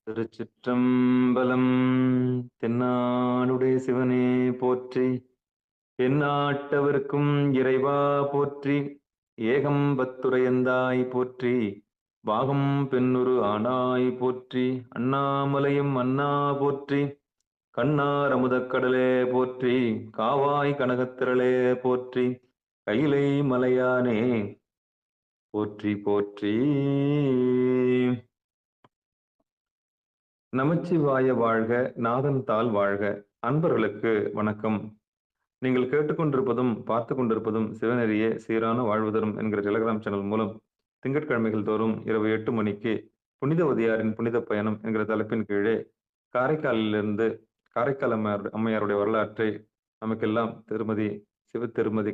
திருச்சிற்றம்பலம். தென்னாடுடைய சிவனே போற்றி, எந்நாட்டவர்க்கும் இறைவா போற்றி, ஏகம்பத்துரையந்தாய் போற்றி, பாகம் பெண்ணுரு ஆனாய் போற்றி, அண்ணாமலையும் அண்ணா போற்றி, கண்ணார் அமுதக்கடலே போற்றி, காவாய் கனகத்திரளே போற்றி, கைலை மலையானே போற்றி போற்றி. நமச்சிவாய வாழ்க, நாதன் தாள் வாழ்க. அன்பர்களுக்கு வணக்கம். நீங்கள் கேட்டுக்கொண்டிருப்பதும் பார்த்து கொண்டிருப்பதும் சிவநெறியே சீரான வாழ்வு தரும் என்கிற டெலிகிராம் சேனல் மூலம் திங்கட்கிழமைகள் தோறும் இரவு 8 மணிக்கு புனிதவதியாரின் புனித பயணம் என்கிற தலைப்பின் கீழே காரைக்காலிலிருந்து காரைக்கால் அம்மையாருடைய வரலாற்றை நமக்கெல்லாம் திருமதி திருமதி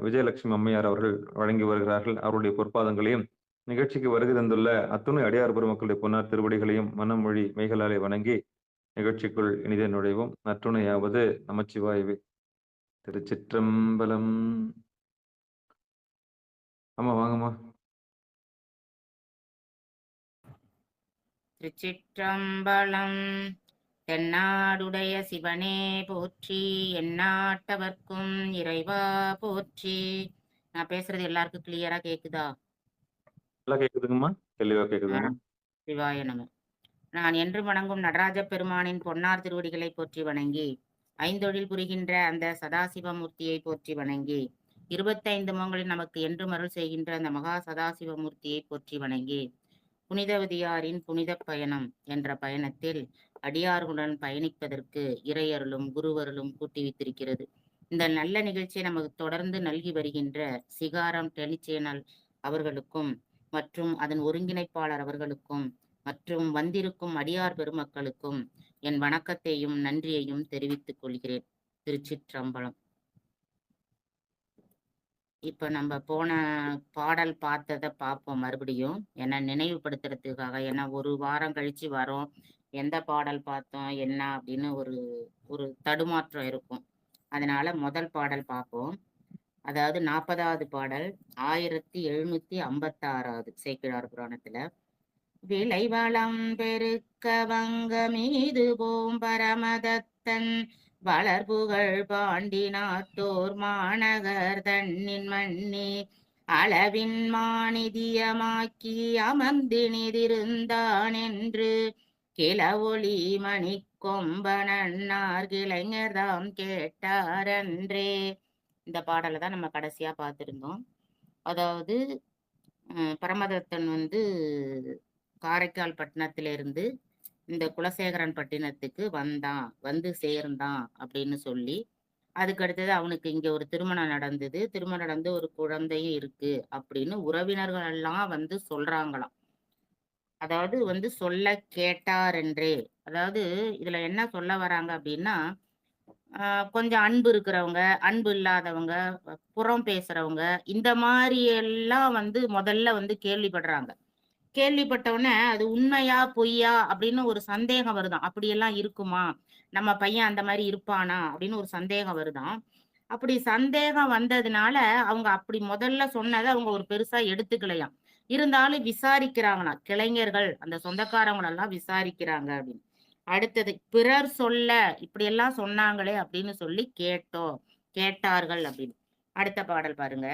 விஜயலட்சுமி அம்மையார் அவர்கள் வழங்கி வருகிறார்கள். அவருடைய பொற்பாதங்களையும் நிகழ்ச்சிக்கு வருகை தந்துள்ள அத்துணை அடியார் பெருமக்களுடைய பொன்னார் திருவடிகளையும் மனமொழி மெய்களாலே வணங்கி நிகழ்ச்சிக்குள் இனிதே நுழைவோம். நற்றுணையாவது நமச்சிவாயவே. திருச்சிற்றம்பலம். ஆமா, வாங்கம்மா. திருச்சிற்றம்பலம். தென்னாடுடைய சிவனே போற்றி, எந்நாட்டவர்க்கும் இறைவா போற்றி. நான் பேசுறது எல்லாருக்கும் கிளியரா கேக்குதா? நல்லா கேக்குதுங்கம்மா, தெளிவா கேக்குதுங்க. சிவாய நம. நான் என்று வணங்கும் நடராஜ பெருமானின் பொன்னார் திருவடிகளை போற்றி வணங்கி, ஐந்தொழில் புரிகின்ற அந்த சதாசிவமூர்த்தியை போற்றி வணங்கி, 25 மோங்களில் நமக்கு என்று மருள் செய்கின்ற அந்த மகா சதாசிவமூர்த்தியை போற்றி வணங்கி, புனிதவதியாரின் புனித பயணம் என்ற பயணத்தில் அடியார்களுடன் பயணிப்பதற்கு இறையருளும் குருவருளும் கூட்டி வைத்திருக்கிறது. இந்த நல்ல நிகழ்ச்சியை நமக்கு தொடர்ந்து நல்கி வருகின்ற சிகாரம் டெலிச்சேனல் அவர்களுக்கும் மற்றும் அதன் ஒருங்கிணைப்பாளர் அவர்களுக்கும் மற்றும் வந்திருக்கும் அடியார் பெருமக்களுக்கும் என் வணக்கத்தையும் நன்றியையும் தெரிவித்துக் கொள்கிறேன். திருச்சிற்றம்பலம். இப்ப நம்ம போன பாடல் பார்த்ததை பார்ப்போம் மறுபடியும், ஏன்னா நினைவுபடுத்துறதுக்காக. ஏன்னா ஒரு வாரம் கழிச்சு வரோம், எந்த பாடல் பார்த்தோம் என்ன அப்படின்னு ஒரு தடுமாற்றம் இருக்கும். அதனால முதல் பாடல் பார்ப்போம். அதாவது 40வது பாடல், 1756 சேக்கிழார் புராணத்துல. விளைவளம் பெருக்க வங்க மீது போம் பரமதத்தன் வளர்புகழ் பாண்டி நாட்டோர் மாநகர் தன்னின் மண்ணி அளவின் மாநிதியமாக்கி அமர்ந்தினிதிருந்தான் என்று கிளவொளி மணி கொம்பனார் கிளைஞர்தாம் கேட்டாரன்றே. இந்த பாடலை தான் நம்ம கடைசியா பார்த்திருந்தோம். அதாவது பரமதத்தன் காரைக்கால் பட்டினத்திலிருந்து இந்த குலசேகரன் பட்டினத்துக்கு வந்து சேர்ந்தான் அப்படின்னு சொல்லி, அதுக்கு அடுத்தது அவனுக்கு இங்க ஒரு திருமணம் நடந்தது. திருமணம் நடந்து ஒரு குழந்தையும் இருக்கு அப்படின்னு உறவினர்கள் எல்லாம் சொல்றாங்களாம். அதாவது சொல்ல கேட்டார் என்றே. அதாவது இதுல என்ன சொல்ல வராங்க அப்படின்னா, கொஞ்சம் அன்பு இருக்கிறவங்க, அன்பு இல்லாதவங்க, புறம் பேசுறவங்க, இந்த மாதிரி எல்லாம் முதல்ல கேள்விப்படுறாங்க. கேள்விப்பட்டவுடனே அது உண்மையா பொய்யா அப்படின்னு ஒரு சந்தேகம் வருதாம். அப்படியெல்லாம் இருக்குமா, நம்ம பையன் அந்த மாதிரி இருப்பானா அப்படின்னு ஒரு சந்தேகம் வருதாம். அப்படி சந்தேகம் வந்ததுனால அவங்க அப்படி முதல்ல சொன்னதை அவங்க ஒரு பெருசா எடுத்துக்கலையாம். இருந்தாலும் விசாரிக்கிறாங்களாம், கிளைஞர்கள் அந்த சொந்தக்காரங்களெல்லாம் விசாரிக்கிறாங்க அப்படின்னு. அடுத்தது, பிறர் சொல்ல இப்படி எல்லாம் சொன்னாங்களே அப்படின்னு சொல்லி கேட்டார்கள் அப்படின்னு. அடுத்த பாடல் பாருங்க.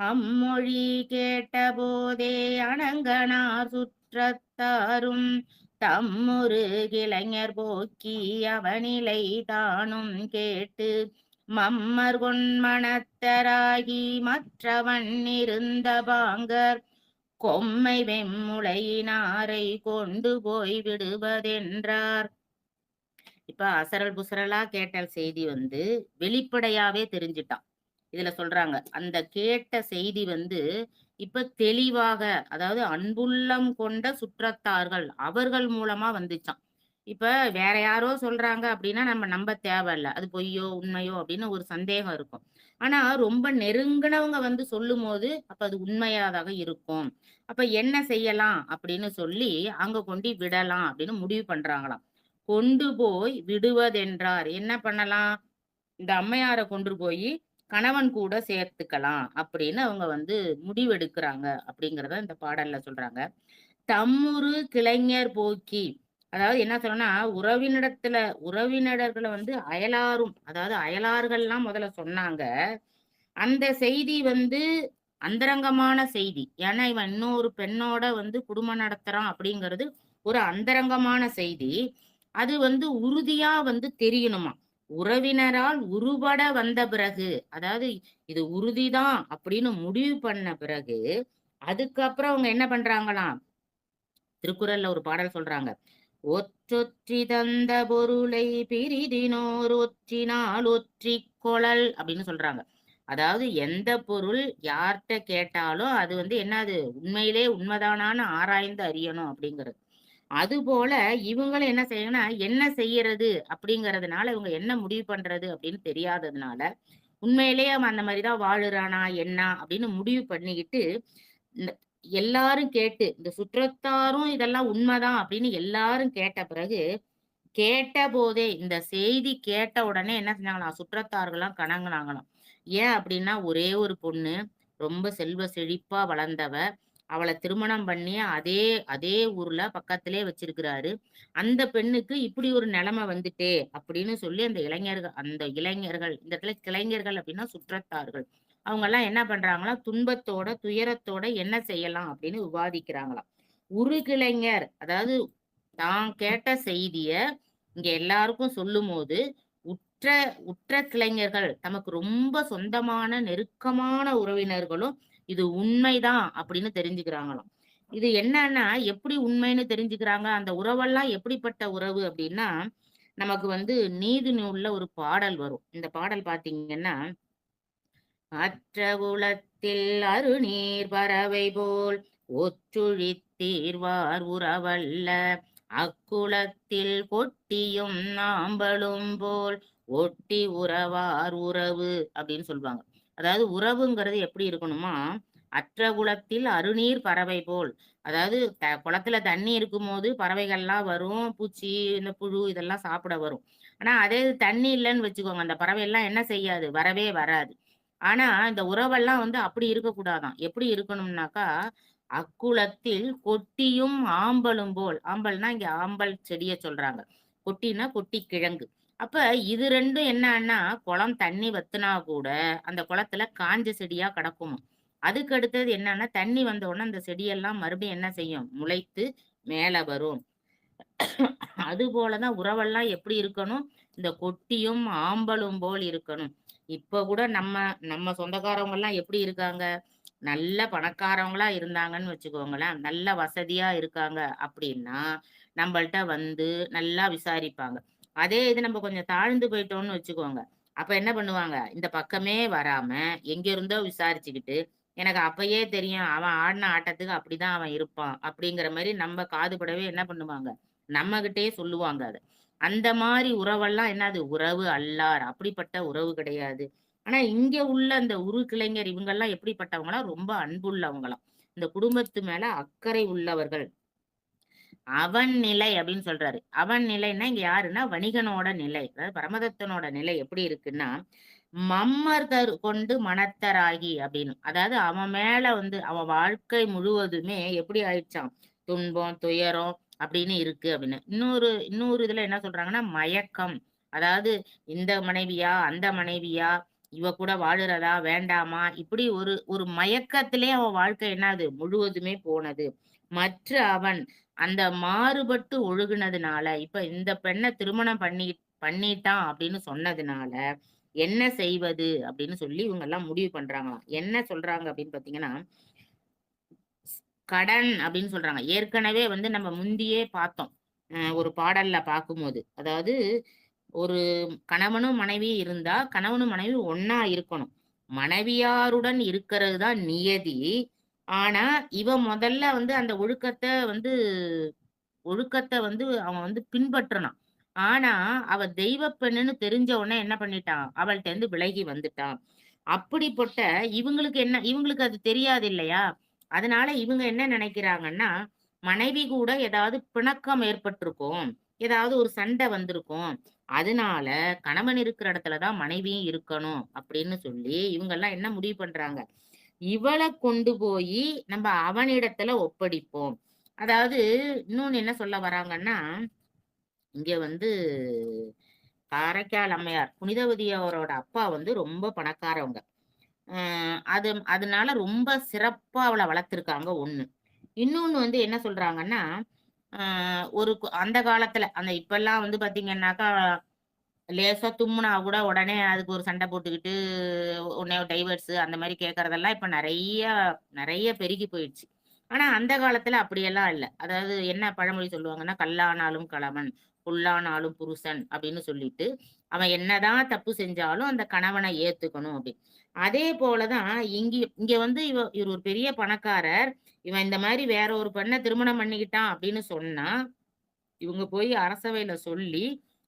அம்மொழி கேட்ட போதே அணங்கனார் சுற்றத்தாரும் தம்முரு கிளைஞர் போக்கி அவனிலை தானும் கேட்டு மம்மர் கொன்மணத்தராகி மற்றவன் இருந்த பாங்கர் கொம்மை வெம்முளையினாரை கொண்டு போய் விடுவதென்றார். இப்ப அசரல் புசரலா கேட்ட செய்தி வெளிப்படையாவே தெரிஞ்சிட்டான். இதுல சொல்றாங்க, அந்த கேட்ட செய்தி இப்ப தெளிவாக, அதாவது அன்புள்ளம் கொண்ட சுற்றத்தார்கள் அவர்கள் மூலமா வந்துச்சான். இப்ப வேற யாரோ சொல்றாங்க அப்படின்னா நம்ம நம்ப தேவையில்ல, அது பொய்யோ உண்மையோ அப்படின்னு ஒரு சந்தேகம் இருக்கும். ஆனா ரொம்ப நெருங்கினவங்க சொல்லும் போது அப்ப அது உண்மையாதாக இருக்கும். அப்ப என்ன செய்யலாம் அப்படின்னு சொல்லி அங்க கொண்டு விடலாம் அப்படின்னு முடிவு பண்றாங்களாம். கொண்டு போய் விடுவதென்றார். என்ன பண்ணலாம், இந்த அம்மையாரை கொண்டு போய் கணவன் கூட சேர்த்துக்கலாம் அப்படின்னு அவங்க முடிவெடுக்கிறாங்க அப்படிங்கிறத இந்த பாடல்ல சொல்றாங்க. தம்முரு கிளைஞர் போக்கி, அதாவது என்ன சொல்லணும்னா, உறவினர்கள வந்து அயலாரும், அதாவது அயலார்கள்லாம் முதல்ல சொன்னாங்க. அந்த செய்தி வந்து அந்தரங்கமான செய்தி. ஏன்னா, இவன் இன்னொரு பெண்ணோட வந்து குடும்பம் நடத்துறான் அப்படிங்கிறது ஒரு அந்தரங்கமான செய்தி. அது வந்து உறுதியா வந்து தெரியணுமாம். உறவினரால் உருபட வந்த பிறகு, அதாவது இது உறுதிதான் அப்படின்னு முடிவு பண்ண பிறகு, அதுக்கப்புறம் அவங்க என்ன பண்றாங்களாம், திருக்குறள்ல ஒரு பாடல் சொல்றாங்க. "ஒற்றொற்றி தந்த பொருளை பிறிதினோர் ஒற்றினால் ஒற்றிக் கொளல்" அப்படின்னு சொல்றாங்க. அதாவது எந்த பொருள் யார்ட்ட கேட்டாலும் அது வந்து என்னது உண்மையிலே உண்மைதானான்னு ஆராய்ந்து அறியணும் அப்படிங்கிறது. அதுபோல இவங்களும் என்ன செய்யணும்னா, என்ன செய்யறது அப்படிங்கிறதுனால இவங்க என்ன முடிவு பண்றது அப்படின்னு தெரியாததுனால, உண்மையிலேயே அவன் அந்த மாரி தான் வாழுறானா என்ன அப்படின்னு முடிவு பண்ணிக்கிட்டு, இந்த எல்லாரும் கேட்டு, இந்த சுற்றத்தாரும் இதெல்லாம் உண்மைதான் அப்படின்னு எல்லாரும் கேட்ட பிறகு, கேட்டபோதே இந்த செய்தி கேட்ட உடனே என்ன செஞ்சாங்களாம், சுற்றத்தார்கள்லாம் கலங்குனாங்களாம். ஏன் அப்படின்னா, ஒரே ஒரு பொண்ணு, ரொம்ப செல்வ செழிப்பா வளர்ந்தவ. அவள திருமணம் பண்ணி அதே அதே ஊர்ல பக்கத்திலே வச்சிருக்கிறாரு. அந்த பெண்ணுக்கு இப்படி ஒரு நிலைமை வந்துட்டே அப்படின்னு சொல்லி அந்த இளைஞர்கள் இந்த இடத்துல கிளைஞர்கள் அப்படின்னா சுற்றத்தார்கள். அவங்கலாம் என்ன பண்றாங்களாம், துன்பத்தோட, துயரத்தோட என்ன செய்யலாம் அப்படின்னு விவாதிக்கிறாங்களாம். உருகிளைஞர் அதாவது தான் கேட்ட செய்திய இங்க எல்லாருக்கும் சொல்லும்போது, உற்ற உற்ற கிளைஞர்கள் தமக்கு ரொம்ப சொந்தமான, நெருக்கமான உறவினர்களும் இது உண்மைதான் அப்படின்னு தெரிஞ்சுக்கிறாங்களாம். இது என்னன்னா, எப்படி உண்மைன்னு தெரிஞ்சுக்கிறாங்க? அந்த உறவெல்லாம் எப்படிப்பட்ட உறவு அப்படின்னா, நமக்கு வந்து நீதி நூல்ல ஒரு பாடல் வரும். இந்த பாடல் பார்த்தீங்கன்னா, "அற்ற குலத்தில் அருநீர் பறவை போல் ஒற்றுழித் தீர்வார் உறவல்ல அக்குலத்தில் கொட்டியும் நாம்பலும் போல் ஒட்டி உறவார் உறவு" அப்படின்னு சொல்லுவாங்க. அதாவது உறவுங்கிறது எப்படி இருக்கணுமா, அற்ற குலத்தில் அருநீர் பறவை போல். அதாவது குளத்துல தண்ணி இருக்கும்போது பறவைகள்லாம் வரும். பூச்சி, இந்த புழு இதெல்லாம் சாப்பிட வரும். ஆனா அதே இது தண்ணி இல்லன்னு வச்சுக்கோங்க, அந்த பறவையெல்லாம் என்ன செய்யாது? வரவே வராது. ஆனா இந்த உறவெல்லாம் வந்து அப்படி இருக்கக்கூடாதாம். எப்படி இருக்கணும்னாக்கா, அக்குளத்தில் கொட்டியும் ஆம்பலும் போல். ஆம்பல்னா இங்க ஆம்பல் செடிய சொல்றாங்க. கொட்டின்னா கொட்டி கிழங்கு. அப்ப இது 2ம் என்னன்னா, குளம் தண்ணி வத்துனா கூட, அந்த குளத்துல காஞ்ச செடியா கிடக்குமாம். அதுக்கு அடுத்தது என்னன்னா, தண்ணி வந்த உடனே அந்த செடியெல்லாம் மறுபடியும் என்ன செய்யும்? முளைத்து மேல வரும். அதுபோல தான் உறவெல்லாம் எப்படி இருக்கணும்? இந்த கொட்டியும் ஆம்பலும் போல் இருக்கணும். இப்ப கூட நம்ம நம்ம சொந்தக்காரவங்கலாம் எப்படி இருக்காங்க? நல்ல பணக்காரவங்களா இருந்தாங்கன்னு வச்சுக்கோங்களேன். நல்ல வசதியா இருக்காங்க அப்படின்னா, நம்பள்ட்ட வந்து நல்லா விசாரிப்பாங்க. அதே இது நம்ம கொஞ்சம் தாழ்ந்து போயிட்டோம்னு வச்சுக்கோங்க. அப்ப என்ன பண்ணுவாங்க? இந்த பக்கமே வராம, எங்க இருந்தோ விசாரிச்சுக்கிட்டு, எனக்கு அப்பயே தெரியும். அவன் ஆடுன ஆட்டத்துக்கு அப்படிதான் அவன் இருப்பான். அப்படிங்கிற மாரி நம்ம காதுபடவே என்ன பண்ணுவாங்க? நம்மகிட்டயே சொல்லுவாங்க அத. அந்த மாரி உறவெல்லாம் என்னது? உறவு அல்லார். அப்படிப்பட்ட உறவு கிடையாது. ஆனா, இங்க உள்ள அந்த உருக்கிளைஞர் இவங்கலாம் எப்படிப்பட்டவங்களாம்? ரொம்ப அன்புள்ளவங்களாம். இந்த குடும்பத்து மேல அக்கறை உள்ளவர்கள். அவன் நிலை அப்படின்னு சொல்றாரு. அவன் நிலைன்னா இங்க யாருன்னா, வணிகனோட நிலை. அதாவது பரமதத்தனோட நிலை எப்படி இருக்குன்னா, மம்மர் கொண்டு மனத்தராகி அப்படின்னு. அதாவது அவன் மேல வந்து அவன் வாழ்க்கை முழுவதுமே எப்படி ஆயிடுச்சாம்? துன்பம், துயரம் அப்படின்னு இருக்கு அப்படின்னு. இன்னொரு இன்னொரு இதுல என்ன சொல்றாங்கன்னா, மயக்கம். அதாவது இந்த மனைவியா? அந்த மனைவியா? இவ கூட வாழுறதா? வேண்டாமா? இப்படி ஒரு ஒரு மயக்கத்திலே அவன் வாழ்க்கை என்னது? முழுவதுமே போனது. மற்ற அவன் அந்த மாறுபட்டு ஒழுகுனதுனால, இப்ப இந்த பெண்ண திருமணம் பண்ணிட்டான் அப்படின்னு சொன்னதுனால, என்ன செய்வது அப்படின்னு சொல்லி இவங்கலாம் முடிவு பண்றாங்களாம். என்ன சொல்றாங்க அப்படின்னு பார்த்தீங்கன்னா, கடன் அப்படின்னு சொல்றாங்க. ஏற்கனவே வந்து நம்ம முந்தியே பார்த்தோம். ஒரு பாடல்ல பார்க்கும்போது. அதாவது ஒரு கணவனும் மனைவியும் இருந்தா, கணவனும் மனைவி ஒண்ணா இருக்கணும். மனைவியாருடன் இருக்கிறது தான் நியதி. ஆனா, இவன் முதல்ல வந்து அந்த ஒழுக்கத்த வந்து அவன் வந்து பின்பற்றினான். ஆனா, அவ தெய்வ பெண்ணுன்னு தெரிஞ்ச உடனே என்ன பண்ணிட்டான்? அவள்ட்டருந்து விலகி வந்துட்டான். அப்படிப்பட்ட இவங்களுக்கு அது தெரியாது இல்லையா? அதனால இவங்க என்ன நினைக்கிறாங்கன்னா, மனைவி கூட ஏதாவது பிணக்கம் ஏற்பட்டிருக்கும். ஏதாவது ஒரு சண்டை வந்திருக்கும். அதனால கணவன் இருக்கிற இடத்துல தான் மனைவியும் இருக்கணும் அப்படின்னு சொல்லி இவங்கெல்லாம் என்ன முடிவு பண்றாங்க? இவள கொண்டு போயி நம்ம அவனிடத்துல ஒப்படைப்போம். அதாவது இன்னொன்னு என்ன சொல்ல வராங்கன்னா, இங்க வந்து காரைக்கால் அம்மையார் புனிதவதி அவரோட அப்பா வந்து ரொம்ப பணக்காரவங்க. அதனால ரொம்ப சிறப்பா அவள வளர்த்துருக்காங்க ஒண்ணு. இன்னொன்னு வந்து என்ன சொல்றாங்கன்னா, அ ஒரு அந்த காலத்துல இப்பல்லாம் வந்து பாத்தீங்கன்னாக்கா, லேசா தும்முனா கூட உடனே அதுக்கு ஒரு சண்டை போட்டுக்கிட்டு, உடனே டைவர்ஸ் அந்த மாரி கேட்கறதெல்லாம் இப்ப நெறைய பெருகி போயிடுச்சு. ஆனா அந்த காலத்துல அப்படியெல்லாம் இல்ல. அதாவது என்ன பழமொழி சொல்லுவாங்கன்னா, "கல்லானாலும் கணவன், புல்லானாலும் புருஷன்" அப்படின்னு சொல்லிட்டு, அவன் என்னதான் தப்பு செஞ்சாலும் அந்த கணவனை ஏத்துக்கணும் அப்படி. அதே போல தான் இங்க வந்து இவரு ஒரு பெரிய பணக்காரர். இவன் இந்த மாரி வேற ஒரு பெண்ண திருமணம் பண்ணிக்கிட்டான் அப்படின்னு சொன்னா, இவங்க போய் அரசவையில சொல்லி,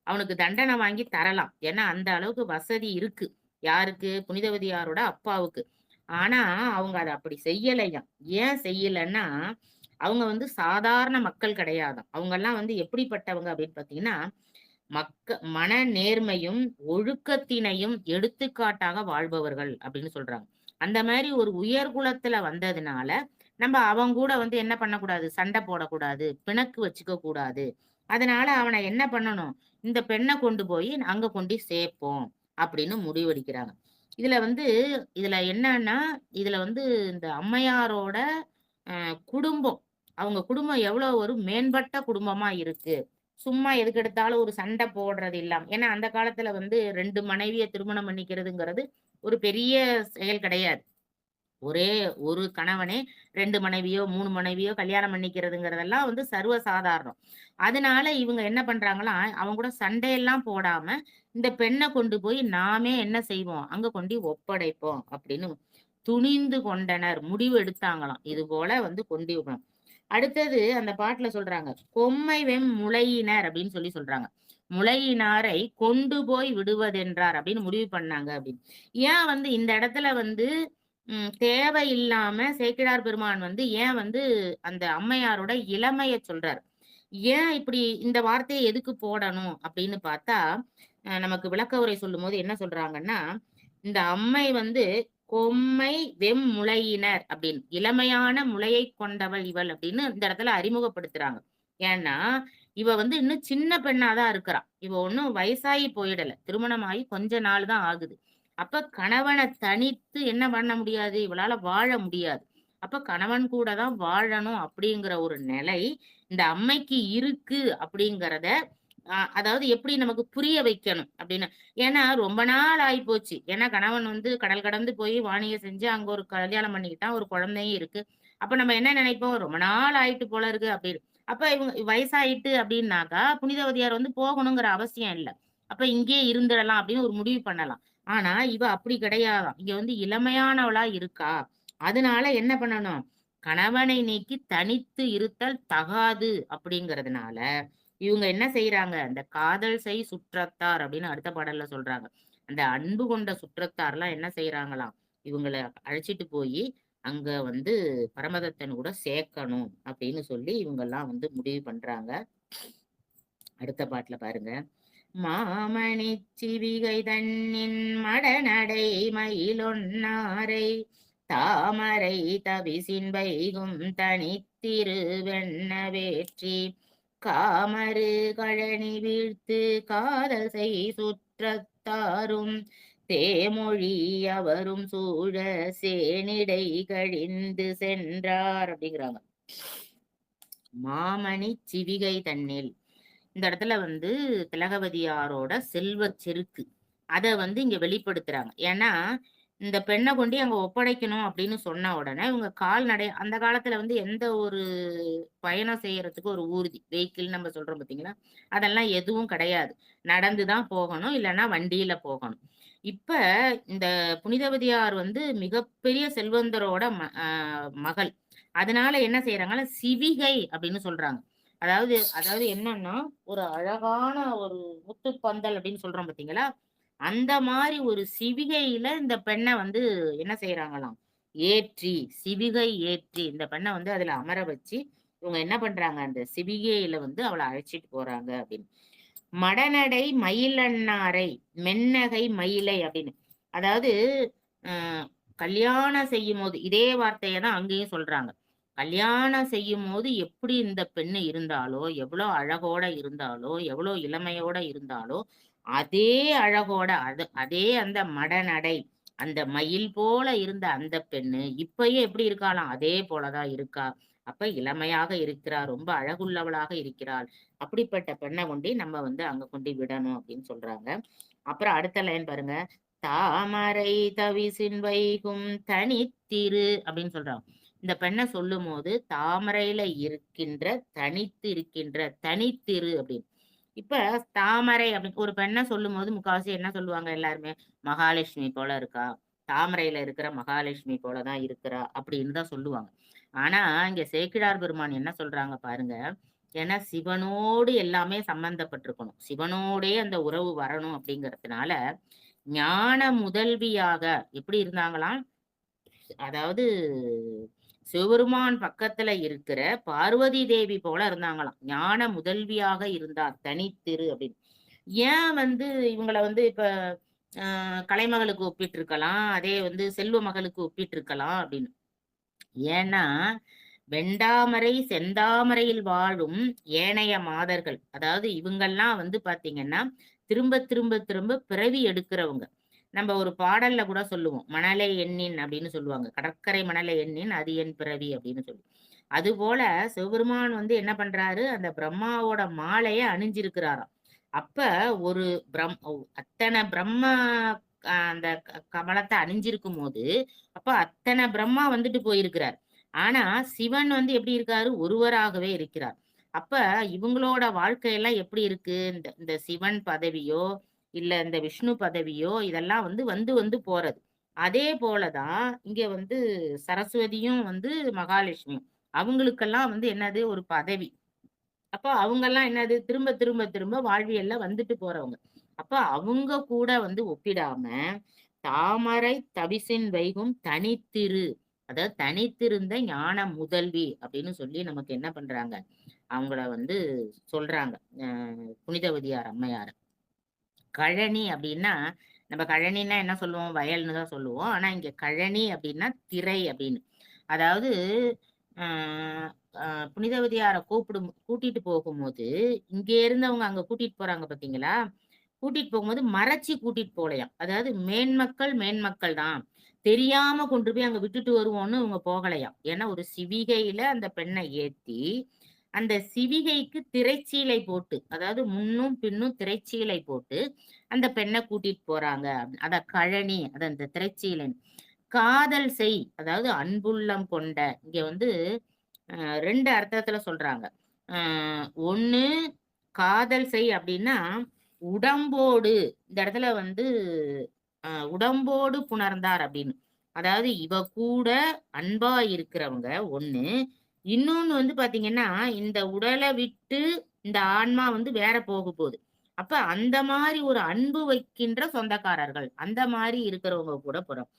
அவனுக்கு தண்டனை வாங்கி தரலாம். ஏன்னா, அந்த அளவுக்கு வசதி இருக்கு. யாருக்கு? புனிதவதியாரோட அப்பாவுக்கு. ஆனா, அவங்க அத அப்படி செய்யலையாம். ஏன் செய்யலன்னா, அவங்க வந்து சாதாரண மக்கள் கிடையாதாம். அவங்கலாம் வந்து எப்படிப்பட்டவங்க அப்படின்னு பார்த்தீங்கன்னா, மன நேர்மையும், ஒழுக்கத்தினையும் எடுத்துக்காட்டாக வாழ்பவர்கள் அப்படின்னு சொல்றாங்க. அந்த மாரி ஒரு உயர் குலத்துல வந்ததுனால, நம்ம அவங்க கூட வந்து என்ன பண்ணக்கூடாது? சண்டை போடக்கூடாது. பிணக்கு வச்சுக்க கூடாது. அதனால அவன என்ன பண்ணணும்? இந்த பெண்ண கொண்டு போய் அங்க கொண்டு சேர்ப்போம். அப்படின்னு முடிவெடுக்கிறாங்க. இதுல வந்து இதுல என்னன்னா, இதுல வந்து இந்த அம்மையாரோட குடும்பம். அவங்க குடும்பம் எவ்வளோ ஒரு மேம்பட்ட குடும்பமா இருக்கு. சும்மா எதுக்கெடுத்தாலும் ஒரு சண்டை போடுறது இல்லாம. ஏன்னா அந்த காலத்துல வந்து 2 மனைவிய திருமணம் பண்ணிக்கிறதுங்கிறது ஒரு பெரிய செயல் கிடையாது. ஒரே ஒரு கணவனே 2 மனைவியோ, 3 மனைவியோ கல்யாணம் பண்ணிக்கிறதுங்கிறதெல்லாம் வந்து சர்வ சாதாரணம். அதனால இவங்க என்ன பண்றாங்களாம், அவங்க கூட சண்டையெல்லாம் போடாம, இந்த பெண்ண கொண்டு போய் நாமே என்ன செய்வோம், அங்க கொண்டு ஒப்படைப்போம் அப்படின்னு துணிந்து கொண்டனர். முடிவு எடுத்தாங்களாம். இது போல வந்து கொண்டு விடணும். அடுத்தது அந்த பாட்டுல சொல்றாங்க. "கொம்மை வெம் முளையினர்" அப்படின்னு சொல்றாங்க. "முளையினாரை கொண்டு போய் விடுவதென்றார்" அப்படின்னு முடிவு பண்ணாங்க அப்படின்னு. ஏன் வந்து இந்த இடத்துல வந்து தேவையில்லாம சேக்கிழார் பெருமான் வந்து ஏன் வந்து அந்த அம்மையாரோட இளமைய சொல்றாரு. ஏன் இப்படி இந்த வார்த்தைய எதுக்கு போடணும் அப்படின்னு பார்த்தா, நமக்கு விளக்க உரை சொல்லும்போது என்ன சொல்றாங்கன்னா, இந்த அம்மை வந்து "கொம்மை வெம்முளையினர்" அப்படின்னு. இளமையான முலையைக் கொண்டவள் இவள் அப்படின்னு இந்த இடத்துல அறிமுகப்படுத்துறாங்க. ஏன்னா, இவ வந்து இன்னும் சின்ன பெண்ணா தான் இருக்கிறா. இவ ஒண்ணும் வயசாகி போயிடல. திருமணமாகி கொஞ்ச நாள் தான் ஆகுது. அப்ப கணவன தனித்து என்ன பண்ண முடியாது? இவளால வாழ முடியாது. அப்ப கணவன் கூட தான் வாழணும் அப்படிங்கிற ஒரு நிலை இந்த அம்மைக்கு இருக்கு அப்படிங்கிறத அதாவது எப்படி நமக்கு புரிய வைக்கணும் அப்படின்னு. ஏன்னா ரொம்ப நாள் ஆயிப்போச்சு. ஏன்னா கணவன் வந்து கடல் கடந்து போய் வாணிகம் செஞ்சு அங்க ஒரு கல்யாணம் பண்ணிக்கிட்டான். ஒரு குழந்தையும் இருக்கு. அப்ப நம்ம என்ன நினைப்போம்? ரொம்ப நாள் ஆயிட்டு போல இருக்கு அப்படின்னு. அப்ப இவங்க வயசாயிட்டு அப்படின்னாக்கா, புனிதவதியார் வந்து போகணுங்கிற அவசியம் இல்ல. அப்ப இங்கேயே இருந்துடலாம் அப்படின்னு ஒரு முடிவு பண்ணலாம். ஆனா, இவ அப்படி கிடையாதாம். இங்க வந்து இளமையானவளா இருக்கா. அதனால என்ன பண்ணணும்? கணவனை நீக்கி தனித்து இருத்தல் தகாது அப்படிங்கிறதுனால, இவங்க என்ன செய்றாங்க? அந்த காதல் செய் சுற்றத்தார் அப்படின்னு அடுத்த பாடல்ல சொல்றாங்க. அந்த அன்பு கொண்ட சுற்றத்தார்லாம் என்ன செய்றாங்களாம்? இவங்கள அழைச்சிட்டு போயி, அங்க வந்து பரமதத்தன் கூட சேர்க்கணும் அப்படின்னு சொல்லி இவங்கலாம் வந்து முடிவு பண்றாங்க. அடுத்த பாட்டுல பாருங்க. மாமணிச் சிவிகை தன்னின் மடநடை மயிலொன்னாரை தாமரை தவிசின் வைகும் தனித்திருவெண்ண வேற்றி காமரு கழனி வீழ்த்து காதல் செய் சுற்றத்தாரும் தேமொழி அவரும் சூழ சேனிடை கழிந்து சென்றார் அப்படிங்கிறாங்க. மாமணி சிவிகை தன்னில் இந்த இடத்துல வந்து திலகவதியாரோட செல்வச் செருக்கு. அத வந்து இங்க வெளிப்படுத்துறாங்க. ஏன்னா, இந்த பெண்ண கொண்டு அங்க ஒப்படைக்கணும் அப்படின்னு சொன்ன உடனே, இவங்க கால்நடை அந்த காலத்துல வந்து எந்த ஒரு பயணம் செய்யறதுக்கு ஒரு ஊர்தி, வெஹிக்கிள்ன்னு நம்ம சொல்றோம் பார்த்தீங்களா? அதெல்லாம் எதுவும் கிடையாது. நடந்து தான் போகணும், இல்லன்னா வண்டியில போகணும். இப்ப இந்த புனிதவதியார் வந்து மிகப்பெரிய செல்வந்தரோட மகள். அதனால என்ன செய்றாங்கன்னா, சிவிகை அப்படின்னு சொல்றாங்க. அதாவது அதாவது என்னன்னா, ஒரு அழகான ஒரு முத்துப்பந்தல் அப்படின்னு சொல்றோம் பார்த்தீங்களா? அந்த மாரி ஒரு சிவிகையில இந்த பெண்ண வந்து என்ன செய்றாங்களாம், ஏற்றி, சிவிகை ஏற்றி இந்த பெண்ண வந்து அதுல அமர வச்சு, இவங்க என்ன பண்றாங்க, அந்த சிவிகையில வந்து அவள அழைச்சிட்டு போறாங்க அப்படின்னு. "மடநடை மயிலன்னாரை மென்னகை மயிலை" அப்படின்னு. அதாவது அ கல்யாணம் செய்யும்போது இதே வார்த்தைய தான் அங்கேயும் சொல்றாங்க. கல்யாணம் செய்யும்போது எப்படி இந்த பெண்ணு இருந்தாளோ, எவ்வளோ அழகோட இருந்தாளோ, எவ்வளோ இளமையோட இருந்தாளோ, அதே அழகோட அதே அந்த மடநடை, அந்த மயில் போல இருந்த அந்த பெண்ணு, இப்பயும் எப்படி இருக்காளாம்? அதே போல தான் இருக்கா. அப்ப இளமையாக இருக்கிறாள். ரொம்ப அழகுள்ளவளாக இருக்கிறாள். அப்படிப்பட்ட பெண்ண கொண்டு நம்ம வந்து அங்க கொண்டு விடணும் அப்படின்னு சொல்றாங்க. அப்புறம் அடுத்த லைன் பாருங்க. "தாமரை தவிசின் வைகும் தனித்திரு" அப்படின்னு சொல்றாங்க. இந்த பெண்ண சொல்லும்போது, தாமரையில இருக்கின்ற, தனித்து இருக்கின்ற, தனித்திரு அப்படின்னு. இப்ப தாமரை அப்படின்னு ஒரு பெண்ண சொல்லும்போது முக்காவாசி என்ன சொல்லுவாங்க எல்லாருமே? மகாலட்சுமி போல இருக்கா. தாமரையில இருக்கிற மகாலட்சுமி போல தான் இருக்கிறா அப்படின்னு தான் சொல்லுவாங்க. ஆனா, இங்க சேக்கிழார் பெருமான் என்ன சொல்றாங்க பாருங்க. ஏன்னா சிவனோடு எல்லாமே சம்பந்தப்பட்டிருக்கணும். சிவனோடே அந்த உறவு வரணும் அப்படிங்கிறதுனால, ஞான முதல்வியாக எப்படி இருந்தாங்களாம்? அதாவது சிவபெருமான் பக்கத்துல இருக்கிற பார்வதி தேவி போல இருந்தாங்களாம். ஞான முதல்வியாக இருந்தார். தனித்திரு அப்படின்னு. ஏன் வந்து இவங்கள வந்து இப்ப கலைமகளுக்கு ஒப்பிட்டிருக்கலாம். அதே வந்து செல்வ மகளுக்கு ஒப்பிட்டிருக்கலாம் அப்படின்னு. ஏன்னா, வெண்டாமரை செந்தாமரையில் வாழும் ஏனைய மாதர்கள். அதாவது இவங்கெல்லாம் வந்து பாத்தீங்கன்னா, திரும்ப திரும்ப திரும்ப பிறவி எடுக்கிறவங்க. நம்ம ஒரு பாடல்ல கூட சொல்லுவோம். "மணலை எண்ணின்" அப்படின்னு சொல்லுவாங்க. "கடற்கரை மணலை எண்ணின் அது என் பிறவி" அப்படின்னு சொல்லி. அதுபோல சிவபெருமான் வந்து என்ன பண்றாரு, அந்த பிரம்மாவோட மாலைய அணிஞ்சிருக்கிறாராம். அப்ப ஒரு அத்தன பிரம்மா அந்த கமலத்த அணிஞ்சிருக்கும்போது, அப்ப அத்தன பிரம்மா வந்துட்டு போயிருக்கிறார். ஆனா, சிவன் வந்து எப்படி இருக்காரு? ஒருவராகவே இருக்கிறார். அப்ப இவங்களோட வாழ்க்கையெல்லாம் எப்படி இருக்கு? இந்த இந்த சிவன் பதவியோ, இல்ல இந்த விஷ்ணு பதவியோ, இதெல்லாம் வந்து வந்து வந்து போறது. அதே போல தான் இங்க வந்து சரஸ்வதியும் வந்து மகாலட்சுமியும். அவங்களுக்கெல்லாம் வந்து என்னது? ஒரு பதவி. அப்ப அவங்கலாம் என்னது? திரும்ப திரும்ப திரும்ப வாழ்வியல்ல வந்துட்டு போறவங்க. அப்ப அவங்க கூட வந்து ஒப்பிடாம, "தாமரை தவிசின் வைகும் தனித்திரு" அதாவது தனித்திருந்த ஞான முதல்வி அப்படின்னு சொல்லி நமக்கு என்ன பண்றாங்க? அவங்கள வந்து சொல்றாங்க. புனிதவதியார் அம்மையார. கழனி அப்படின்னா, நம்ம கழனின்னா என்ன சொல்லுவோம்? வயல்ன்னு தான் சொல்லுவோம். ஆனா இங்க கழனி அப்படின்னா திரை அப்படின்னு. அதாவது அ அ புனிதவதியார கூட்டிட்டு போகும்போது, இங்க இருந்தவங்க அங்க கூட்டிட்டு போறாங்க பார்த்தீங்களா? கூட்டிட்டு போகும்போது மறைச்சு கூட்டிட்டு போகலையாம். அதாவது மேன்மக்கள், மேன்மக்கள் தான். தெரியாம கொண்டு போய் அங்க விட்டுட்டு வருவோம்னு இவங்க போகலையாம். ஏன்னா ஒரு சிவிகையில அந்த பெண்ண ஏத்தி, அந்த சிவிகைக்கு திரைச்சீலை போட்டு, அதாவது முன்னும் பின்னும் திரைச்சீலை போட்டு, அந்த பெண்ண கூட்டிட்டு போறாங்க. அத கழனி, அது அந்த திரைச்சீலை. காதல் செய், அதாவது அன்புள்ளம் கொண்ட. இங்க வந்து 2 அர்த்தத்துல சொல்றாங்க. அ 1 காதல் செய் அப்டின்னா, உடம்போடு இந்த இடத்துல வந்து உடம்போடு புணர்ந்தார் அப்படின்னு. அதாவது இவ கூட அன்பா இருக்கிறவங்க 1. இன்னொன்னு வந்து பாத்தீங்கன்னா, இந்த உடல விட்டு இந்த ஆன்மா வந்து வேற போக போது. அப்ப அந்த மாரி ஒரு அன்பு வைக்கின்ற சொந்தக்காரர்கள். அந்த மாரி இருக்கிறவங்க கூட போறோம்.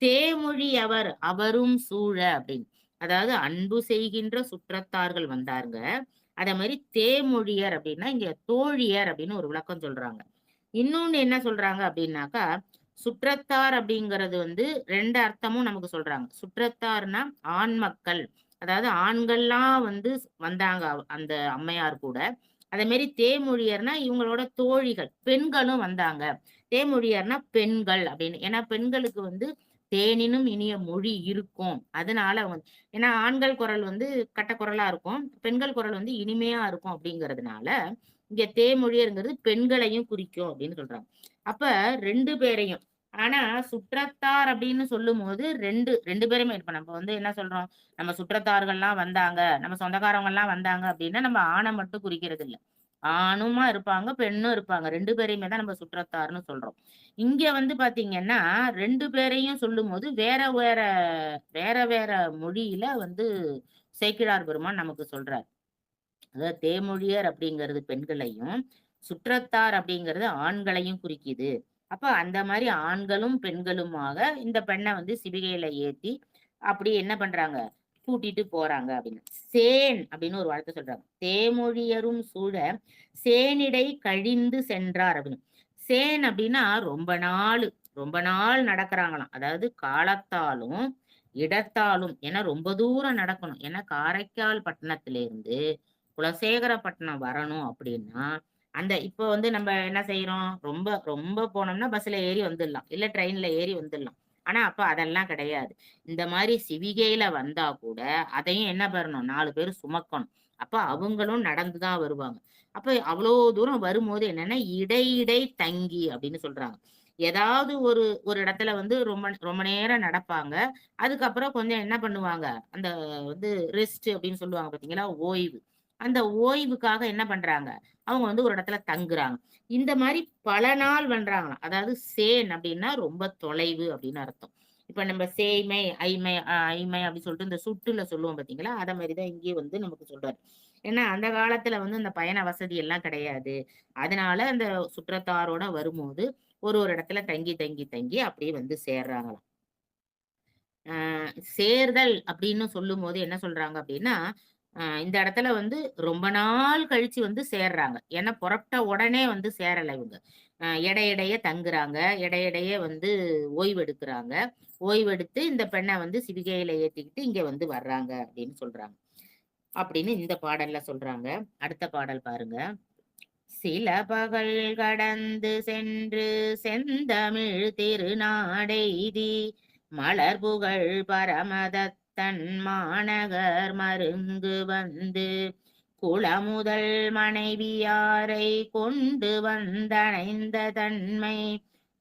தேமொழி அவர், அவரும் சூழ அப்படின்னு. அதாவது அன்பு செய்கின்ற சுற்றத்தார்கள் வந்தாருங்க. அதே மாரி தேமொழியர் அப்படின்னா, இங்க தோழியர் அப்படின்னு ஒரு விளக்கம் சொல்றாங்க. இன்னொன்னு என்ன சொல்றாங்க அப்படின்னாக்கா, சுற்றத்தார் அப்படிங்கிறது வந்து 2 அர்த்தமும் நமக்கு சொல்றாங்க. சுற்றத்தார்னா ஆண் மக்கள். அதாவது ஆண்கள்லாம் வந்து வந்தாங்க அந்த அம்மையார் கூட. அதே மாரி தேமொழியர்னா இவங்களோட தோழிகள். பெண்களும் வந்தாங்க. தேமொழியர்னா பெண்கள் அப்படின்னு. ஏன்னா பெண்களுக்கு வந்து தேனினும் இனிய மொழி இருக்கும். அதனால ஏன்னா ஆண்கள் குரல் வந்து கட்ட குரலா இருக்கும். பெண்கள் குரல் வந்து இனிமையா இருக்கும் அப்படிங்கிறதுனால, இங்க தேமொழியர்ங்கிறது பெண்களையும் குறிக்கும் அப்படின்னு சொல்றாங்க. அப்ப 2 பேரையும் ஆனா சுற்றத்தார் அப்படின்னு சொல்லும்போது 2 பேருமே இப்ப நம்ம வந்து என்ன சொல்றோம்? நம்ம சுற்றத்தார்கள்லாம் வந்தாங்க, நம்ம சொந்தக்காரவங்கலாம் வந்தாங்க அப்படின்னா, நம்ம ஆண மட்டும் குறிக்கிறது இல்ல. ஆணுமா இருப்பாங்க, பெண்ணும் இருப்பாங்க. 2 பேரையுமே தான் நம்ம சுற்றத்தார்ன்னு சொல்றோம். இங்க வந்து பாத்தீங்கன்னா, 2 பேரையும் சொல்லும்போது வேற வேற மொழியில வந்து சேக்கிழார் பெருமான் நமக்கு சொல்றார். அதாவது தேமொழியர் அப்படிங்கிறது பெண்களையும், சுற்றத்தார் அப்படிங்கிறது ஆண்களையும் குறிக்குது. அப்ப அந்த மாரி ஆண்களும், பெண்களுமாக இந்த பெண்ண வந்து சிவிகையில ஏத்தி, அப்படி என்ன பண்றாங்க? கூட்டிட்டு போறாங்க அப்படின்னு. சேன் அப்படின்னு ஒரு வார்த்தை சொல்றாங்க. தேமொழியரும் சூழ சேனிடை கழிந்து சென்றார் அப்படின்னு. சேன் அப்படின்னா ரொம்ப நாள் நடக்குறாங்களாம். அதாவது காலத்தாலும், இடத்தாலும் ஏன்னா ரொம்ப தூரம் நடக்கணும். ஏன்னா காரைக்கால் பட்டணத்திலிருந்து குலசேகரப்பட்டினம் வரணும் அப்படின்னா, அந்த இப்போ வந்து நம்ம என்ன செய்றோம்? ரொம்ப ரொம்ப போனோம்னா பஸ்ல ஏறி வந்துடலாம். இல்ல ட்ரெயின்ல ஏறி வந்துடலாம். ஆனா அப்ப அதெல்லாம் கிடையாது. இந்த மாரி சிவிகையில வந்தா கூட, அதையும் என்ன பண்ணணும்? 4 பேரு சுமக்கணும். அப்ப அவங்களும் நடந்து தான் வருவாங்க. அப்ப அவ்வளோ தூரம் வரும்போது என்னன்னா, இடை தங்கி அப்படின்னு சொல்றாங்க. ஏதாவது ஒரு ஒரு இடத்துல வந்து ரொம்ப ரொம்ப நேரம் நடப்பாங்க. அதுக்கப்புறம் கொஞ்சம் என்ன பண்ணுவாங்க, அந்த வந்து ரெஸ்ட் அப்படின்னு சொல்லுவாங்க பார்த்தீங்களா? ஓய்வு. அந்த ஓய்வுக்காக என்ன பண்றாங்க, அவங்க வந்து ஒரு இடத்துல தங்குறாங்க. இந்த மாரி பல நாள் பண்றாங்களாம். அதாவது சேன் அப்படின்னா ரொம்ப தொலைவு அப்படின்னு அர்த்தம். இப்ப நம்ம சேய்மை, ஐமை அப்படின்னு சொல்லிட்டு இந்த சுட்டுல சொல்லுவோம் பார்த்தீங்களா? அத மாரி தான் இங்கேயும் வந்து நமக்கு சொல்றாரு. ஏன்னா அந்த காலத்துல வந்து இந்த பயண வசதி எல்லாம் கிடையாது. அதனால அந்த சுற்றத்தாரோட வரும்போது, ஒரு இடத்துல தங்கி அப்படியே வந்து சேர்றாங்களாம். அ சேர்தல் அப்படின்னு சொல்லும்போது என்ன சொல்றாங்க அப்படின்னா, இந்த இடத்துல வந்து ரொம்ப நாள் கழிச்சு வந்து சேர்றாங்க. ஏன்னா புறப்பட்ட உடனே வந்து சேரல இவங்க. இடையிடையே தங்குறாங்க. இடையிடையே வந்து ஓய்வெடுக்குறாங்க. ஓய்வெடுத்து இந்த பெண்ண வந்து சிவிகையில ஏத்திக்கிட்டு இங்க வந்து வர்றாங்க அப்படின்னு சொல்றாங்க. அப்படின்னு இந்த பாடல்ல சொல்றாங்க. அடுத்த பாடல் பாருங்க. சில பகல் கடந்து சென்று செந்தமிழ் திருநாடெய்தி மலர்புகழ் பரமதத்தன் மாநகர் மருங்கு வந்து குளமுதல் மனைவியாரை கொண்டு வந்தணைந்த தன்மை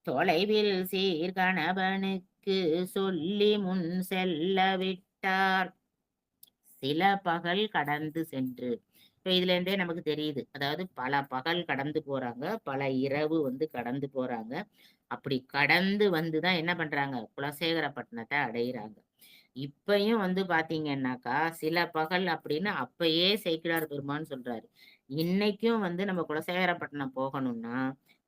தொலைவில் சீர்கணவனுக்கு சொல்லி முன் செல்ல விட்டார். சில பகல் கடந்து சென்று. இப்ப இதுல இருந்தே நமக்கு தெரியுது. அதாவது பல பகல் கடந்து போறாங்க. பல இரவு வந்து கடந்து போறாங்க. அப்படி கடந்து வந்து தான் என்ன பண்றாங்க? குலசேகரப்பட்டினத்த அடையிறாங்க. இப்பயும் வந்து பாத்தீங்கன்னாக்கா, சில பகல் அப்படின்னு அப்பயே சேக்கிழார் பெருமான் சொல்றாரு. இன்னைக்கும் வந்து நம்ம குலசேகரப்பட்டினம் போகணும்னா,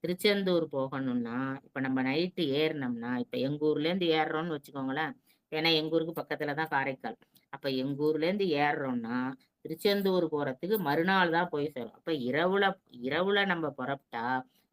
திருச்செந்தூர் போகணும்னா, இப்ப நம்ம நைட்டு ஏறுனோம்னா, இப்ப எங்க ஊர்லேருந்து ஏறுறோம்னு வச்சுக்கோங்களேன். ஏன்னா எங்க ஊருக்கு பக்கத்துல தான் காரைக்கால். அப்ப எங்க ஊர்லேருந்து ஏறுறோம்னா, திருச்செந்தூர் போறதுக்கு மறுநாள் தான் போய் சேரும். அப்ப இரவுல இரவுல நம்ம புறப்பட்டா,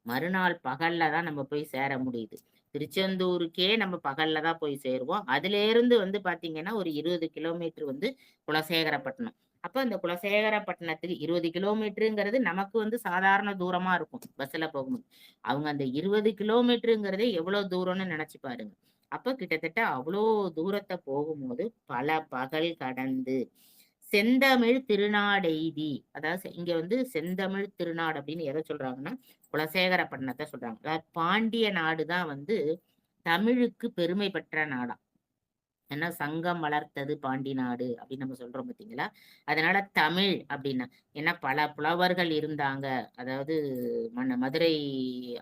மறுநாள் பகல்ல தான் நம்ம போய் சேர முடியுது. திருச்செந்தூருக்கே நம்ம பகல்ல தான் போய் சேருவோம். அதிலேருந்து வந்து பாத்தீங்கன்னா, ஒரு 20 கிலோமீட்டர் வந்து குலசேகரப்பட்டினம். அப்ப அந்த குலசேகரப்பட்டினத்துக்கு 20 கிலோமீட்டருங்கிறது நமக்கு வந்து சாதாரண தூரமா இருக்கும். பஸ்ல போகும்போது. அவங்க அந்த 20 கிலோமீட்டருங்கிறதே எவ்வளோ தூரம்னு நெனச்சு பாருங்க. அப்ப கிட்டத்தட்ட அவ்வளோ தூரத்த போகும்போது, பல பகல் கடந்து செந்தமிழ் திருநாடெய்தி அதாவது இங்க வந்து செந்தமிழ் திருநாடு அப்படின்னு எத சொல்றாங்கன்னா, குலசேகரப்பட்டினத்த சொல்றாங்க. அதாவது பாண்டிய நாடு தான் வந்து தமிழுக்கு பெருமை பெற்ற நாடாம். ஏன்னா சங்கம் வளர்த்தது பாண்டி நாடு அப்படின்னு நம்ம சொல்றோம் பார்த்தீங்களா? அதனால தமிழ் அப்படின்னா ஏன்னா பல புலவர்கள் இருந்தாங்க. அதாவது மதுரை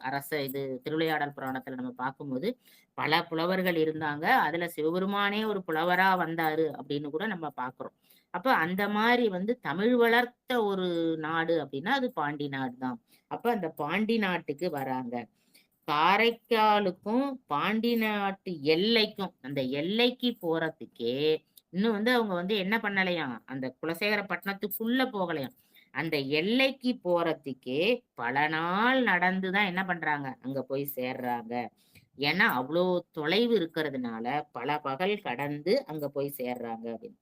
அரச இது திருவிளையாடல் புராணத்துல நம்ம பார்க்கும்போது, பல புலவர்கள் இருந்தாங்க. அதுல சிவபெருமானே ஒரு புலவரா வந்தாரு அப்படின்னு கூட நம்ம பார்க்கிறோம். அப்ப அந்த மாரி வந்து தமிழ் வளர்த்த ஒரு நாடு அப்படின்னா, அது பாண்டி நாடு தான். அப்ப அந்த பாண்டி நாட்டுக்கு வராங்க. காரைக்காலுக்கும் பாண்டி நாட்டு எல்லைக்கும் அந்த எல்லைக்கு போறதுக்கே இன்னும் வந்து அவங்க வந்து என்ன பண்ணலையாம் அந்த குலசேகரப்பட்டினத்துக்குள்ள போகலையாம் அந்த எல்லைக்கு போறதுக்கே பல நாள் நடந்துதான் என்ன பண்றாங்க அங்க போய் சேர்றாங்க ஏன்னா அவ்வளோ தொலைவு இருக்கிறதுனால பல பகல் கடந்து அங்க போய் சேர்றாங்க அப்படின்னு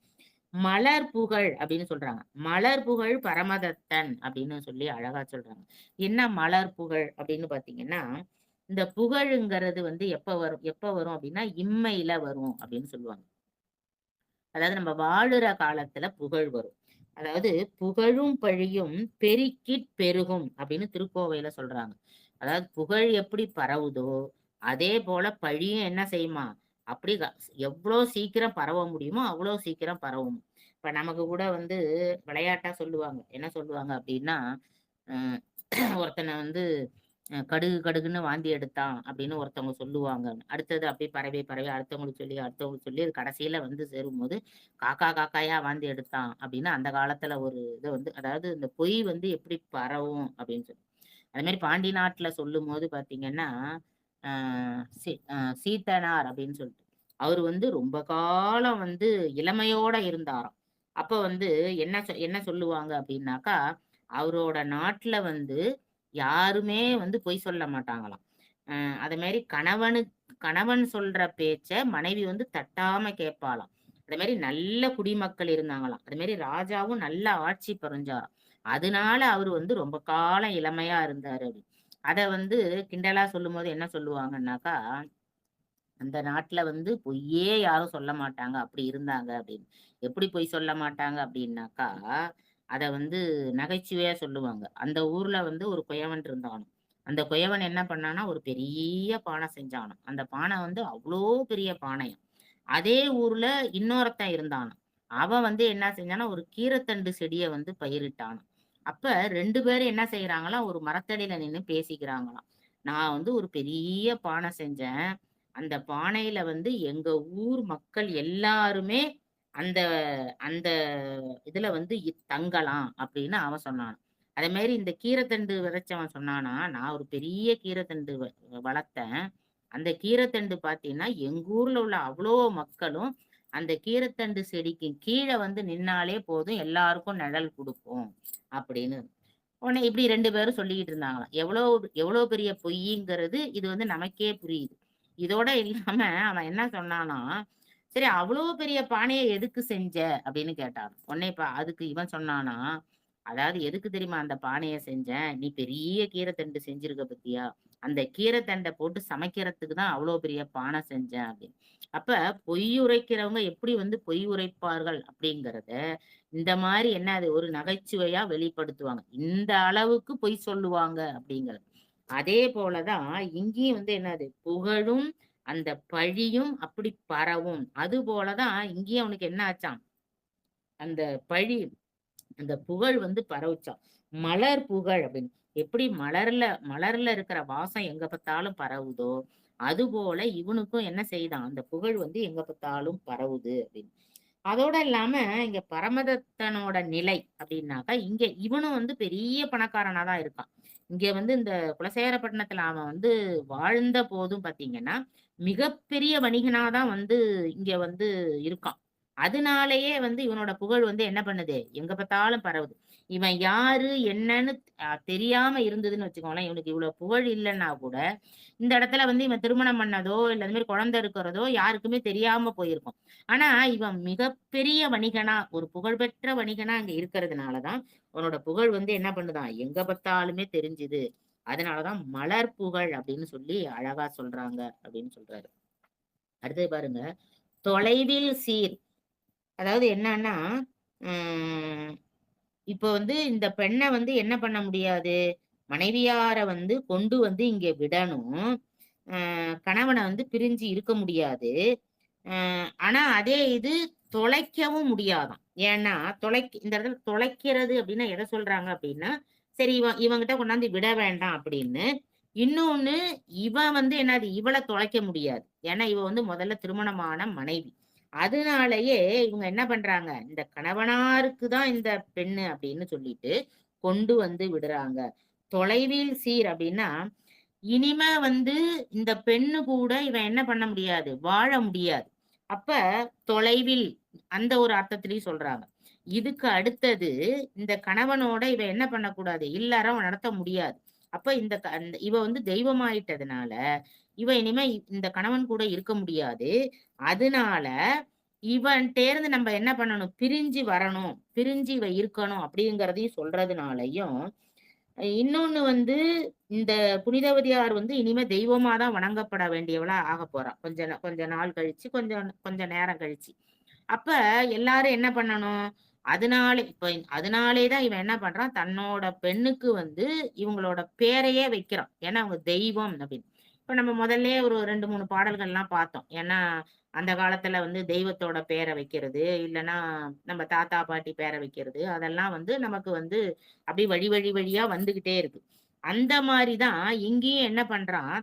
மலர் புகழ் அப்படின்னு சொல்றாங்க மலர் புகழ் பரமதத்தன் அப்படின்னு சொல்லி அழகா சொல்றாங்க என்ன மலர் புகழ் அப்படின்னு பாத்தீங்கன்னா இந்த புகழுங்கிறது வந்து எப்ப வரும் அப்படின்னா, இம்மையில வரும் அப்படின்னு சொல்லுவாங்க. அதாவது நம்ம வாழுற காலத்துல புகழ் வரும். அதாவது புகழும் பழியும் பெருக்கிப் பெருகும் அப்படின்னு திருக்கோவையில சொல்றாங்க. அதாவது புகழ் எப்படி பரவுதோ, அதே போல பழியும் என்ன செய்யுமா? அப்படி எவ்வளோ சீக்கிரம் பரவ முடியுமோ, அவ்வளோ சீக்கிரம் பரவும். இப்ப நமக்கு கூட வந்து விளையாட்டா சொல்லுவாங்க. என்ன சொல்லுவாங்க அப்படின்னா, அ ஒருத்தன வந்து கடுகு கடுகுன்னு வாந்தி எடுத்தான் அப்படின்னு ஒருத்தவங்க சொல்லுவாங்க. அடுத்தது அப்படியே பரவி பரவி அடுத்தவங்களுக்கு சொல்லி அது கடைசியில வந்து சேரும்போது, காக்கா காக்காயா வாந்தி எடுத்தான் அப்படின்னு அந்த காலத்துல ஒரு இத வந்து அதாவது இந்த பொய் வந்து எப்படி பரவும் அப்படின்னு சொல்லி. அது மாரி பாண்டி நாட்டுல சொல்லும்போது பார்த்தீங்கன்னா, அ சி அ சீத்தனார் அப்படின்னு சொல்லிட்டு. அவரு வந்து ரொம்ப காலம் வந்து இளமையோட இருந்தாராம். அப்ப வந்து என்ன சொல்லுவாங்க அப்படின்னாக்கா, அவரோட நாட்டுல வந்து யாருமே வந்து பொய் சொல்ல மாட்டாங்களாம். அது மாரி கணவன் சொல்ற பேச்ச மனைவி வந்து தட்டாம கேட்பாளாம். அது மாரி நல்ல குடிமக்கள் இருந்தாங்களாம். அது மாரி ராஜாவும் நல்ல ஆட்சி புரிஞ்சாராம். அதனால அவரு வந்து ரொம்ப காலம் இளமையா இருந்தாரு அப்படின்னு. அத வந்து கிண்டலா சொல்லும்போது என்ன சொல்லுவாங்கன்னாக்கா, அந்த நாட்டுல வந்து பொய்யே யாரும் சொல்ல மாட்டாங்க. அப்படி இருந்தாங்க அப்படின்னு. எப்படி பொய் சொல்ல மாட்டாங்க அப்படின்னாக்கா, அத வந்து நகைச்சுவையா சொல்லுவாங்க. அந்த ஊர்ல வந்து ஒரு குயவன் இருந்தானாம். அந்த குயவன் என்ன பண்ணான்னா, ஒரு பெரிய பானை செஞ்சானாம். அந்த பானை வந்து அவ்ளோ பெரிய பானையாம். அதே ஊர்ல இன்னொருத்தன் இருந்தானாம். அவன் வந்து என்ன செஞ்சான்னா, ஒரு கீரத்தண்டு செடிய வந்து பயிரிட்டானாம். அப்ப 2 பேரும் என்ன செய்றாங்களாம், ஒரு மரத்தடியில நின்னு பேசிக்கிறாங்களாம். நான் வந்து ஒரு பெரிய பானை செஞ்சேன். அந்த பானையில வந்து எங்க ஊர் மக்கள் எல்லாருமே அந்த அந்த இதுல வந்து தங்கலாம் அப்படின்னு அவன் சொன்னானாம். அதே மாரி இந்த கீரத்தண்டு விதைச்சவன் சொன்னானா, நான் ஒரு பெரிய கீரத்தண்டு வளர்த்தேன். அந்த கீரத்தண்டு பார்த்தீங்கன்னா, எங்க ஊர்ல உள்ள அவ்ளோ மக்களும் அந்த கீரத்தண்டு செடிக்கு கீழ வந்து நின்னாலே போதும் எல்லாருக்கும் நிழல் குடுக்கும் அப்படின்னு. உடனே இப்படி 2 பேரும் சொல்லிக்கிட்டு இருந்தாங்களாம். எவ்வளோ எவ்வளோ பெரிய பொய்யிங்கிறது இது வந்து நமக்கே புரியுது. இதோட இல்லாம அவன் என்ன சொன்னானா, "சரி அவ்வளோ பெரிய பானைய எதுக்கு செஞ்ச?" அப்படின்னு கேட்டானாம். உடனே இப்ப அதுக்கு இவன் சொன்னானா, "அதாவது எதுக்கு தெரியுமா அந்த பானைய செஞ்சேன்? நீ பெரிய கீரைத்தண்டு செஞ்சிருக்க பாத்தியா? அந்த கீரைத்தண்ட போட்டு சமைக்கிறதுக்கு தான் அவ்வளோ பெரிய பானை செஞ்சேன்" அப்படின்னு. அப்ப பொய் உரைக்கிறவங்க எப்படி வந்து பொய் உரைப்பார்கள் அப்படிங்கிறத இந்த மாரி என்னது ஒரு நகைச்சுவையா வெளிப்படுத்துவாங்க. இந்த அளவுக்கு பொய் சொல்லுவாங்க அப்படிங்கிறது. அதே போல தான் இங்கேயும் வந்து என்னது புகழும், அந்த பழியும் அப்படி பரவும். அதுபோல தான் இங்கேயும் அவனுக்கு என்ன ஆச்சாம், அந்த பழி அந்த புகழ் வந்து பரவுச்சாம். மலர் புகழ் அப்படின்னு. எப்படி மலர்ல இருக்கிற வாசம் எங்க பார்த்தாலும் பரவுதோ, அதுபோல இவனுக்கும் என்ன செய்தான், அந்த புகழ் வந்து எங்க பார்த்தாலும் பரவுது அப்படின்னு. அதோட இல்லாம இங்க பரமதத்தனோட நிலை அப்படின்னாக்கா, இங்க இவனும் வந்து பெரிய பணக்காரனா தான் இருக்கான். இங்க வந்து இந்த குலசேகரப்பட்டினத்துல அவன் வந்து வாழ்ந்த போதும் பார்த்தீங்கன்னா, மிகப்பெரிய வணிகனா தான் வந்து இங்க வந்து இருக்கான். அதனாலேயே வந்து இவனோட புகழ் வந்து என்ன பண்ணுது, எங்க பார்த்தாலும் பரவுது. இவன் யாரு, என்னன்னு தெரியாம இருந்ததுன்னு வச்சுக்கோங்களேன், இவனுக்கு இவ்வளோ புகழ் இல்லன்னா கூட, இந்த இடத்துல வந்து இவன் திருமணம் பண்ணதோ, இல்ல இந்த மாரி குழந்தை இருக்கிறதோ யாருக்குமே தெரியாம போயிருக்கும். ஆனா, இவன் மிகப்பெரிய வணிகனா, ஒரு புகழ்பெற்ற வணிகனா அங்க இருக்கிறதுனால தான், அவனோட புகழ் வந்து என்ன பண்ணுதாம், எங்க பார்த்தாலுமே தெரிஞ்சுது. அதனால தான் மலர் புகழ் அப்படின்னு சொல்லி அழகா சொல்றாங்க அப்படின்னு சொல்றாரு. அடுத்தது பாருங்க, தொலைவில் சீர். அதாவது என்னன்னா, ம் இப்போ வந்து இந்த பெண்ண வந்து என்ன பண்ண முடியாது? மனைவியார வந்து கொண்டு வந்து இங்க விடணும். கணவன வந்து பிரிஞ்சு இருக்க முடியாது. அ ஆனா அதே இது தொலைக்கவும் முடியாதாம். ஏன்னா, இந்த இடத்துல தொலைக்கிறது அப்டின்னா எத சொல்றாங்க அப்டின்னா, சரி இவன்கிட்ட கொண்டாந்து விட வேண்டாம் அப்படின்னு. இன்னொன்னு இவன் வந்து என்னது இவள தொலைக்க முடியாது. ஏன்னா, இவ வந்து முதல்ல திருமணமான மனைவி. அதனாலேயே இவங்க என்ன பண்றாங்க, இந்த கணவனாருக்கு தான் இந்த பெண்ணு அப்படின்னு சொல்லிட்டு கொண்டு வந்து விடுறாங்க. தொலைவில் சீர் அப்டின்னா, இனிமே வந்து இந்த பெண்ணு கூட இவன் என்ன பண்ண முடியாது, வாழ முடியாது. அப்ப தொலைவில் அந்த ஒரு அர்த்தத்திலயும் சொல்றாங்க. இதுக்கு அடுத்தது இந்த கணவனோட இவ என்ன பண்ணக்கூடாது, இல்லறம் நடத்த முடியாது. அப்ப இவ வந்து தெய்வமாயிட்டதுனால, இவ இனிமே இந்த கணவன் கூட இருக்க முடியாது. அதனால இவன்ட்டேருந்து நம்ம என்ன பண்ணணும், பிரிஞ்சு வரணும், பிரிஞ்சு இவ இருக்கணும் அப்படிங்கிறதையும் சொல்றதுனாலயும், இன்னொன்னு வந்து இந்த புனிதவதியார் வந்து இனிமே தெய்வமா தான் வணங்கப்பட வேண்டியவளா ஆகப்போறா. கொஞ்ச நாள் கழிச்சு, கொஞ்ச நேரம் கழிச்சு. அப்ப எல்லாரும் என்ன பண்ணணும்? அதனாலே தான் இவன் என்ன பண்றான், தன்னோட பெண்ணுக்கு வந்து இவங்களோட பேரையே வைக்கிறான். ஏன்னா, அவங்க தெய்வம் அப்படின்னு. இப்ப நம்ம முதல்லயே ஒரு 2, 3 பாடல்கள்லாம் பார்த்தோம். ஏன்னா, அந்த காலத்துல வந்து தெய்வத்தோட பேர வைக்கிறது, இல்லன்னா நம்ம தாத்தா, பாட்டி பேர வைக்கிறது, அதெல்லாம் வந்து நமக்கு வந்து அப்படியே வழியா வந்துகிட்டே இருக்கு. அந்த மாரி தான் இங்கேயும் என்ன பண்றான்,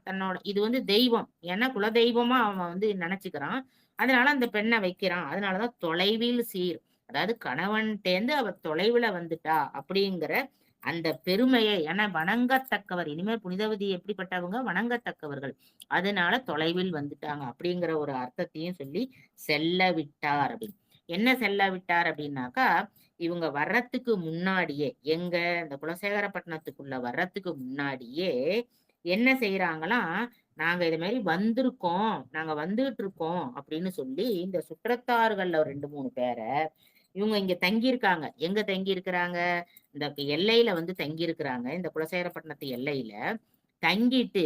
இது வந்து தெய்வம். ஏன்னா குலதெய்வமா அவன் வந்து நெனச்சுக்கிறான். அதனால அந்த பெண்ண வைக்கிறான். அதனால தான் தொலைவில் சீர். அதாவது கணவன்ட்டேருந்து அவ தொலைவுல வந்துட்டா அப்படிங்கிற அந்த பெருமையை ஏன்னா வணங்கத்தக்கவர். இனிமேல் புனிதவதி எப்படிப்பட்டவங்க? வணங்கத்தக்கவர்கள். அதனால தொலைவில் வந்துட்டாங்க அப்படிங்கிற ஒரு அர்த்தத்தையும் சொல்லி செல்ல விட்டார் அப்படின்னு. என்ன செல்ல விட்டார் அப்படின்னாக்கா, இவங்க வர்றதுக்கு முன்னாடியே, எங்க இந்த குலசேகரப்பட்டினத்துக்குள்ள வர்றதுக்கு முன்னாடியே, என்ன செய்யறாங்களாம், நாங்க இது மாரி வந்திருக்கோம், நாங்க வந்துகிட்டு இருக்கோம் அப்படின்னு சொல்லி இந்த சுற்றத்தார்கள்ல ஒரு 2, 3 பேர இவங்க இங்க தங்கியிருக்காங்க. எங்க தங்கியிருக்கிறாங்க? இந்த எல்லையில வந்து தங்கியிருக்கிறாங்க. இந்த குலசேகரப்பட்டினத்து எல்லையில. தங்கிட்டு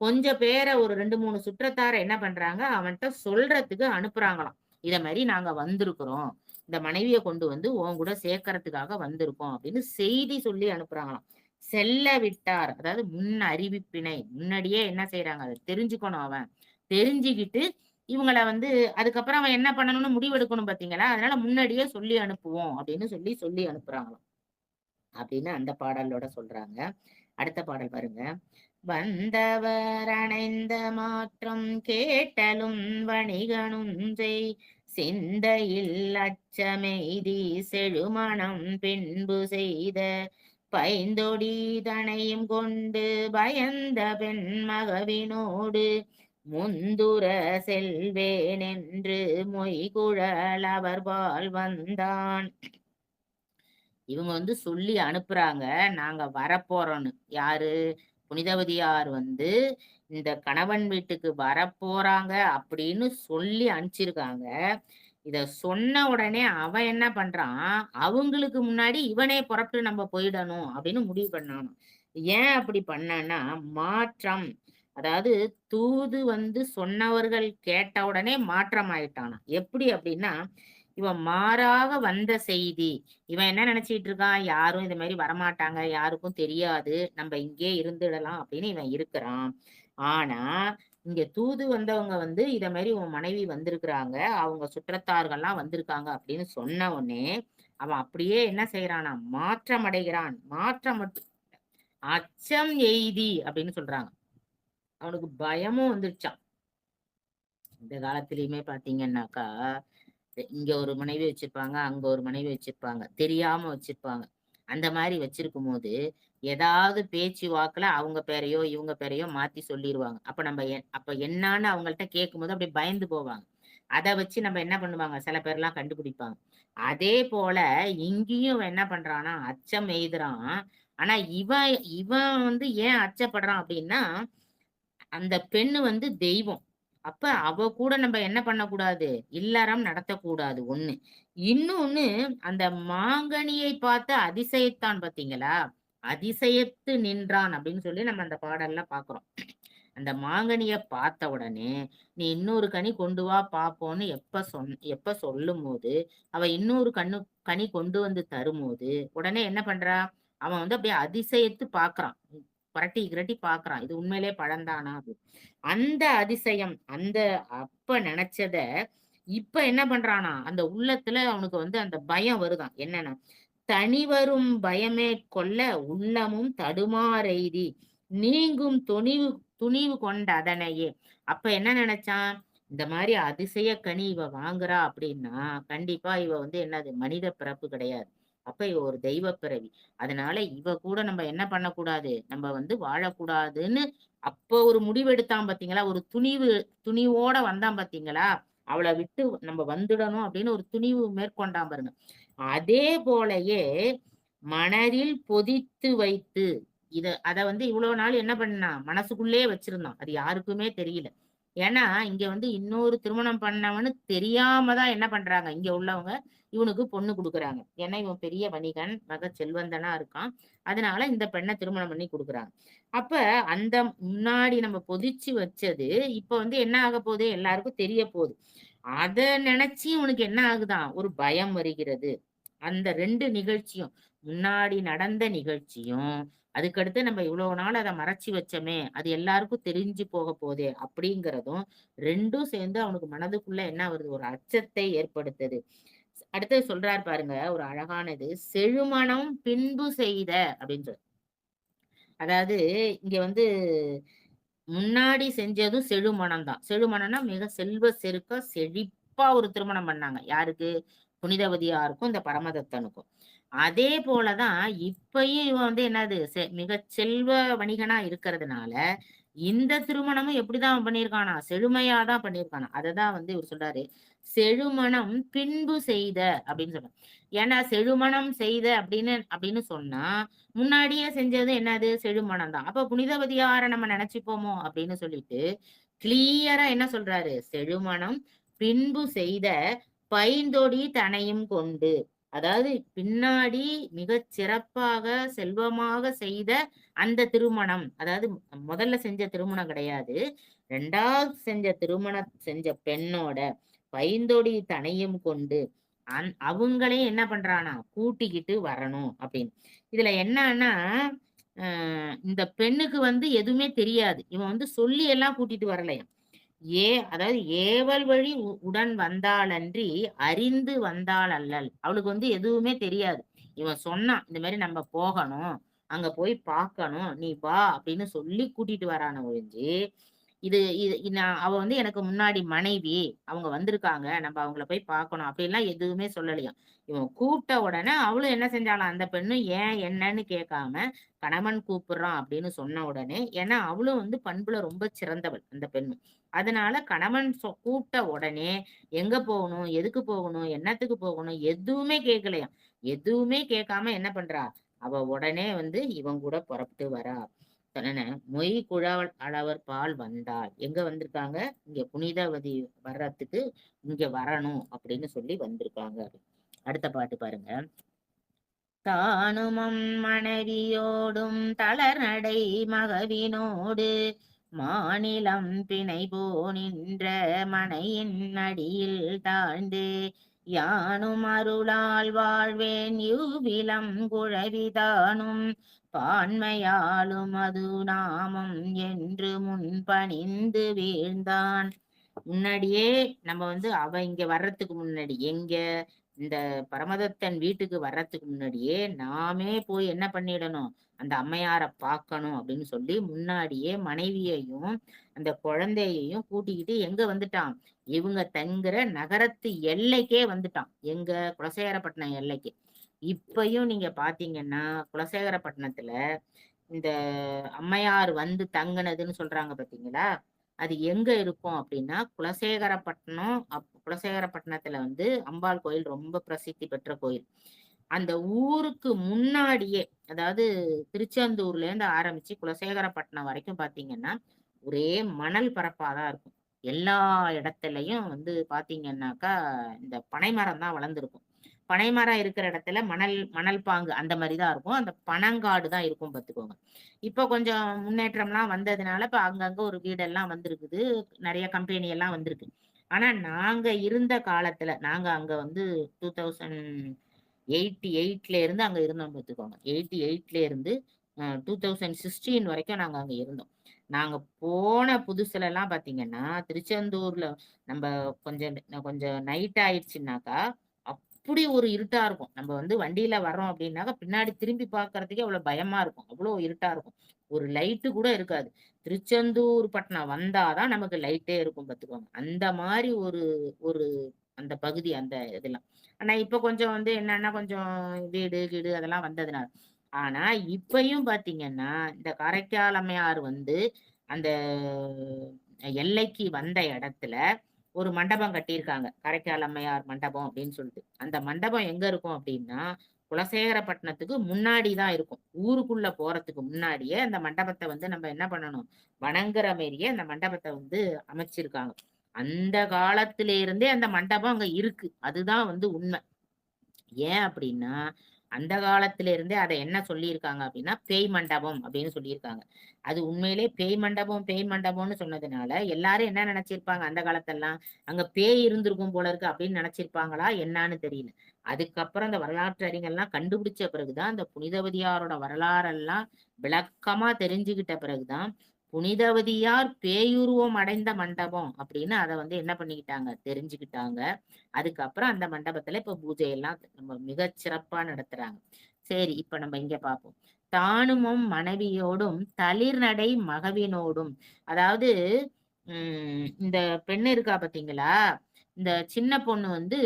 கொஞ்சம் பேர ஒரு 2, 3 சுற்றத்தார என்ன பண்றாங்க, அவன்ட்ட சொல்றதுக்கு அனுப்புறாங்களாம். இத மாரி நாங்க வந்திருக்கிறோம். இந்த மனைவிய கொண்டு வந்து உன் கூட சேர்க்கறதுக்காக வந்திருக்கோம் அப்படின்னு செய்தி சொல்லி அனுப்புறாங்களாம். செல்ல விட்டார். அதாவது முன் அறிவிப்பினை. முன்னாடியே என்ன செய்றாங்க, அத தெரிஞ்சுக்கணும் அவன். தெரிஞ்சுக்கிட்டு இவங்கள வந்து அதுக்கப்புறம் அவன் என்ன பண்ணணும்னு முடிவெடுக்கணும் பார்த்தீங்களா? அதனால முன்னாடியே சொல்லி அனுப்புவோம் அப்படின்னு சொல்லி அனுப்புறாங்களாம். அப்படின்னு அந்த பாடலோட சொல்றாங்க. அடுத்த பாடல் பாருங்க. வந்தவர் அணைந்த மாற்றம் கேட்டலும் வணிகனும் செய் சிந்தையில் அச்சமெய்தி செழுமணம் பின்பு செய்த பைந்தொடி தனையும் கொண்டு பயந்த பெண் மகவினோடு முந்துர செல்வேன் என்று மொய்குழல் அவர்பால் வந்தான். இவங்க வந்து சொல்லி அனுப்புறாங்க, நாங்க வரப்போறோம்னு. யாரு? புனிதவதியார் வந்து இந்த கணவன் வீட்டுக்கு வரப்போறாங்க அப்படின்னு சொல்லி அனுப்பிச்சிருக்காங்க. இத சொன்ன உடனே அவன் என்ன பண்றான், அவங்களுக்கு முன்னாடி இவனே புறப்பட்டு நம்ம போயிடணும் அப்படின்னு முடிவு பண்ணானாம். ஏன் அப்படி பண்ணான்னா, மாற்றம். அதாவது தூது வந்து சொன்னவர்கள் கேட்ட உடனே மாற்றம் ஆயிட்டானாம். எப்படி அப்படின்னா, இவன் மாறாக வந்த செய்தி. இவன் என்ன நினைச்சிட்டு இருக்கான், யாரும் இது மாரி வரமாட்டாங்க, யாருக்கும் தெரியாது, நம்ம இங்கேயே இருந்துடலாம் அப்படின்னு இவன் இருக்கிறான். ஆனா, இங்க தூது வந்தவங்க வந்து இத மாரி உன் மனைவி வந்திருக்கிறாங்க, அவங்க சுற்றத்தார்கள்லாம் வந்திருக்காங்க அப்படின்னு சொன்ன உடனே, அவன் அப்படியே என்ன செய்றானாம், மாற்றம் அடைகிறான். மாற்றம் மட்டும் அச்சம் எய்தி அப்படின்னு சொல்றாங்க. அவனுக்கு பயமும் வந்துருச்சாம். இந்த காலத்திலயுமே பார்த்தீங்கன்னாக்கா, இங்க ஒரு மனைவி வச்சிருப்பாங்க, அங்க ஒரு மனைவி வச்சிருப்பாங்க. தெரியாம வச்சிருப்பாங்க. அந்த மாரி வச்சிருக்கும்போது, ஏதாவது பேச்சு வாக்குல அவங்க பேரையோ, இவங்க பேரையோ மாத்தி சொல்லிருவாங்க. அப்ப நம்ம அப்ப என்னான்னு அவங்கள்ட்ட கேட்கும்போது அப்படியே பயந்து போவாங்க. அத வச்சு நம்ம என்ன பண்ணுவாங்க, சில பேர்லாம் கண்டுபிடிப்பாங்க. அதே போல இங்கேயும் இவன் என்ன பண்றான்னா, அச்சம் எய்துறான். ஆனா இவன் இவன் வந்து ஏன் அச்சப்படுறான் அப்படின்னா, அந்த பெண்ணு வந்து தெய்வம். அப்ப அவ கூட நம்ம என்ன பண்ணக்கூடாது? இல்லறம் நடத்தக்கூடாது 1. இன்னொன்னு அந்த மாங்கனியை பார்த்து அதிசயித்தான் பார்த்தீங்களா? அதிசயத்து நின்றான் அப்படின்னு சொல்லி நம்ம அந்த பாடல்ல பார்க்கிறோம். அந்த மாங்கனிய பார்த்த உடனே, "நீ இன்னொரு கனி கொண்டு வா பார்ப்போம்ன்னு" எப்ப சொல்லும்போது, அவ இன்னொரு கனி கொண்டு வந்து தரும்போது, உடனே என்ன பண்றா? அவன் வந்து அப்படியே அதிசயித்து பார்க்கிறான். புரட்டி கிரட்டி பார்க்கிறான். இது உண்மையிலேயே பழந்தானா? அப்படின்னு. அந்த அதிசயம், அந்த அப்ப நெனச்சத, இப்ப என்ன பண்றானா? அந்த உள்ளத்துல அவனுக்கு வந்து அந்த பயம் வருதாம். என்னன்னா, "தனிவரும் பயமே கொள்ள உள்ளமும் தடுமாறெய்தி நீங்கும் துணிவு கொண்ட அதனையே." அப்ப என்ன நெனச்சான்? இந்த மாரி அதிசய கனி இவ வாங்குறா அப்படின்னா, கண்டிப்பா இவ வந்து என்னது? மனித பிறப்பு கிடையாது. அப்ப இவ ஒரு தெய்வ பிறவி. அதனால இவ கூட நம்ம என்ன பண்ணக்கூடாது? நம்ம வந்து வாழக்கூடாதுன்னு அப்ப ஒரு முடிவெடுத்தான் பாத்தீங்களா? ஒரு துணிவோட வந்தான் பாத்தீங்களா? அவள விட்டு நம்ம வந்துடணும் அப்படின்னு ஒரு துணிவு மேற்கொண்டான் பாருங்க. அதே போலயே மனதில் பொதித்து வைத்து அத வந்து இவ்வளவு நாள் என்ன பண்ணான்? மனசுக்குள்ளேயே வச்சிருந்தான். அது யாருக்குமே தெரியல. ஏன்னா, இங்க வந்து இன்னொரு திருமணம் பண்ணவன்னு தெரியாம தான் என்ன பண்றாங்க, இங்க உள்ளவங்க இவனுக்கு பொண்ணு குடுக்குறாங்க. ஏன்னா, இவன் பெரிய வணிகன், செல்வந்தனா இருக்கான். அதனால இந்த பெண்ண திருமணம் பண்ணி குடுக்குறாங்க. அப்ப அந்த முன்னாடி நம்ம பொதிச்சு வச்சது, இப்ப வந்து என்ன ஆகப் போகுது? எல்லாருக்கும் தெரிய போகுது. அத நினைச்சு இவனுக்கு என்ன ஆகுதாம்? ஒரு பயம் வருகிறது. அந்த 2 நிகழ்ச்சியும், முன்னாடி நடந்த நிகழ்ச்சியும், அதுக்கடுத்து நம்ம இவ்வளவு நாள் அத மறைச்சு வச்சோமே, அது எல்லாருக்கும் தெரிஞ்சு போகப் போதே அப்படிங்கிறதும் 2ம் சேர்ந்து அவனுக்கு மனதுக்குள்ள என்ன வருது? ஒரு அச்சத்தை ஏற்படுத்துது. அடுத்தது சொல்றாரு பாருங்க, ஒரு அழகானது. "செழுமணம் பின்பு செய்த" அப்படின்னு அதாவது இங்க வந்து முன்னாடி செஞ்சதும் செழுமணம் தான். செழுமணம்னா மிக செல்வ செருக்க செழிப்பா ஒரு திருமணம் பண்ணாங்க. யாருக்கு? புனிதவதியாருக்கும், இந்த பரமதத்தனுக்கும். அதே போல தான் இப்பயும் இவன் வந்து என்னது மிகச் செல்வ வணிகனா இருக்கிறதுனால, இந்த திருமணமும் எப்படிதான் பண்ணியிருக்கானா? செழுமையா தான் பண்ணியிருக்கானா. அததான் வந்து இவரு சொல்றாரு. செழுமணம் பின்பு செய்த அப்படின்னு சொல்றாரு. ஏன்னா செழுமணம் செய்த அப்படின்னு சொன்னா, முன்னாடியே செஞ்சது என்னது? செழுமணம் தான். அப்ப புனிதவதியார நம்ம நெனச்சுப்போமோ அப்படின்னு சொல்லிட்டு, கிளியரா என்ன சொல்றாரு? செழுமணம் பின்பு செய்த பைந்தொடி தனையும் கொண்டு. அதாவது பின்னாடி மிகச் சிறப்பாக, செல்வமாக செய்த அந்த திருமணம். அதாவது முதல்ல செஞ்ச திருமணம் கிடையாது. 2வது செஞ்ச திருமணம் செஞ்ச பெண்ணோட பைந்தொடி தனையும் கொண்டு அவங்களையும் என்ன பண்றானா? கூட்டிக்கிட்டு வரணும் அப்படின்னு. இதுல என்னன்னா, இந்த பெண்ணுக்கு வந்து எதுவுமே தெரியாது. இவன் வந்து சொல்லி எல்லாம் கூட்டிட்டு வரலையாம். அதாவது ஏவல் வழி உடன் வந்தாளன்றி அறிந்து வந்தாள் அல்லல். அவளுக்கு வந்து எதுவுமே தெரியாது. இவன் சொன்னான், இந்த மாரி நம்ம போகணும். அங்க போய் பார்க்கணும். நீ வா அப்படின்னு சொல்லி கூட்டிட்டு வரானே ஒழிஞ்சு, இது இது அவ வந்து எனக்கு முன்னாடி மனைவி. அவங்க வந்திருக்காங்க. நம்ம அவங்கள போய் பார்க்கணும். அப்படின்லாம் எதுவுமே சொல்லலையாம். இவன் கூப்பிட்ட உடனே அவளும் என்ன செஞ்சாளாம், அந்த பெண்ணும் ஏன் என்னன்னு கேட்காம, கணவன் கூப்பிடுறான் அப்படின்னு சொன்ன உடனே, ஏன்னா அவளும் வந்து பண்புல ரொம்ப சிறந்தவள் அந்த பெண்ணு. அதனால கணவன் கூப்பிட்ட உடனே எங்க போகணும்? எதுக்கு போகணும்? என்னத்துக்கு போகணும்? எதுவுமே கேட்கலையாம். எதுவுமே கேட்காம என்ன பண்றா? அவ உடனே வந்து இவன் கூட புறப்பட்டு வரா. சொன்னேனே, மொய் குழாவல் அளவர் பால் வந்தாள். எங்க வந்திருக்காங்க? இங்க புனிதவதி வர்றதுக்கு இங்க வரணும் அப்படின்னு சொல்லி வந்திருக்காங்க. அடுத்த பாட்டு பாருங்க. தானுமம் மனைவியோடும் தளர்நடை மகவினோடு மாநிலம் பிணை போனின்ற மனையின் அடியில் தாழ்ந்து யானும் அருளால் வாழ்வேன் யுவிலம் குழவிதானும் பான்மையாலும் அது நாமம் என்று முன் பணிந்து வீழ்ந்தான். முன்னாடியே நம்ம வந்து அவ இங்க வர்றதுக்கு முன்னாடி எங்க இந்த பரமதத்தன் வீட்டுக்கு வர்றதுக்கு முன்னாடியே நாமே போய் என்ன பண்ணிடணும், அந்த அம்மையார பார்க்கணும் அப்படின்னு சொல்லி முன்னாடியே மனைவியையும் அந்த குழந்தையையும் கூட்டிக்கிட்டு எங்க வந்துட்டான், இவங்க தங்குற நகரத்து எல்லைக்கே வந்துட்டான். எங்க குலசேகரப்பட்டினம் எல்லைக்கு. இப்பயும் நீங்க பாத்தீங்கன்னா குலசேகரப்பட்டினத்துல இந்த அம்மையார் வந்து தங்குனதுன்னு சொல்றாங்க பாத்தீங்களா? அது எங்க இருக்கும் அப்படின்னா குலசேகரப்பட்டினம். குலசேகரப்பட்டினத்துல வந்து அம்பாள் கோயில் ரொம்ப பிரசித்தி பெற்ற கோயில். அந்த ஊருக்கு முன்னாடியே, அதாவது திருச்செந்தூர்ல இருந்து ஆரம்பிச்சு குலசேகரப்பட்டினம் வரைக்கும் பாத்தீங்கன்னா ஒரே மணல் பரப்பாதான் இருக்கும். எல்லா இடத்துலயும் வந்து பாத்தீங்கன்னாக்கா இந்த பனைமரம் தான் வளர்ந்துருக்கும். பனைமரம் இருக்கிற இடத்துல மணல் மணல் பாங்கு அந்த மாதிரிதான் இருக்கும். அந்த பனங்காடு தான் இருக்கும் பாத்துக்கோங்க. இப்ப கொஞ்சம் முன்னேற்றம்லாம் வந்ததுனால இப்ப அங்கங்க ஒரு வீடெல்லாம் வந்திருக்குது. நிறைய கம்பெனி எல்லாம் வந்திருக்கு. ஆனா நாங்க இருந்த காலத்துல நாங்க அங்க வந்து 2088ல இருந்து அங்க இருந்தோம் பாத்துக்கோங்க. 88ல இருந்து 2016 வரைக்கும் நாங்க அங்க இருந்தோம். நாங்க போன புதுசுல எல்லாம் பாத்தீங்கன்னா திருச்செந்தூர்ல நம்ம கொஞ்சம் கொஞ்சம் நைட் ஆயிடுச்சுன்னாக்கா அப்படி ஒரு இருட்டா இருக்கும். நம்ம வந்து வண்டியில வர்றோம் அப்படின்னாக்கா பின்னாடி திரும்பி பார்க்கறதுக்கே அவ்வளவு பயமா இருக்கும். அவ்வளவு இருட்டா இருக்கும். ஒரு லைட்டு கூட இருக்காது. திருச்செந்தூர் பட்டணம் வந்தாதான் நமக்கு லைட்டே இருக்கும் பாத்துக்கோங்க. அந்த மாதிரி ஒரு ஒரு அந்த பகுதி அந்த இதெல்லாம். ஆனா இப்ப கொஞ்சம் வந்து என்னன்னா கொஞ்சம் வீடு கீடு அதெல்லாம் வந்ததுனால. ஆனா இப்பயும் பாத்தீங்கன்னா இந்த காரைக்கால் அம்மையார் வந்து அந்த எல்லைக்கு வந்த இடத்துல ஒரு மண்டபம் கட்டியிருக்காங்க. காரைக்கால் அம்மையார் மண்டபம் அப்படின்னு சொல்லிட்டு. அந்த மண்டபம் எங்க இருக்கும் அப்படின்னா, குலசேகரப்பட்டினத்துக்கு முன்னாடி தான் இருக்கும். ஊருக்குள்ள போறதுக்கு முன்னாடியே அந்த மண்டபத்தை வந்து நம்ம என்ன பண்ணணும், வணங்குற மாரியே அந்த மண்டபத்தை வந்து அமைச்சிருக்காங்க. அந்த காலத்தில இருந்தே அந்த மண்டபம் அங்க இருக்கு. அதுதான் வந்து உண்மை. ஏன் அப்படின்னா, அந்த காலத்துல இருந்தே அத என்ன சொல்லியிருக்காங்க அப்படின்னா, பேய் மண்டபம் அப்படின்னு சொல்லியிருக்காங்க. அது உண்மையிலே பேய் மண்டபம், பேய் மண்டபம்னு சொன்னதுனால, எல்லாரும் என்ன நெனச்சிருப்பாங்க அந்த காலத்தெல்லாம், அங்க பேய் இருந்திருக்கும் போல இருக்கு அப்படின்னு நெனச்சிருப்பாங்களா என்னான்னு தெரியல. அதுக்கப்புறம் அந்த வரலாற்று அறிஞர்லாம் கண்டுபிடிச்ச பிறகுதான், அந்த புனிதவதியாரோட வரலாறெல்லாம் விளக்கமா தெரிஞ்சுகிட்ட பிறகுதான், புனிதவதியார் பேயுருவம் அடைந்த மண்டபம் அப்படின்னு அத வந்து என்ன பண்ணிக்கிட்டாங்க, தெரிஞ்சுக்கிட்டாங்க. அதுக்கப்புறம் அந்த மண்டபத்துல இப்ப பூஜை எல்லாம் நம்ம மிகச் சிறப்பா நடத்துறாங்க. சரி, இப்ப நம்ம இங்க பார்ப்போம். தானுமும் மனைவியோடும் தளிர்நடை மகவினோடும். அதாவது இந்த பெண்ணு இருக்கா பாத்தீங்களா? இந்த சின்ன பொண்ணு வந்து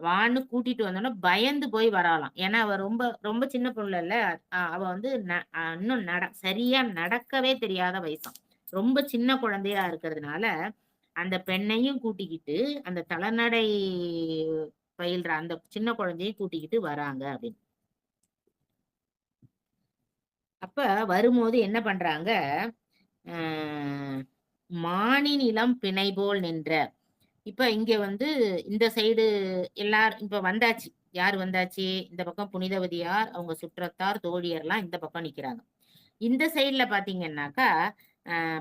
வான்னு கூட்டிட்டு வந்தோனே பயந்து போய் வராளாம். ஏன்னா அவ ரொம்ப ரொம்ப சின்ன பொண்ணுல்ல. அவ வந்து இன்னும் சரியா நடக்கவே தெரியாத வயசாம். ரொம்ப சின்ன குழந்தையா இருக்கிறதுனால அந்த பெண்ணையும் கூட்டிக்கிட்டு அந்த தலநடை பயில்ற அந்த சின்ன குழந்தையும் கூட்டிக்கிட்டு வராங்க அப்படின்னு. அப்ப வரும்போது என்ன பண்றாங்க, அஹ் மானிநிலம் பிணை போல் நின்ற. இப்ப இங்க வந்து இந்த சைடு எல்லாரும் இப்ப வந்தாச்சு. யார் வந்தாச்சு? இந்த பக்கம் புனிதவதியார், அவங்க சுற்றத்தார், தோழியர்லாம் இந்த பக்கம் நிக்கிறாங்க. இந்த சைடுல பாத்தீங்கன்னாக்கா,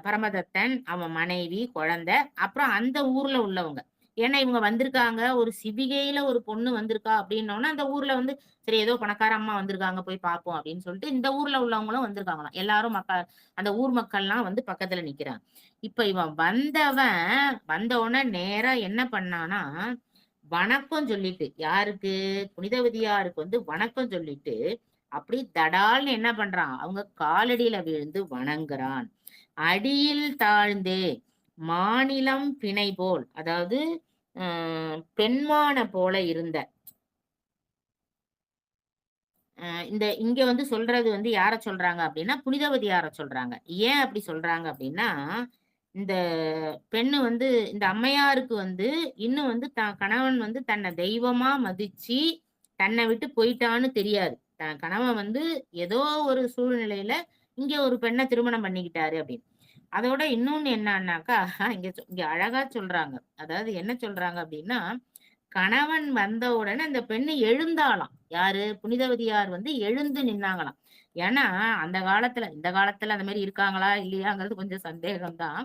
பரமதத்தன், அவன் மனைவி, குழந்தை, அப்புறம் அந்த ஊர்ல உள்ளவங்க. ஏன்னா இவங்க வந்திருக்காங்க, ஒரு சிவிகையில ஒரு பொண்ணு வந்திருக்கா அப்படின்னோன, அந்த ஊர்ல வந்து சரி ஏதோ பணக்கார அம்மா வந்திருக்காங்க போய் பார்ப்போம் அப்படின்னு சொல்லிட்டு இந்த ஊர்ல உள்ளவங்களும் வந்திருக்காங்களாம். எல்லாரும் அந்த ஊர் மக்கள்லாம் வந்து பக்கத்துல நிக்கிறாங்க. இப்ப இவன் வந்த உடனே நேரா என்ன பண்ணானா, வணக்கம் சொல்லிட்டு யாருக்கு? புனிதவதியாருக்கு வந்து வணக்கம் சொல்லிட்டு அப்படி தடால்னு என்ன பண்றான்? அவங்க காலடியில விழுந்து வணங்குறான். அடியில் தாழ்ந்தே மாநிலம் பிணை போல், அதாவது பெண்மான போல இருந்த. இங்க வந்து சொல்றது வந்து யார சொல்றாங்க அப்படின்னா, புனிதவதியார சொல்றாங்க. ஏன் அப்படி சொல்றாங்க அப்படின்னா, இந்த பெண்ணு வந்து இந்த அம்மையாருக்கு வந்து இன்னும் வந்து கணவன் வந்து தன்னை தெய்வமா மதிச்சு தன்னை விட்டு போயிட்டான்னு தெரியாது. தன் கணவன் வந்து ஏதோ ஒரு சூழ்நிலையில இங்க ஒரு பெண்ணை திருமணம் பண்ணிக்கிட்டாரு அப்படின்னு. அதோட இன்னொன்னு என்னன்னாக்கா, இங்க அழகா சொல்றாங்க. அதாவது என்ன சொல்றாங்க அப்படின்னா, கணவன் வந்த உடனே அந்த பெண்ணு எழுந்தாளாம். யாரு? புனிதவதியார் வந்து எழுந்து நின்னாங்களாம். ஏன்னா அந்த காலத்துல, இந்த காலத்துல அந்த மாதிரி இருக்காங்களா இல்லையாங்கிறது கொஞ்சம் சந்தேகம்தான்.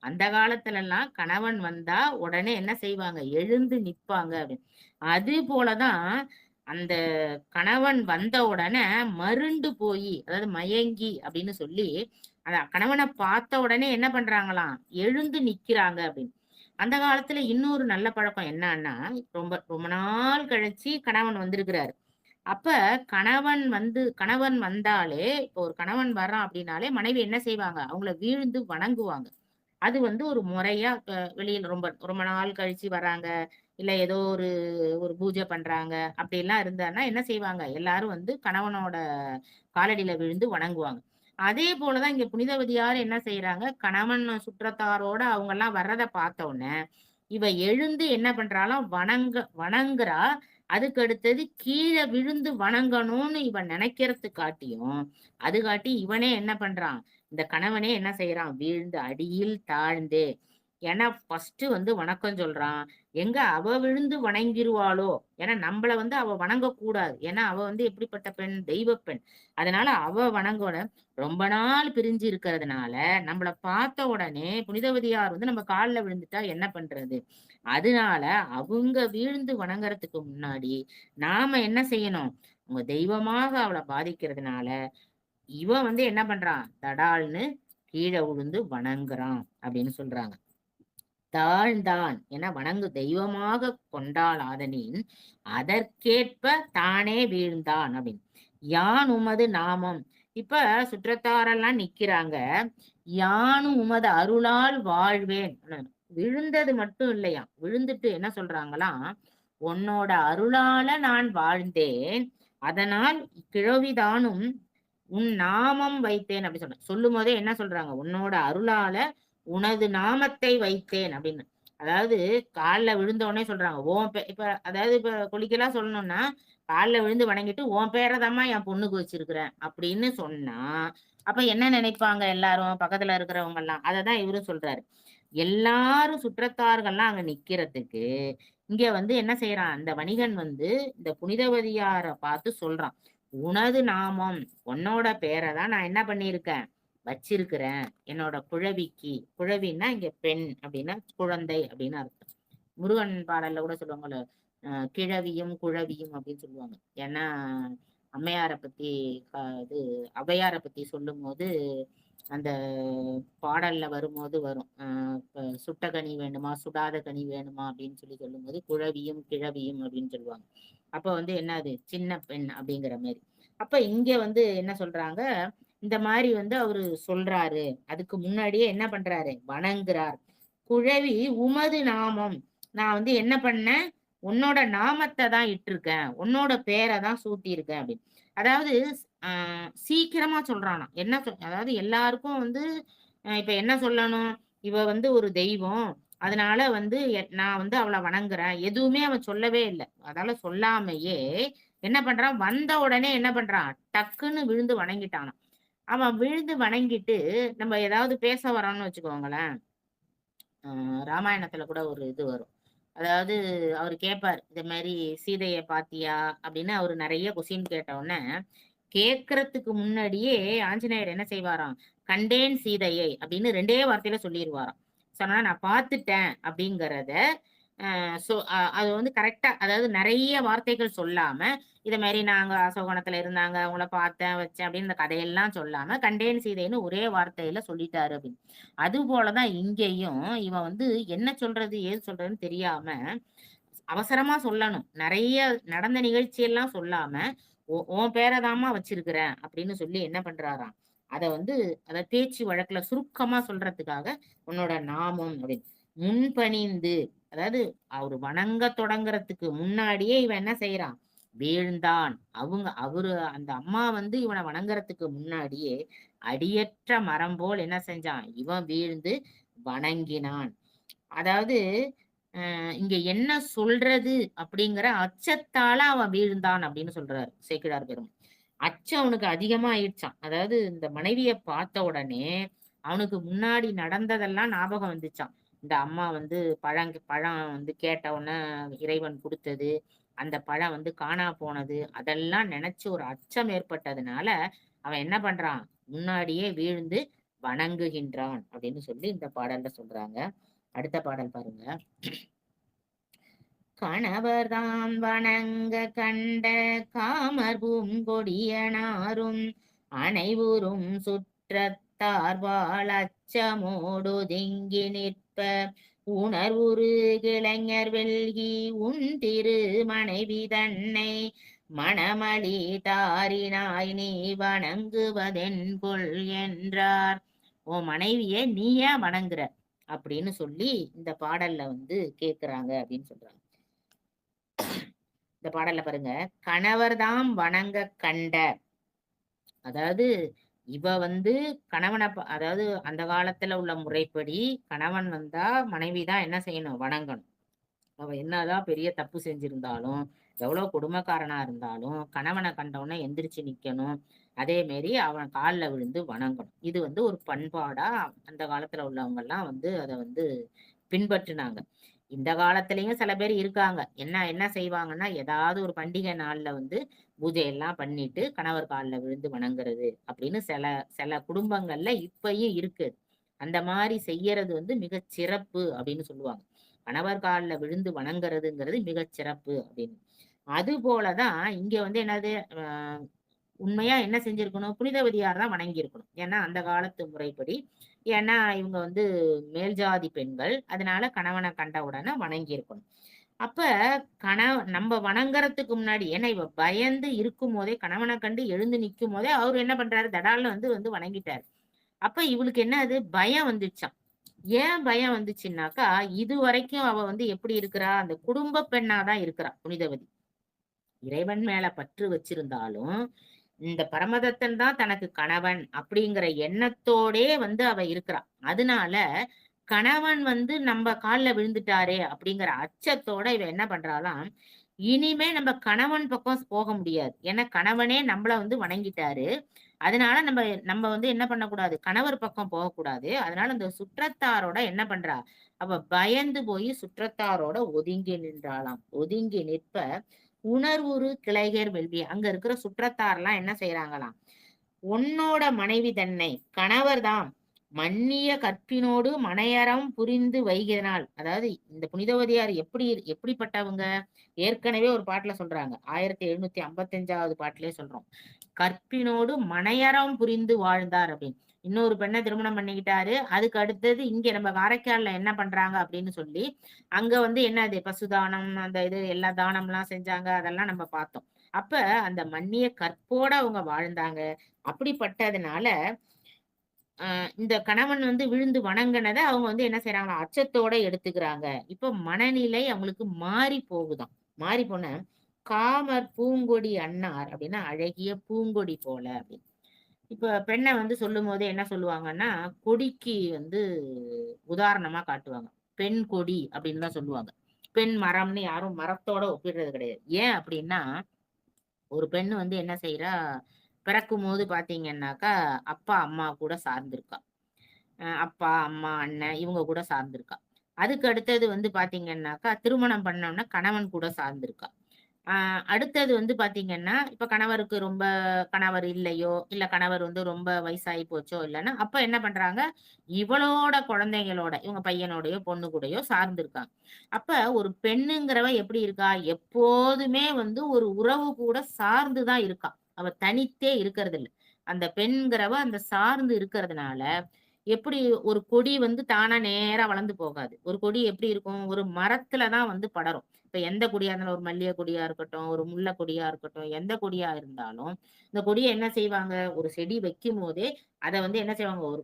அந்த காலத்துல எல்லாம் கணவன் வந்தா உடனே என்ன செய்வாங்க? எழுந்து நிப்பாங்க அப்படின்னு. அது போலதான் அந்த கணவன் வந்த உடனே மருண்டு போய், அதாவது மயங்கி அப்படின்னு சொல்லி, அந்த கணவனை பார்த்த உடனே என்ன பண்றாங்களாம்? எழுந்து நிக்கிறாங்க அப்படின்னு. அந்த காலத்துல இன்னொரு நல்ல பழக்கம் என்னன்னா, ரொம்ப ரொம்ப நாள் கழிச்சு கணவன் வந்திருக்கிறாரு. அப்ப கணவன் வந்தாலே, இப்போ ஒரு கணவன் வர்றான் அப்படின்னாலே மனைவி என்ன செய்வாங்க? அவங்கள வீழ்ந்து வணங்குவாங்க. அது வந்து ஒரு முறையா வெளியில ரொம்ப ரொம்ப நாள் கழிச்சு வராங்க. இல்ல ஏதோ ஒரு ஒரு பூஜை பண்றாங்க. அப்படிலாம் இருந்தான்னா என்ன செய்வாங்க? எல்லாரும் வந்து கணவனோட காலடியில விழுந்து வணங்குவாங்க. அதே போலதான் இங்க புனிதவதியார் என்ன செய்யறாங்க? கணவன் சுற்றத்தாரோட அவங்கெல்லாம் வர்றத பார்த்த உடனே, இவ எழுந்து என்ன பண்றாளாம்? வணங்குறா. அதுக்கு அடுத்தது கீழ விழுந்து வணங்கணும்னு இவன் நினைக்கிறதுக்கு காட்டியும், அது காட்டி இவனே என்ன பண்றான்? இந்த கணவனே என்ன செய்யறான்? வீழ்ந்து அடியில் தாழ்ந்தே. ஏன்னா ஃபர்ஸ்ட் வந்து வணக்கம் சொல்றான். எங்க அவ விழுந்து வணங்கிருவாளோ? ஏன்னா நம்மள வந்து அவ வணங்கக்கூடாது. ஏன்னா அவ வந்து எப்படிப்பட்ட பெண்? தெய்வ பெண். அதனால அவ வணங்கோட ரொம்ப நாள் பிரிஞ்சு இருக்கிறதுனால நம்மள பார்த்த உடனே புனிதவதியார் வந்து நம்ம கால்ல விழுந்துட்டா என்ன பண்றது? அதனால அவங்க வீழ்ந்து வணங்குறதுக்கு முன்னாடி நாம என்ன செய்யணும்? உங்க தெய்வமாக அவளை பாதிக்கிறதுனால இவன் வந்து என்ன பண்றான்? தடால்னு கீழே விழுந்து வணங்குறான் அப்படின்னு சொல்றாங்க. தாழ்ந்தான் என வணங்கு தெய்வமாக கொண்டாள் ஆதனின் அதற்கேற்ப தானே வீழ்ந்தான் அப்படின்னு. யான் உமது நாமம். இப்ப சுற்றத்தாரெல்லாம் நிக்கிறாங்க. யானும் உமது அருளால் வாழ்வேன். விழுந்தது மட்டும் இல்லையா, விழுந்துட்டு என்ன சொல்றாங்களாம்? உன்னோட அருளால நான் வாழ்ந்தேன், அதனால் கிழவிதானும் உன் நாமம் வைத்தேன் அப்படி சொல்லும் போதே என்ன சொல்றாங்க? உன்னோட அருளால உனது நாமத்தை வைத்தேன் அப்படின்னு. அதாவது கால்ல விழுந்த உடனே சொல்றாங்க இப்ப அதாவது இப்ப குளிக்கலாம் சொல்லணும்னா கால்ல விழுந்து வணங்கிட்டு உன் பேரதாம்மா என் பொண்ணுக்கு வச்சிருக்கிறேன் அப்படின்னு சொன்னா அப்ப என்ன நினைப்பாங்க எல்லாரும் பக்கத்துல இருக்கிறவங்க எல்லாம்? அததான் இவரும் சொல்றாரு. எல்லாரும் சுற்றத்தார்கள்லாம் அங்க நிக்கிறதுக்கு இங்க வந்து என்ன செய்யறான்? அந்த வணிகன் வந்து இந்த புனிதவதியார பார்த்து சொல்றான், உனது நாமம், உன்னோட பேரை தான் நான் என்ன பண்ணியிருக்கேன்? வச்சிருக்கிறேன். என்னோட குழவிக்கு. குழவின்னா இங்க பெண் அப்படின்னா குழந்தை அப்படின்னு அர்த்தம். முருகன் பாடல்ல கூட சொல்லுவாங்கல்ல, கிழவியும் குழவியும் அப்படின்னு சொல்லுவாங்க. ஏன்னா அம்மையார பத்தி இது ஔவையார பத்தி சொல்லும் போது அந்த பாடல்ல வரும்போது வரும். இப்ப சுட்ட கனி வேணுமா சுடாத கனி வேணுமா அப்படின்னு சொல்லும் போது குழவியும் கிழவியும் அப்படின்னு சொல்லுவாங்க. அப்ப வந்து என்னது? சின்ன பெண் அப்படிங்கிற மாதிரி. அப்ப இங்க வந்து என்ன சொல்றாங்க? இந்த மாதிரி வந்து அவரு சொல்றாரு. அதுக்கு முன்னாடியே என்ன பண்றாரு? வணங்குறார். குழவி உமது நாமம். நான் வந்து என்ன பண்ணேன்? உன்னோட நாமத்தை தான் இட்டிருக்கேன், உன்னோட பேரை தான் சூட்டி இருக்கேன் அப்படின்னு. அதாவது சீக்கிரமா சொல்றானா என்ன அதாவது எல்லாருக்கும் வந்து இப்ப என்ன சொல்லணும்? இவ வந்து ஒரு தெய்வம். அதனால வந்து நான் வந்து அவள வணங்குறேன். எதுவுமே அவன் சொல்லவே இல்ல. அதால சொல்லாமயே என்ன பண்றான்? வந்த உடனே என்ன பண்றான்? டக்குன்னு விழுந்து வணங்கிட்டானாம். அவன் விழுந்து வணங்கிட்டு நம்ம ஏதாவது பேச வரோம்னு வச்சுக்கோங்களேன். அ ராமாயணத்துல கூட ஒரு இது வரும். அதாவது அவரு கேட்பாரு. இந்த மாரி "சீதைய பாத்தியா?" அப்படின்னு அவரு நெறைய கொஸ்டின் கேட்ட உடனே, கேட்கறதுக்கு முன்னாடியே ஆஞ்சநேயர் என்ன செய்வாராம்? "கண்டேன் சீதையை" அப்படின்னு 2டே வார்த்தையில சொல்லிருவாராம். சொன்னா "நான் பாத்துட்டேன்" அப்படிங்கிறத அது வந்து கரெக்ட்டா அதாவது நெறைய வார்த்தைகள் சொல்லாம, இத மாரி "நாங்க அசோகவனத்துல இருந்தாங்க, அவங்கள பார்த்தேன், வச்சேன்" அப்படின்னு இந்த கதையெல்லாம் சொல்லாம, "கண்டேன் சீதைன்னு" ஒரே வார்த்தையில சொல்லிட்டாரு அப்படின்னு. அதுபோல தான் இங்கேயும் இவன் வந்து என்ன சொல்றது, ஏது சொல்றதுன்னு தெரியாம, அவசரமா சொல்லணும். நெறைய நடந்த நிகழ்ச்சியெல்லாம் சொல்லாம, உன் பேர தாம்மா வச்சிருக்கிறேன்" அப்படின்னு சொல்லி என்ன பண்றாராம், அத வந்து அத பேச்சு வழக்குல சுருக்கமா சொல்றதுக்காக, "உன்னோட நாமம்" அப்படின்னு. முன்பணிந்து அதாவது அவரு வணங்கத் தொடங்குறதுக்கு முன்னாடியே இவன் என்ன செய்றான்? வீழ்ந்தான். அவரு அந்த அம்மா வந்து இவன வணங்குறதுக்கு முன்னாடியே, அடியற்ற மரம் போல் என்ன செஞ்சான்? இவன் வீழ்ந்து வணங்கினான். அதாவது இங்க என்ன சொல்றது அப்படிங்கிற அச்சத்தால அவன் வீழ்ந்தான் அப்படின்னு சொல்றாரு சேக்கிழார் பெருமான். அச்சம் அவனுக்கு அதிகமா ஆயிடுச்சாம். அதாவது இந்த மனைவிய பார்த்த உடனே, அவனுக்கு முன்னாடி நடந்ததெல்லாம் ஞாபகம் வந்துச்சாம். இந்த அம்மா வந்து பழம் வந்து கேட்ட உடனே இறைவன் குடுத்தது. அந்த பழம் வந்து காணா போனது. அதெல்லாம் நெனச்சு ஒரு அச்சம் ஏற்பட்டதுனால, அவன் என்ன பண்றான்? முன்னாடியே வீழ்ந்து வணங்குகின்றான் அப்படின்னு சொல்லி இந்த பாடல்ல சொல்றாங்க. அடுத்த பாடல் பாருங்க. கணவர்தாம் வணங்க கண்ட காமர் பூங்கொடியனாரும் அனைவுறும் சுற்றத்தார்வாள் அச்சமோடொதுங்கி நிற்ப உணர்வுறு இளைஞர் வெல்கி உன் திரு மனைவி தன்னை மணமளி தாரினாய் நீ வணங்குவதென்கொல் என்றார். உன் மனைவியை நீ ஏன் வணங்குற அப்படின்னு சொல்லி இந்த பாடல்ல வந்து கேக்குறாங்க அப்படின்னு சொல்றாங்க. இந்த பாடல்ல பாருங்க, கணவர்தாம் வணங்க கண்ட. அதாவது இவ வந்து அதாவது அந்த காலத்துல உள்ள முறைப்படி கணவன் வந்தா மனைவி தான் என்ன செய்யணும்? வணங்கணும். அவ என்னதான் பெரிய தப்பு செஞ்சிருந்தாலும், எவ்வளவு கொடுமைக்காரனா இருந்தாலும், கணவன கண்டவுடனே எந்திரிச்சு நிக்கணும். அதே மாரி அவன் கால்ல விழுந்து வணங்கணும். இது வந்து ஒரு பண்பாடா அந்த காலத்துல உள்ளவங்கலாம் வந்து அத வந்து பின்பற்றுனாங்க. இந்த காலத்திலயும் சில பேர் இருக்காங்க. என்ன என்ன செய்வாங்கன்னா, ஏதாவது ஒரு பண்டிகை நாள்ல வந்து பூஜை எல்லாம் பண்ணிட்டு, கணவர் கால்ல விழுந்து வணங்குறது அப்படின்னு சில சில குடும்பங்கள்ல இப்பயும் இருக்கு. அந்த மாரி செய்யறது வந்து மிகச் சிறப்பு அப்படின்னு சொல்லுவாங்க. கணவர் கால்ல விழுந்து வணங்குறதுங்கிறது மிகச் சிறப்பு அப்படின்னு. அது போலதான் இங்க வந்து என்னது உண்மையா என்ன செஞ்சிருக்கணும்? புனிதவதியார் தான் வணங்கியிருக்கணும். ஏன்னா அந்த காலத்து முறைப்படி. ஏன்னா இவங்க வந்து மேல் ஜாதி பெண்கள். அதனால கணவன கண்ட உடனே வணங்கியிருக்கணும். அப்ப நம்ப வணங்குறதுக்கு முன்னாடி ஏன்னா இவ பயந்து இருக்கும்போதே கணவன கண்டு எழுந்து நிக்கும்போதே அவரு என்ன பண்றாரு? தடால்னு வந்து வந்து வணங்கிட்டாரு. அப்ப இவளுக்கு என்ன அது பயம் வந்துச்சாம். ஏன் பயம் வந்துச்சுன்னாக்கா, இதுவரைக்கும் அவ வந்து எப்படி இருக்கிறா? அந்த குடும்ப பெண்ணா தான் இருக்கிறா புனிதவதி. இறைவன் மேல பற்று வச்சிருந்தாலும், இந்த பரமதத்தன் தான் தனக்கு கணவன் அப்படிங்கிற எண்ணத்தோடே வந்து அவ இருக்கிறா. அதனால கணவன் வந்து நம்ப கால்ல விழுந்துட்டாரே அப்படிங்கிற அச்சத்தோட இவ என்ன பண்றாளாம், இனிமே நம்ம கணவன் பக்கம் போக முடியாது. ஏன்னா கணவனே நம்மள வந்து வணங்கிட்டாரு. அதனால நம்ம நம்ம வந்து என்ன பண்ணக்கூடாது, கணவர் பக்கம் போகக்கூடாது. அதனால இந்த சுற்றத்தாரோட என்ன பண்றா, அவ பயந்து போய் சுற்றத்தாரோட ஒதுங்கி நின்றாளாம். ஒதுங்கி நிற்ப உணர்வுறு கிளைகர் வெல்வி. அங்க இருக்கிற சுற்றத்தார்லாம் என்ன செய்றாங்களாம், "உன்னோட மனைவி தன்னை" கணவர்தாம் "மன்னிய கற்பினோடு மனையறம் புரிந்து வைகிறனாள்." அதாவது இந்த புனிதவதியார் எப்படிப்பட்டவங்க? ஏற்கனவே ஒரு பாட்டுல சொல்றாங்க. 1755வது பாட்டுலயே சொல்றோம். "கற்பினோடு மனையறம் புரிந்து வாழ்ந்தார்" அப்படின்னு. இன்னொரு பெண்ண திருமணம் பண்ணிக்கிட்டாரு. அதுக்கு அடுத்தது இங்க நம்ம காரைக்கால்ல என்ன பண்றாங்க அப்படின்னு சொல்லி, அங்க வந்து என்னது பசுதானம், அந்த இது எல்லா தானம்லாம் செஞ்சாங்க. அதெல்லாம் நம்ம பார்த்தோம். அப்ப அந்த மன்னிய கற்போட அவங்க வாழ்ந்தாங்க. அப்படிப்பட்டதுனால இந்த கணவன் வந்து விழுந்து வணங்குனத அவங்க வந்து என்ன செய்றாங்களாம், அச்சத்தோட எடுத்துக்கிறாங்க. இப்ப மனநிலை அவங்களுக்கு மாறி போகுதாம். மாறி போன "காமர் பூங்கொடி அன்னார்" அப்படின்னா அழகிய பூங்கொடி போல அப்படின்னு. இப்ப பெண்ண வந்து சொல்லும்போது என்ன சொல்லுவாங்கன்னா, கொடிக்கு வந்து உதாரணமா காட்டுவாங்க. பெண் கொடி அப்படின்னு தான் சொல்லுவாங்க. பெண் மரம்னு யாரும் மரத்தோட ஒப்பிடுறது கிடையாது. ஏன் அப்படின்னா, ஒரு பெண்ணு வந்து என்ன செய்றா, பிறக்கும்போது பார்த்தீங்கன்னாக்கா, அப்பா, அம்மா கூட சார்ந்திருக்கா. அப்பா, அம்மா, அண்ணன் இவங்க கூட சார்ந்திருக்கா. அதுக்கு அடுத்தது வந்து பார்த்தீங்கன்னாக்கா, திருமணம் பண்ணோம்னா கணவன் கூட சார்ந்திருக்கா. ஆ அடுத்தது வந்து பார்த்தீங்கன்னா, இப்ப கணவருக்கு ரொம்ப கணவர் இல்லையோ, இல்ல கணவர் வந்து ரொம்ப வயசாகி போச்சோ இல்லன்னா, அப்ப என்ன பண்றாங்க, இவளோட குழந்தைங்களோட, இவங்க பையனோடயோ, பொண்ணு கூடயோ சார்ந்து இருக்காங்க. அப்ப ஒரு பெண்ணுங்கிறவ எப்படி இருக்கா? எப்போதுமே வந்து ஒரு உறவு கூட சார்ந்து தான் இருக்கா. அவ தனித்தே இருக்கிறதில்ல. அந்த பெண்கிறவ அந்த சார்ந்து இருக்கிறதுனால, எப்படி ஒரு கொடி வந்து தானா நேரா வளர்ந்து போகாது. ஒரு கொடி எப்படி இருக்கும்? ஒரு மரத்துல தான் வந்து படரும். இப்ப எந்த கொடியா இருந்தாலும் ஒரு மல்லிகை கொடியா இருக்கட்டும், ஒரு முல்லை கொடியா இருக்கட்டும், எந்த கொடியா இருந்தாலும், இந்த கொடிய என்ன செய்வாங்க, ஒரு செடி வைக்கும்போதே, அத வந்து என்ன செய்வாங்க, ஒரு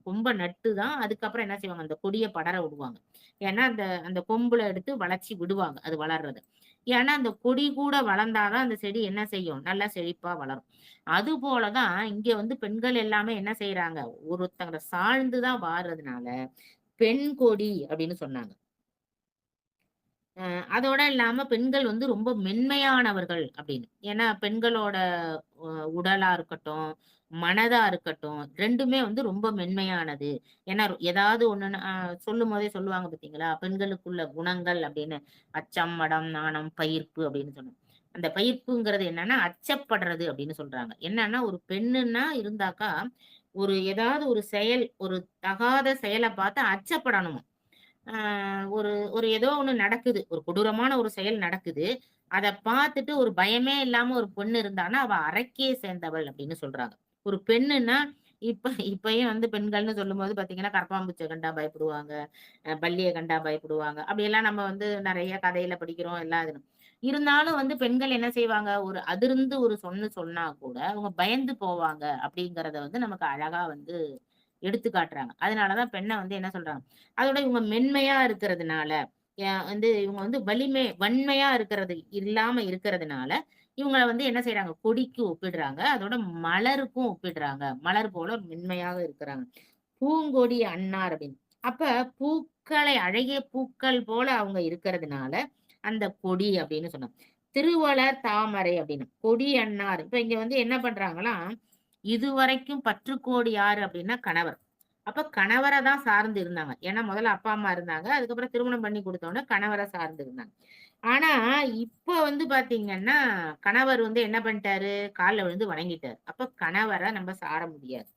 கொம்ப நட்டு தான் அதுக்கப்புறம் என்ன செய்வாங்க, அந்த கொடிய படர விடுவாங்க. ஏன்னா, அந்த அந்த கொம்புல எடுத்து வளர்ச்சி விடுவாங்க, அது வளர்றது. ஏன்னா, அந்த கொடி கூட வளர்ந்தா தான் அந்த செடி என்ன செய்யும், நல்லா செழிப்பா வளரும். அதுபோல தான் இங்க வந்து பெண்கள் எல்லாமே என்ன செய்றாங்க, ஒருத்தங்கள சார்ந்து தான் வார்றதுனால, பெண் கொடி அப்படின்னு சொன்னாங்க. அதோட இல்லாம பெண்கள் வந்து ரொம்ப மென்மையானவர்கள் அப்படின்னு. ஏன்னா பெண்களோட அ உடலா இருக்கட்டும், மனதா இருக்கட்டும் 2மே வந்து ரொம்ப மென்மையானது. ஏன்னா ஏதாவது ஒண்ணுன்னா சொல்லும்போதே சொல்லுவாங்க பார்த்தீங்களா? பெண்களுக்குள்ள குணங்கள் அப்படின்னு. அச்சம், மடம், நாணம், பயிர்ப்பு அப்படின்னு சொன்னோம். அந்த பயிர்ப்புங்கிறது என்னன்னா, அச்சப்படுறது அப்படின்னு சொல்றாங்க. என்னன்னா ஒரு பெண்ணுன்னா இருந்தாக்கா, ஒரு ஏதாவது ஒரு செயல், ஒரு தகாத செயல பார்த்து அச்சப்படணுமாம். ஆ ஒரு ஒரு ஏதோ ஒண்ணு நடக்குது. ஒரு கொடூரமான ஒரு செயல் நடக்குது. அத பார்த்துட்டு ஒரு பயமே இல்லாம ஒரு பொண்ணு இருந்தான்னா, அவ அறக்கே சேர்ந்தவள் அப்படின்னு சொல்றாங்க. ஒரு பெண்ணுன்னா, இப்பயும் வந்து பெண்கள்னு சொல்லும்போது பார்த்தீங்கன்னா, கரப்பான்பூச்சிய கண்டா பயப்படுவாங்க. பல்லிய கண்டா பயப்படுவாங்க. அப்படியெல்லாம் நம்ம வந்து நெறைய கதையில படிக்கிறோம். எல்லாம் இது. இருந்தாலும் வந்து பெண்கள் என்ன செய்வாங்க, ஒரு அதிர்ந்து ஒரு சொன்னா கூட, அவங்க பயந்து போவாங்க அப்படிங்கிறத வந்து நமக்கு அழகா வந்து எடுத்து காட்டுறாங்க. அதனால தான் பெண்ண வந்து என்ன சொல்றாங்க, அதோட இவங்க மென்மையா இருக்கிறதுனால, வந்து இவங்க வந்து வன்மையா இருக்கிறது இல்லாம இருக்கிறதுனால, இவங்கள வந்து என்ன செய்றாங்க, கொடிக்கு ஒப்பிடுறாங்க. அதோட மலருக்கும் ஒப்பிடுறாங்க. மலர் போல மென்மையாக இருக்கிறாங்க. பூங்கொடி அன்னார் அப்படின்னு. அப்ப பூக்களை அழகிய பூக்கள் போல அவங்க இருக்கிறதுனால, அந்த கொடி அப்படின்னு சொன்னாங்க. திருவளர் தாமரை அப்படின்னு. கொடி அன்னார். இப்ப இங்க வந்து என்ன பண்றாங்களாம், இதுவரைக்கும் பற்றுக்கோடி யாரு அப்படின்னா கணவர். அப்ப கணவர தான் சார்ந்து இருந்தாங்க. ஏன்னா முதல்ல அப்பா, அம்மா இருந்தாங்க. அதுக்கப்புறம் திருமணம் பண்ணி குடுத்தோனே கணவர சார்ந்து இருந்தாங்க. ஆனா, இப்ப வந்து பாத்தீங்கன்னா, கணவர் வந்து என்ன பண்ணிட்டாரு, கால்ல விழுந்து வணங்கிட்டாரு. அப்ப கணவர நம்ம சார முடியாது.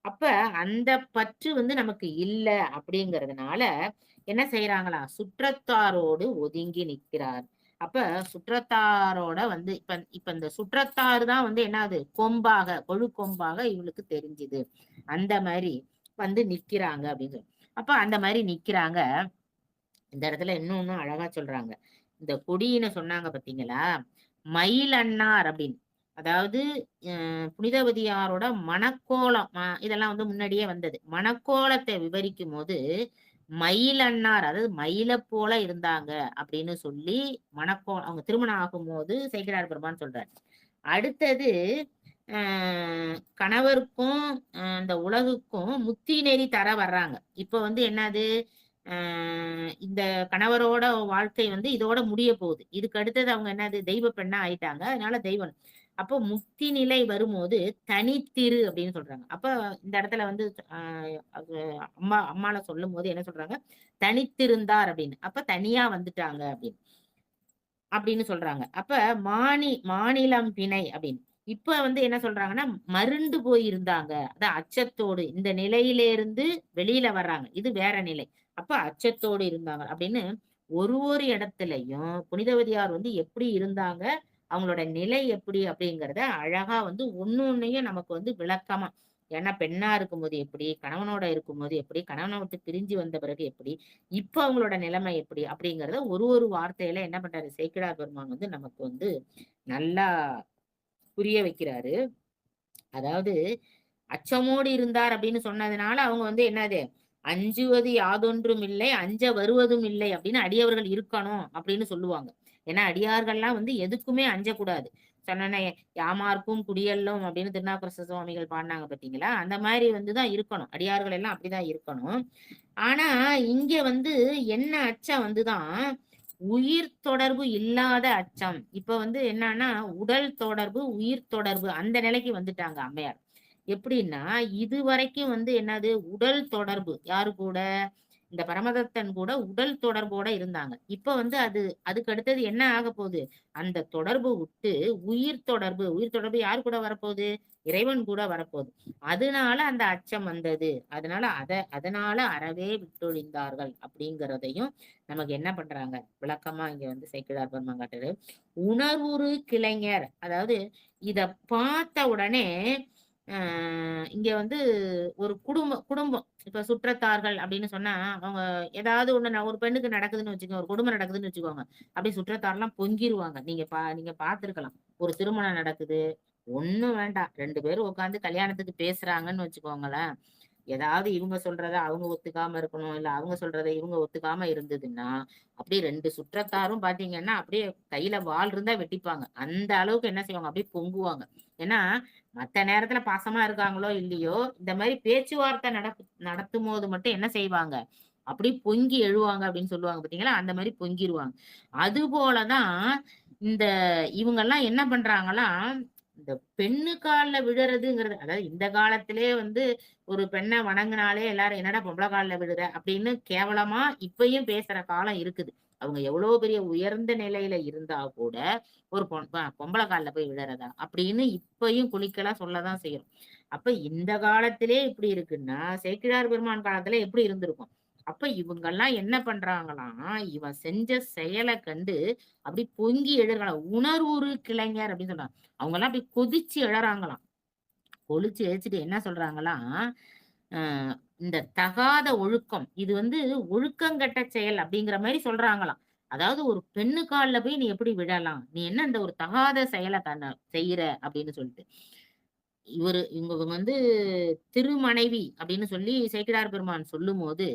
அப்ப அந்த பற்று வந்து நமக்கு இல்ல அப்படிங்கிறதுனால, என்ன செய்றாங்களாம், சுற்றத்தாரோடு ஒதுங்கி நிற்கிறார். அப்ப சுற்றத்தாரோட வந்து இப்ப இப்ப இந்த சுற்றத்தார் தான் வந்து என்னாது, கொழுக்கொம்பாக இவளுக்கு தெரிஞ்சுது. அந்த மாரி வந்து நிக்கிறாங்க அப்படின்னு சொல்லி. அப்ப அந்த மாரி நிக்கிறாங்க. இந்த இடத்துல இன்னொன்னும் அழகா சொல்றாங்க. இந்த கொடியின சொன்னாங்க பார்த்தீங்களா? மயிலன்னார் அப்படின்னு. அதாவது புனிதவதியாரோட மணக்கோலம் இதெல்லாம் வந்து முன்னாடியே வந்தது. மணக்கோலத்த விவரிக்கும்போது, மயிலன்னார் அதாவது மயிலப் போல இருந்தாங்க அப்படின்னு சொல்லி அவங்க திருமணம் ஆகும்போது சேக்கிழார் பெருமான் சொல்றார். அடுத்தது அ கணவருக்கும் இந்த உலகுக்கும் முத்தி நெறி தர வர்றாங்க. இப்ப வந்து என்னது, அ இந்த கணவரோட வாழ்க்கை வந்து இதோட முடிய போகுது. இதுக்கு அடுத்தது அவங்க என்னது தெய்வ பெண்ணா ஆயிட்டாங்க. அதனால தெய்வம். அப்போ முக்தி நிலை வரும்போது தனித்திரு அப்படின்னு சொல்றாங்க. அப்ப இந்த இடத்துல வந்து அ அது அம்மால சொல்லும்போது என்ன சொல்றாங்க, தனித்திருந்தார் அப்படின்னு. அப்ப தனியா வந்துட்டாங்க அப்படின்னு. அப்படின்னு சொல்றாங்க. அப்ப மாநிலம் பிணை அப்படின்னு. இப்ப வந்து என்ன சொல்றாங்கன்னா, மருண்டு போயிருந்தாங்க. அதான் அச்சத்தோடு இந்த நிலையிலேருந்து வெளியில வர்றாங்க. இது வேற நிலை. அப்ப அச்சத்தோடு இருந்தாங்க அப்படின்னு ஒரு இடத்துலயும் புனிதவதியார் வந்து எப்படி இருந்தாங்க, அவங்களோட நிலை எப்படி அப்படிங்கிறத அழகா வந்து ஒண்ணையும் நமக்கு வந்து விளக்கமா ஏன்னா பெண்ணா இருக்கும்போது எப்படி, கணவனோட இருக்கும்போது எப்படி, கணவன விட்டு பிரிஞ்சு வந்த பிறகு எப்படி, இப்ப அவங்களோட நிலைமை எப்படி அப்படிங்கிறத ஒரு வார்த்தையில என்ன பண்றாரு சேக்கிழார் பெருமான் வந்து நமக்கு வந்து நல்லா புரிய வைக்கிறாரு. அதாவது அச்சமோடு இருந்தார் அப்படின்னு சொன்னதுனால அவங்க வந்து என்னது அஞ்சுவது யாதொன்றும் இல்லை, அஞ்ச வருவதும் இல்லை அப்படின்னு அடியவர்கள் இருக்கணும் அப்படின்னு சொல்லுவாங்க. ஏன்னா அடியார்கள்லாம் வந்து எதுக்குமே அஞ்சக்கூடாது. சொன்னனே யாமார்க்கும் குடியல்லும் அப்படின்னு திருநாவுக்கரசு சுவாமிகள் பாடினாங்க பாத்தீங்களா? அந்த மாதிரி வந்துதான் இருக்கணும். அடியார்கள் எல்லாம் அப்படிதான் இருக்கணும். ஆனா இங்க வந்து என்ன அச்சம் வந்துதான் உயிர் தொடர்பு இல்லாத அச்சம். இப்ப வந்து என்னன்னா உடல் தொடர்பு, உயிர் தொடர்பு அந்த நிலைக்கு வந்துட்டாங்க அம்மையார். எப்படின்னா இதுவரைக்கும் வந்து என்னது உடல் தொடர்பு யாரு கூட இந்த பரமதத்தன் கூட உடல் தொடர்போட இருந்தாங்க. இப்ப வந்து அதுக்கு அடுத்தது என்ன ஆக போகுது அந்த தொடர்பு விட்டு உயிர் தொடர்பு யாரு கூட வரப்போகுது இறைவன் கூட வரப்போகுது. அதனால அந்த அச்சம் வந்தது. அதனால அறவே விட்டொழிந்தார்கள் அப்படிங்கிறதையும் நமக்கு என்ன பண்றாங்க விளக்கமா இங்க வந்து சேக்கிழார் பெருமான் காட்டுறது. உணர்வுறு கிளைஞர், அதாவது இத பார்த்த உடனே இங்க வந்து ஒரு குடும்பம் இப்ப சுற்றத்தார்கள் அப்படின்னு சொன்னா அவங்க ஏதாவது ஒண்ணு ஒரு பெண்ணுக்கு நடக்குதுன்னு வச்சுக்கோங்க, ஒரு கொடுமை நடக்குதுன்னு வச்சுக்கோங்க, அப்படியே சுற்றத்தாரெல்லாம் பொங்கிருவாங்க. நீங்க பார்த்திருக்கலாம். ஒரு திருமணம் நடக்குது, ஒண்ணும் வேண்டாம், 2 பேரும் உட்கார்ந்து கல்யாணத்துக்கு பேசுறாங்கன்னு வச்சுக்கோங்களேன். ஏதாவது இவங்க சொல்றத அவங்க ஒத்துக்காம இருக்கணும், இல்ல அவங்க சொல்றத இவங்க ஒத்துக்காம இருந்ததுன்னா அப்படியே 2 சுற்றத்தாரும் பாத்தீங்கன்னா அப்படியே கையில வாள் இருந்தா வெட்டிப்பாங்க. அந்த அளவுக்கு என்ன செய்வாங்க அப்படியே பொங்குவாங்க. ஏன்னா மத்த நேரத்துல பாசமா இருக்காங்களோ இல்லையோ இந்த மாதிரி பேச்சுவார்த்தை நடத்தும் போது மட்டும் என்ன செய்வாங்க அப்படி பொங்கி எழுவாங்க அப்படின்னு சொல்லுவாங்க பாத்தீங்களா? அந்த மாதிரி பொங்கிருவாங்க. அது போலதான் இந்த இவங்கெல்லாம் என்ன பண்றாங்களாம், இந்த பெண்ணு கால்ல விழுறதுங்கிறது, அதாவது இந்த காலத்திலே வந்து ஒரு பெண்ணை வணங்கினாலே எல்லாரும் என்னடா பொம்பளை கால்ல விழுற அப்படின்னு கேவலமா இப்பயும் பேசுற காலம் இருக்குது. அவங்க எவ்வளவு பெரிய உயர்ந்த நிலையில இருந்தா கூட ஒரு பொம்பளை கால்ல போய் விழறதா அப்படின்னு இப்பயும் குளிக்கலாம் சொல்லதான் செய்யறோம். அப்ப இந்த காலத்திலே இப்படி இருக்குன்னா சேக்கிழார் பெருமான் காலத்துல எப்படி இருந்திருக்கும்? அப்ப இவங்கெல்லாம் என்ன பண்றாங்களாம், இவன் செஞ்ச செயலை கண்டு அப்படி பொங்கி எழுறாங்களாம். உணர்வுறு கிளைஞர் அப்படின்னு சொல்றாங்க. அவங்க எல்லாம் அப்படி கொதிச்சு எழறாங்களாம். கொதிச்சு எழுச்சிட்டு என்ன சொல்றாங்களாம், ஆஹ் இந்த தகாத ஒழுக்கம் இது வந்து ஒழுக்கங்கெட்ட செயல் அப்படிங்கிற மாதிரி சொல்றாங்களாம். அதாவது ஒரு பெண்ணு கால்ல போய் நீ எப்படி விழலாம், நீ என்ன இந்த ஒரு தகாத செயலை செய்யற அப்படின்னு சொல்லிட்டு இவங்க வந்து திருமனைவி அப்படின்னு சொல்லி சேக்கிழார் பெருமான் சொல்லும் போது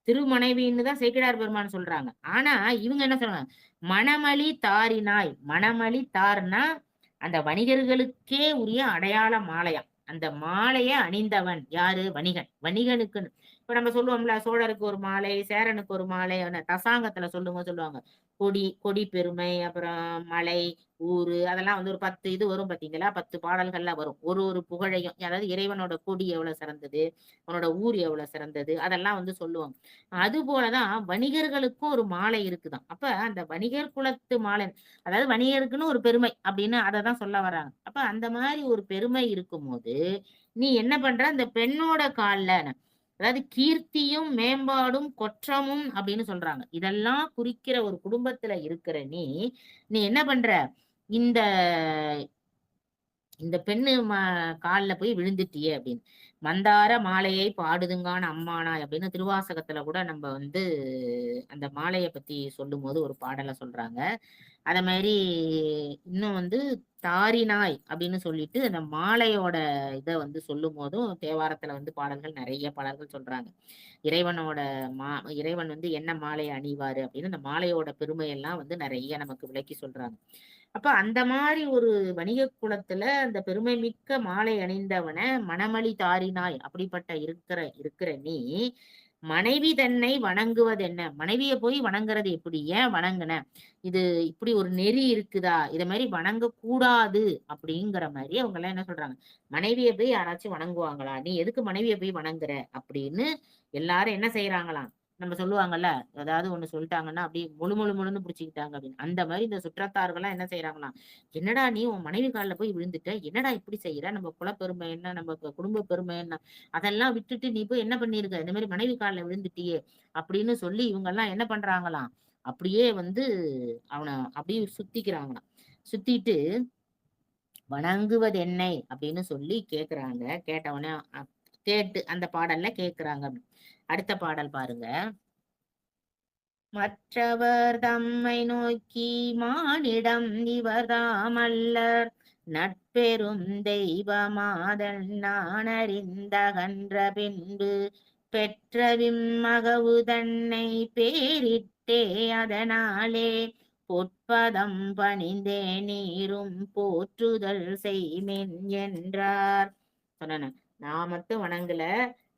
திருமனைவின்னு தான் சேக்கிழார் பெருமான் சொல்றாங்க. ஆனா இவங்க என்ன சொல்றாங்க, மணமலி தாரினாய். மணமலி தார்னா அந்த வணிகர்களுக்கே உரிய அடையாள மாலையா. அந்த மாலைய அணிந்தவன் யாரு? வணிகன். வணிகனுக்கு இப்ப நம்ம சொல்லுவோம்ல, சோழருக்கு ஒரு மாலை, சேரனுக்கு ஒரு மாலை, தசாங்கத்துல சொல்லுவாங்க கொடி கொடி பெருமை, அப்புறம் மலை, ஊரு, அதெல்லாம் வந்து ஒரு 10 இது வரும் பாத்தீங்களா? 10 பாடல்கள்ல வரும். ஒரு ஒரு புகழையும், அதாவது இறைவனோட கொடி எவ்வளவு சிறந்தது, அவனோட ஊர் எவ்வளவு சிறந்தது, அதெல்லாம் வந்து சொல்லுவாங்க. அது போலதான் வணிகர்களுக்கும் ஒரு மாலை இருக்குதாம். அப்ப அந்த வணிகர் குலத்து மாலை, அதாவது வணிகருக்குன்னு ஒரு பெருமை அப்படின்னு அததான் சொல்ல வர்றாங்க. அப்ப அந்த மாதிரி ஒரு பெருமை இருக்கும்போது நீ என்ன பண்ற, அந்த பெண்ணோட கால்ல, அதாவது கீர்த்தியும் மேம்பாடும் கொற்றமும் அப்படின்னு சொல்றாங்க. இதெல்லாம் குறிக்கிற ஒரு குடும்பத்துல இருக்கிற நீ நீ என்ன பண்ற, இந்த இந்த பெண்ணு கால்ல போய் விழுந்துட்டியே அப்படின்னு. மந்தார மாலையை பாடுதுங்கான அம்மானாய் அப்படின்னு திருவாசகத்துல கூட நம்ம வந்து அந்த மாலையை பத்தி சொல்லும் போது ஒரு பாடலை சொல்றாங்க. அத மாதிரி இன்னும் வந்து தாரினாய் அப்படின்னு சொல்லிட்டு அந்த மாலையோட இதை வந்து சொல்லும் போதும் தேவாரத்துல வந்து பாடல்கள், நிறைய பாடல்கள் சொல்றாங்க. இறைவனோட இறைவன் வந்து என்ன மாலை அணிவாரு அப்படின்னு அந்த மாலையோட பெருமையெல்லாம் வந்து நிறைய நமக்கு விளக்கி சொல்றாங்க. அப்ப அந்த மாதிரி ஒரு வணிக குலத்துல அந்த பெருமை மிக்க மாலை அணிந்தவன மணமளி தாரினாய் அப்படிப்பட்ட இருக்கிற நீ மனைவி தன்னை வணங்குவது என்ன? மனைவிய போய் வணங்குறது எப்படி? ஏன் வணங்குன? இது இப்படி ஒரு நெறி இருக்குதா? இத மாதிரி வணங்க கூடாது அப்படிங்கிற மாதிரி அவங்க எல்லாம் என்ன சொல்றாங்க, மனைவிய போய் யாராச்சும் வணங்குவாங்களா? நீ எதுக்கு மனைவிய போய் வணங்குற அப்படின்னு எல்லாரும் என்ன செய்யறாங்களாம், நம்ம சொல்லுவாங்கல்ல, ஏதாவது ஒண்ணு சொல்லிட்டாங்கன்னா அப்படியே முழுன்னு பிடிச்சிக்கிட்டாங்க அப்படின்னு. அந்த மாதிரி இந்த சுற்றத்தார்கள்லாம் என்ன செய்யறாங்களாம், என்னடா நீ உன் மனைவி காலில் போய் விழுந்துட்ட, என்னடா இப்படி செய்யற, நம்ம குலப்பெருமை என்ன, நம்ம குடும்ப பெருமை என்ன, அதெல்லாம் விட்டுட்டு நீ போய் என்ன பண்ணிருக்க, இந்த மாதிரி மனைவி காலில் விழுந்துட்டியே அப்படின்னு சொல்லி இவங்க எல்லாம் என்ன பண்றாங்களாம், அப்படியே வந்து அவனை அப்படியே சுத்திக்கிறாங்களாம். சுத்திட்டு வணங்குவது என்னை அப்படின்னு சொல்லி கேக்குறாங்க. கேட்டவனே கேட்டு அந்த பாடல்ல கேக்குறாங்க. அடுத்த பாடல் பாருங்க. மற்றவர் தம்மை நோக்கி மானிடம் இவர்தாமல்லர் நட்பெரும் தெய்வமாதல் நான் அறிந்தகன்ற பின்பு பெற்றவிம் மகவு தன்னை பேரிட்டே அதனாலே பொற்பதம் பணிந்தே நீரும் போற்றுதல் செய்மின் என்றார். சொன்னேன், நான் மட்டும் வணங்கல,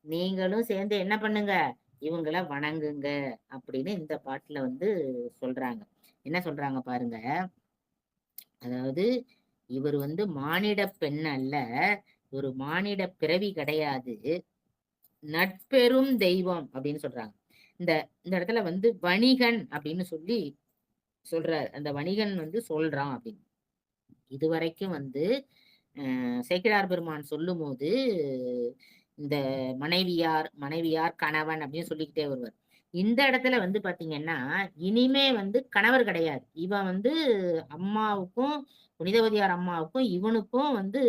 நீங்களும் சேர்ந்து என்ன பண்ணுங்க, இவங்கள வணங்குங்க அப்படின்னு இந்த பாட்டுல வந்து சொல்றாங்க. என்ன சொல்றாங்க பாருங்க. அதாவது இவர் வந்து மானிட பெண் அல்ல, ஒரு மானிட பிறவி கிடையாது, நட்பெரும் தெய்வம் அப்படின்னு சொல்றாங்க. இந்த இந்த இடத்துல வந்து வணிகன் அப்படின்னு சொல்லி சொல்றாரு. அந்த வணிகன் வந்து சொல்றான் அப்படின்னு. இதுவரைக்கும் வந்து சேக்கிழார் பெருமான் சொல்லும்போது இந்த மனைவியார் கணவன் அப்படின்னு சொல்லிக்கிட்டே வருவார். இந்த இடத்துல வந்து பாத்தீங்கன்னா இனிமே வந்து கணவர் கிடையாது. இவன் வந்து அம்மாவுக்கும் புனிதவதியார் அம்மாவுக்கும் இவனுக்கும் வந்து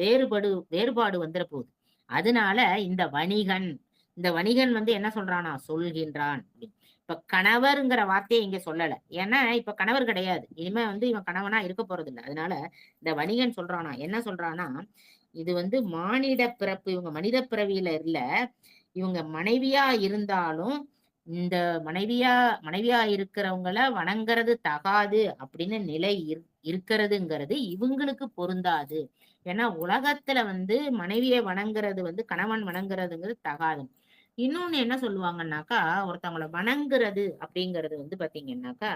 வேறுபாடு வந்துட போகுது. அதனால இந்த வணிகன் வந்து என்ன சொல்றானா, சொல்கின்றான் அப்படின்னு. இப்ப கணவர்ங்கிற வார்த்தையை இங்க சொல்லல. ஏன்னா இப்ப கணவர் கிடையாது, இனிமே வந்து இவன் கணவனா இருக்க போறது இல்லை. அதனால இந்த வணிகன் சொல்றானா, என்ன சொல்றானா, இது வந்து மானிட பிறப்பு, இவங்க மனித பிறவியில இல்ல, இவங்க மனைவியா இருந்தாலும் இந்த மனைவியா இருக்கிறவங்கள வணங்குறது தகாது அப்படின்னு நிலை இருக்கிறதுங்கிறது இவங்களுக்கு பொருந்தாது. ஏன்னா உலகத்துல வந்து மனைவியை வணங்குறது வந்து கணவன் வணங்குறதுங்கிறது தகாது. இன்னொன்னு என்ன சொல்லுவாங்கன்னாக்கா, ஒருத்தவங்கள வணங்குறது அப்படிங்கிறது வந்து பாத்தீங்கன்னாக்கா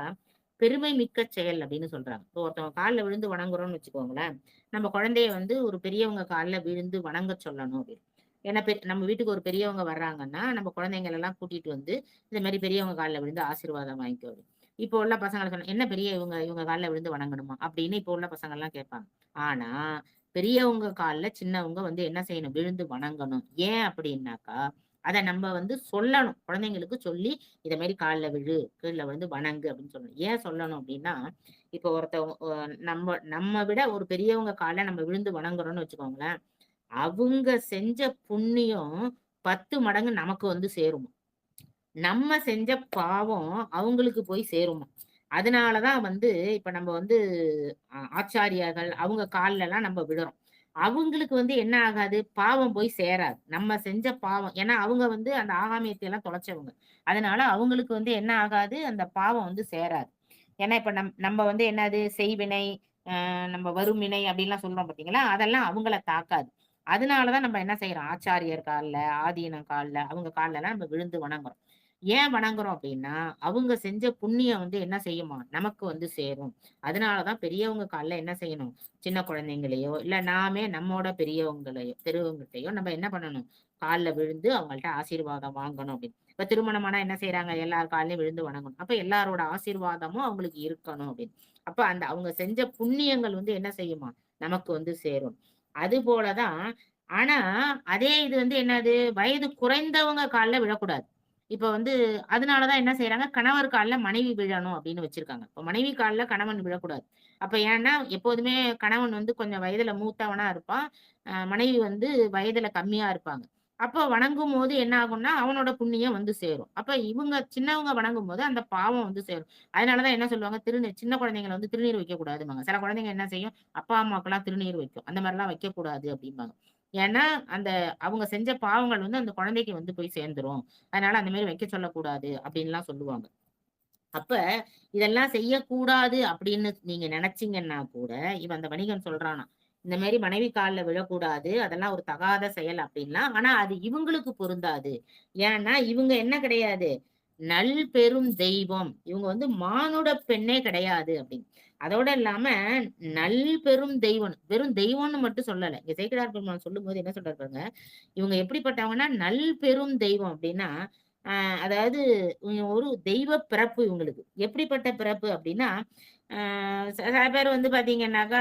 பெருமை மிக்க செயல் அப்படின்னு சொல்றாங்க. இப்போ ஒருத்தவங்க காலில் விழுந்து வணங்குறோம்னு வச்சுக்கோங்களேன், நம்ம குழந்தைய வந்து ஒரு பெரியவங்க காலில் விழுந்து வணங்க சொல்லணும் அப்படின்னு. ஏன்னா நம்ம வீட்டுக்கு ஒரு பெரியவங்க வர்றாங்கன்னா நம்ம குழந்தைங்கள எல்லாம் கூட்டிட்டு வந்து இந்த மாதிரி பெரியவங்க காலில் விழுந்து ஆசீர்வாதம் வாங்கிக்கோ அப்படின்னு. இப்போ உள்ள பசங்களை சொன்ன என்ன பெரிய இவங்க காலில் விழுந்து வணங்கணுமா அப்படின்னு இப்போ உள்ள பசங்க எல்லாம் கேட்பாங்க. ஆனா பெரியவங்க காலில் சின்னவங்க வந்து என்ன செய்யணும், விழுந்து வணங்கணும். ஏன் அப்படின்னாக்கா அதை நம்ம வந்து சொல்லணும், குழந்தைங்களுக்கு சொல்லி இத மாதிரி காலில் விழு, கீழே விழுந்து வணங்கு அப்படின்னு சொல்லணும். ஏன் சொல்லணும் அப்படின்னா, இப்போ ஒருத்தவங்க நம்ம விட ஒரு பெரியவங்க காலில் நம்ம விழுந்து வணங்குறோம்னு வச்சுக்கோங்களேன், அவங்க செஞ்ச புண்ணியம் 10 மடங்கு நமக்கு வந்து சேருமா, நம்ம செஞ்ச பாவம் அவங்களுக்கு போய் சேருமா. அதனாலதான் வந்து இப்ப நம்ம வந்து ஆச்சாரியார்கள் அவங்க கால்ல எல்லாம் நம்ம விடுறோம். அவங்களுக்கு வந்து என்ன ஆகாது, பாவம் போய் சேராது, நம்ம செஞ்ச பாவம். ஏன்னா அவங்க வந்து அந்த ஆகாமியத்தை எல்லாம் தொலைச்சவங்க. அதனால அவங்களுக்கு வந்து என்ன ஆகாது, அந்த பாவம் வந்து சேராது. ஏன்னா இப்ப நம்ம வந்து என்னது செய்வினை, நம்ம வருமினை அப்படின்லாம் சொல்றோம் பாத்தீங்களா, அதெல்லாம் அவங்கள தாக்காது. அதனாலதான் நம்ம என்ன செய்யறோம், ஆச்சாரியர் கால்ல, ஆதீனம் கால்ல, அவங்க கால்ல எல்லாம் நம்ம விழுந்து வணங்குறோம். ஏன் வணங்குறோம் அப்படின்னா அவங்க செஞ்ச புண்ணியம் வந்து என்ன செய்யுமா, நமக்கு வந்து சேரும். அதனாலதான் பெரியவங்க கால்ல என்ன செய்யணும், சின்ன குழந்தைங்களையோ இல்ல நாமே நம்மோட பெரியவங்ககிட்டயோ நம்ம என்ன பண்ணணும், கால்ல விழுந்து அவங்கள்ட்ட ஆசீர்வாதம் வாங்கணும் அப்படின்னு. இப்ப திருமணமானா என்ன செய்யறாங்க, எல்லார் காலையும் விழுந்து வணங்கணும். அப்ப எல்லாரோட ஆசீர்வாதமும் அவங்களுக்கு இருக்கணும் அப்படின்னு. அப்ப அந்த அவங்க செஞ்ச புண்ணியங்கள் வந்து என்ன செய்யுமா, நமக்கு வந்து சேரும். அது போலதான். ஆனா அதே இது வந்து என்னது, வயது குறைந்தவங்க கால்ல விழக்கூடாது. இப்ப வந்து அதனாலதான் என்ன செய்யறாங்க, கணவர் கால்ல மனைவி விழணும் அப்படின்னு வச்சிருக்காங்க. இப்ப மனைவி கால்ல கணவன் விழக்கூடாது. அப்ப ஏன்னா எப்போதுமே கணவன் வந்து கொஞ்சம் வயதுல மூத்தவனா இருப்பான், மனைவி வந்து வயதுல கம்மியா இருப்பாங்க. அப்ப வணங்கும் போது என்ன ஆகும்னா அவனோட புண்ணியம் வந்து சேரும். அப்ப இவங்க சின்னவங்க வணங்கும் போது அந்த பாவம் வந்து சேரும். அதனாலதான் என்ன சொல்லுவாங்க, சின்ன குழந்தைங்களை வந்து திருநீர் வைக்க கூடாதும்பாங்க. சில குழந்தைங்க என்ன செய்யும், அப்பா அம்மாக்கெல்லாம் திருநீர் வைக்கும், அந்த மாதிரி எல்லாம் வைக்க கூடாது அப்படிம்பாங்க. ஏன்னா அந்த அவங்க செஞ்ச பாவங்கள் வந்து அந்த குழந்தைக்கு வந்து போய் சேர்ந்துரும். அதனால அந்த மாதிரி வைக்க சொல்லக்கூடாது அப்படின்லாம் சொல்லுவாங்க. அப்ப இதெல்லாம் செய்யக்கூடாது அப்படின்னு நீங்க நினைச்சீங்கன்னா கூட, இவன் அந்த வணிகன் சொல்றானாம், இந்த மாதிரி மனைவி கால்ல விழக்கூடாது, அதெல்லாம் ஒரு தகாத செயல் அப்படின்லாம். ஆனா அது இவங்களுக்கு பொருந்தாது. ஏன்னா இவங்க என்ன கிடையாது, நல் பெரும் தெய்வம், இவங்க வந்து மானுட பெண்ணே கிடையாது அப்படின்னு. அதோட இல்லாம நல் பெரும் தெய்வம், வெறும் தெய்வம்னு மட்டும் சொல்லல. இங்க சேக்கிழார் பெருமான் சொல்லும் போது என்ன சொல்றாரு பாருங்க, இவங்க எப்படிப்பட்டவங்கன்னா நல் பெரும் தெய்வம் அப்படின்னா, அதாவது ஒரு தெய்வ பிறப்பு இவங்களுக்கு. எப்படிப்பட்ட பிறப்பு அப்படின்னா, சில பேர் வந்து பாத்தீங்கன்னாக்கா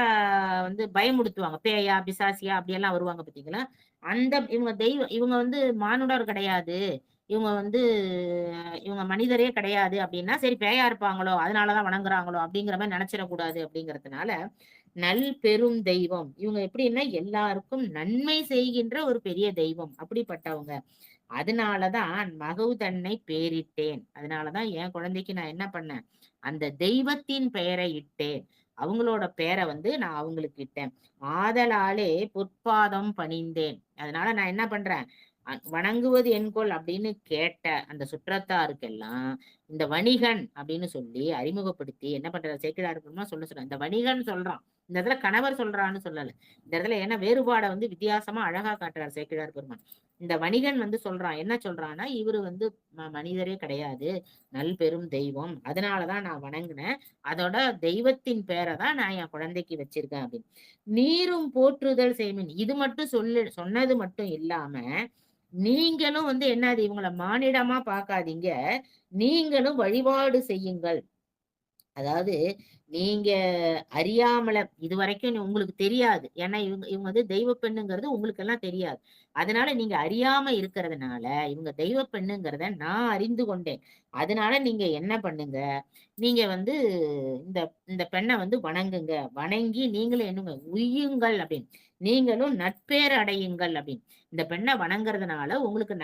வந்து பயமுடுத்துவாங்க. பேயா, பிசாசியா அப்படியெல்லாம் வருவாங்க பாத்தீங்களா? இவங்க வந்து மானுடர் கிடையாது. இவங்க வந்து இவங்க மனிதரே கிடையாது அப்படின்னா, சரி பேயா இருப்பாங்களோ, அதனாலதான் வணங்குறாங்களோ அப்படிங்கிற மாதிரி நினைச்சிடக்கூடாது அப்படிங்கிறதுனால, நல் பெரும் தெய்வம். இவங்க எப்படின்னா எல்லாருக்கும் நன்மை செய்கின்ற ஒரு பெரிய தெய்வம். அப்படிப்பட்டவங்க. அதனாலதான் மகவு தன்னை பேரிட்டேன். அதனாலதான் என் குழந்தைக்கு நான் என்ன பண்ணேன், அந்த தெய்வத்தின் பெயரை இட்டேன். அவங்களோட பேரை வந்து நான் அவங்களுக்கு இட்டேன். ஆதலாலே பொற்பாதம் பணிந்தேன். அதனால நான் என்ன பண்றேன், வணங்குவது என்கொல் அப்படின்னு கேட்ட அந்த சுற்றத்தாருக்கெல்லாம் இந்த வணிகன் அப்படின்னு சொல்லி அறிமுகப்படுத்தி என்ன பண்றாரு சேக்கிழார் பெருமான் சொல்றான். இந்த வணிகன் சொல்றான். இந்த இடத்துல கணவர் சொல்றான்னு சொல்லல. இந்த இடத்துல என்ன வேறுபாடை வந்து வித்தியாசமா அழகா காட்டுறார் சேக்கிழார் பெருமான். இந்த வணிகன் வந்து சொல்றான். என்ன சொல்றான்னா, இவரு வந்து மனிதரே கிடையாது, நல் பெரும் தெய்வம், அதனாலதான் நான் வணங்கினேன், அதோட தெய்வத்தின் பேரை தான் நான் என் குழந்தைக்கு வச்சிருக்கேன் அப்படின்னு. நீரும் போற்றுதல் செய்மின், இது மட்டும் சொன்னது மட்டும் இல்லாம நீங்களும் வந்து என்னது இவங்கள மானிடமா பார்க்காதீங்க, நீங்களும் வழிபாடு செய்யுங்கள். அதாவது நீங்க அறியாமல இதுவரைக்கும் உங்களுக்கு தெரியாது. ஏன்னா இவங்க வந்து தெய்வ பெண்ணுங்கிறது உங்களுக்கு எல்லாம் தெரியாது. அதனால நீங்க அறியாம இருக்கிறதுனால இவங்க தெய்வ பெண்ணுங்கிறத நான் அறிந்து கொண்டேன். அதனால நீங்க என்ன பண்ணுங்க, நீங்க வந்து இந்த இந்த பெண்ணை வந்து வணங்குங்க. வணங்கி நீங்களும் என்னங்க உய்யுங்கள் அப்படின்னு. நீங்களும் நட்பேறு அடையுங்கள் அப்படின்னு. இந்த பெண்ணை வணங்குறதுனால உங்களுக்கு